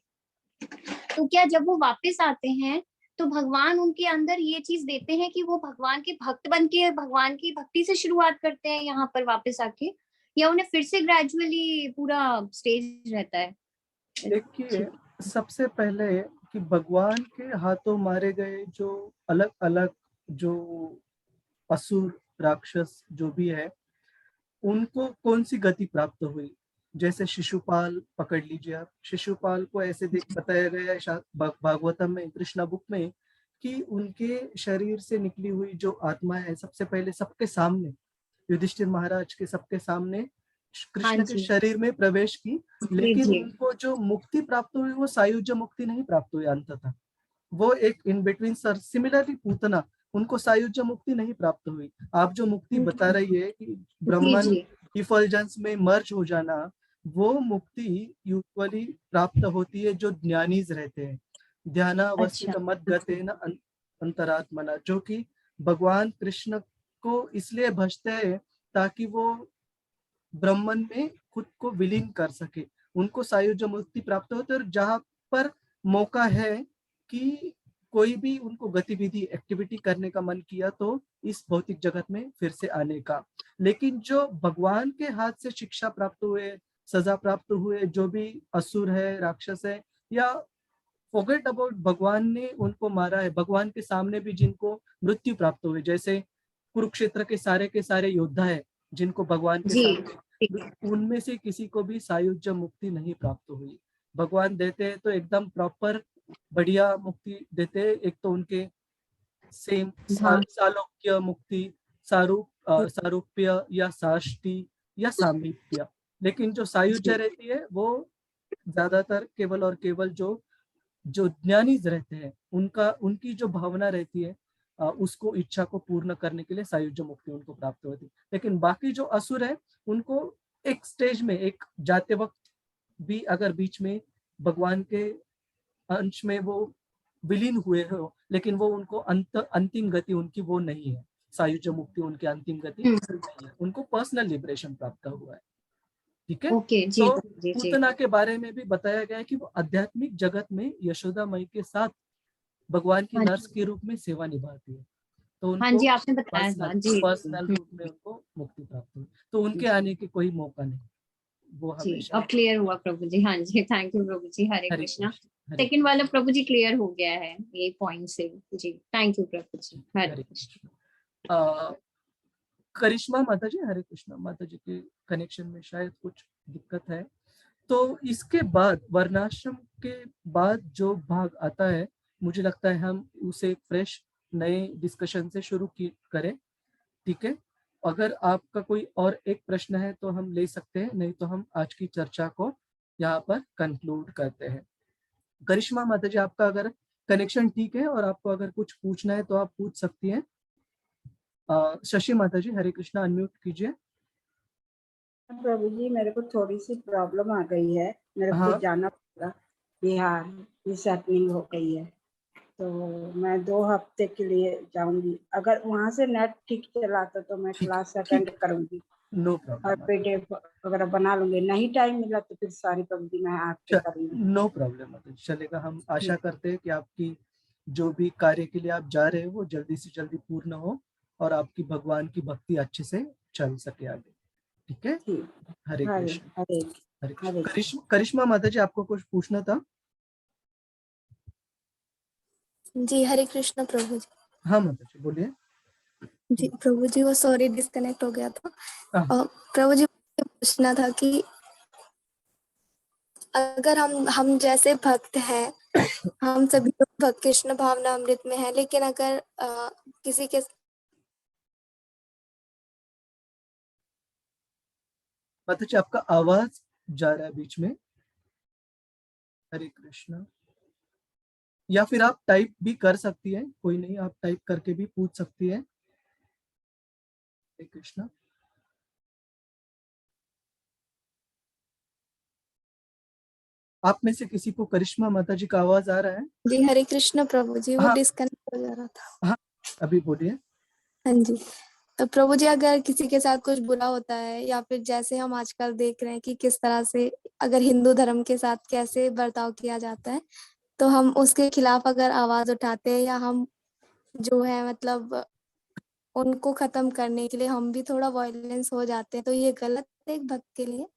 तो क्या जब वो वापस आते हैं तो भगवान उनके अंदर ये चीज देते हैं कि वो भगवान के भक्त बन के भगवान की भक्ति से शुरुआत करते हैं यहाँ पर वापस आके, या उन्हें फिर से ग्रेजुअली पूरा स्टेज रहता है? देखिए, सबसे पहले कि भगवान के हाथों मारे गए जो अलग अलग जो असुर राक्षस जो भी है, उनको कौन सी गति प्राप्त हुई। जैसे शिशुपाल पकड़ लीजिए आप, शिशुपाल को ऐसे बताया गया है भागवतम में, कृष्णा बुक में, कि उनके शरीर से निकली हुई जो आत्मा है, सबसे पहले सबके सामने, युधिष्ठिर महाराज के सबके सामने कृष्ण के शरीर में प्रवेश की, लेकिन उनको जो मुक्ति प्राप्त हुई वो सायुज्य मुक्ति नहीं प्राप्त हुई अंततः, वो एक in between sir. Similarly Putana, उनको सायुज्य मुक्ति नहीं प्राप्त हुई। आप जो मुक्ति बता रही है कि ब्रह्मन इफल्जेंस में मर्ज हो जाना, वो मुक्ति यूजुअली प्राप्त होती है जो ज्ञानीज रहते हैं, ध्यानावस्थित मद्गतेन अंतरात्मना, जो कि भगवान कृष्ण को इसलिए भजते हैं ताकि वो ब्रह्मन में खुद को विलीन कर सके, उनको सायुज्य मुक्ति प्राप्त होती है। और जहां पर मौका है कि कोई भी उनको गतिविधि एक्टिविटी करने का मन किया, तो इस भौतिक जगत में फिर से आने का। लेकिन जो भगवान के हाथ से शिक्षा प्राप्त हुए, सजा प्राप्त हुए, जो भी असुर है, राक्षस है, या फॉरगेट अबाउट भगवान ने उनको मारा है, भगवान के सामने भी जिनको मृत्यु प्राप्त हुई, जैसे कुरुक्षेत्र के सारे योद्धा है जिनको भगवान के सामने, उनमें से किसी को भी सायुज्य मुक्ति नहीं प्राप्त हुई। भगवान देते हैं तो एकदम प्रॉपर बढ़िया मुक्ति देते हैं। एक तो उनके सेम सालोक्य मुक्ति, सारूप्य या साष्टी या सामीप्य, लेकिन जो सायुज्य रहती है वो ज्यादातर केवल और केवल जो ज्ञानीज रहते हैं, उनकी जो भावना रहती है, उसको इच्छा को पूर्ण करने के लिए सायुज्य मुक्ति उनको प्राप्त होती है। लेकिन बाकी जो असुर है, उनको एक स्टेज में, एक जाते वक्त भी अगर बीच में भगवान के अंश में वो विलीन हुए हो, लेकिन वो उनको अंतिम गति उनकी वो नहीं है, सायुज्य मुक्ति उनकी अंतिम गति नहीं है, उनको पर्सनल लिबरेशन प्राप्त हुआ है। ठीक है। ओके जी तो जी जी पूतना के बारे में भी बताया गया है कि वो आध्यात्मिक जगत में यशोदा मई के साथ भगवान की हाँ नर्स जी के रूप में सेवा निभाती है, तो हाँ उनको जी आपने बताया था जी पर्सनल रूप में उनको मुक्ति प्राप्त हुई, तो उनके आने की कोई मौका नहीं, वो जी हमेशा। अब क्लियर हुआ प्रभु जी। हाँ जी थैंक यू प्रभु जी। हरे हरे कृष्णा। कृष्ण, हरे सेकंड वाला प्रभु जी क्लियर हो गया है ये पॉइंट से जी। थैंक यू प्रभु जी। हरे हरे कृष्ण। कृष्ण। करिश्मा माता जी, हरे कृष्णा माता जी के कनेक्शन में शायद कुछ दिक्कत है, तो इसके बाद वर्णाश्रम के बाद जो भाग आता है, मुझे लगता है हम उसे फ्रेश नए डिस्कशन से शुरू करें, ठीक है। अगर आपका कोई और एक प्रश्न है तो हम ले सकते हैं, नहीं तो हम आज की चर्चा को यहाँ पर कंक्लूड करते हैं। करिश्मा माता जी, आपका अगर कनेक्शन ठीक है और आपको अगर कुछ पूछना है तो आप पूछ सकती हैं। शशि माता जी, हरे कृष्णा, अनम्यूट कीजिए। प्रभु जी मेरे को थोड़ी सी प्रॉब्लम आ गई है, मेरे को हाँ जाना पड़ेगा बिहार, रिसेटलिंग हो गई है, तो मैं 2 हफ्ते के लिए जाऊंगी। अगर वहां से नेट ठीक चला तो मैं क्लास अटेंड करूंगी नो और प्रॉब्लम, पीडीएफ वगैरह बना लूंगी। नहीं टाइम मिला तो फिर सारी प्रभु जी मैं आपके करूंगी। नो प्रॉब्लम माता जी, चलेगा। हम आशा करते हैं कि आपकी जो भी कार्य के लिए आप जा रहे हो वो जल्दी से जल्दी पूर्ण हो और आपकी भगवान की भक्ति अच्छे से चल सके आगे, ठीक है। हरे कृष्ण, हरे हरे कृष्ण। हरे करिश्मा माता जी, आपको कुछ पूछना था? जी हरे कृष्ण प्रभु जी। हाँ माता जी बोलिए। जी प्रभु जी, वो सॉरी डिस्कनेक्ट हो गया था। प्रभु जी मुझे पूछना था कि अगर हम जैसे भक्त हैं, हम सभी लोग भक्त कृष्ण भावना अमृत में हैं, लेकिन अगर किसी के माता जी आपका आवाज जा रहा है बीच में। हरे कृष्ण। या फिर आप टाइप भी कर सकती है, कोई नहीं, आप टाइप करके भी पूछ सकती है। हरे कृष्ण। आप में से किसी को करिश्मा माता जी का आवाज आ रहा है? जी हरे कृष्ण प्रभु जी, वो हाँ डिस्कनेक्ट हो जा रहा था। हाँ अभी बोलिए। हाँ जी, तो प्रभु जी अगर किसी के साथ कुछ बुरा होता है, या फिर जैसे हम आजकल देख रहे हैं कि किस तरह से अगर हिंदू धर्म के साथ कैसे बर्ताव किया जाता है, तो हम उसके खिलाफ अगर आवाज उठाते हैं, या हम जो है मतलब उनको खत्म करने के लिए हम भी थोड़ा वायलेंस हो जाते हैं, तो ये गलत है एक भक्त के लिए?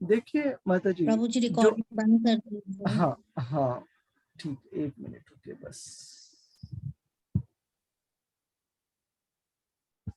देखिए माता जी, प्रभु जी जो रिकॉर्डिंग बंद कर दीजिए। हाँ हाँ ठीक, 1 मिनट रुकिए बस।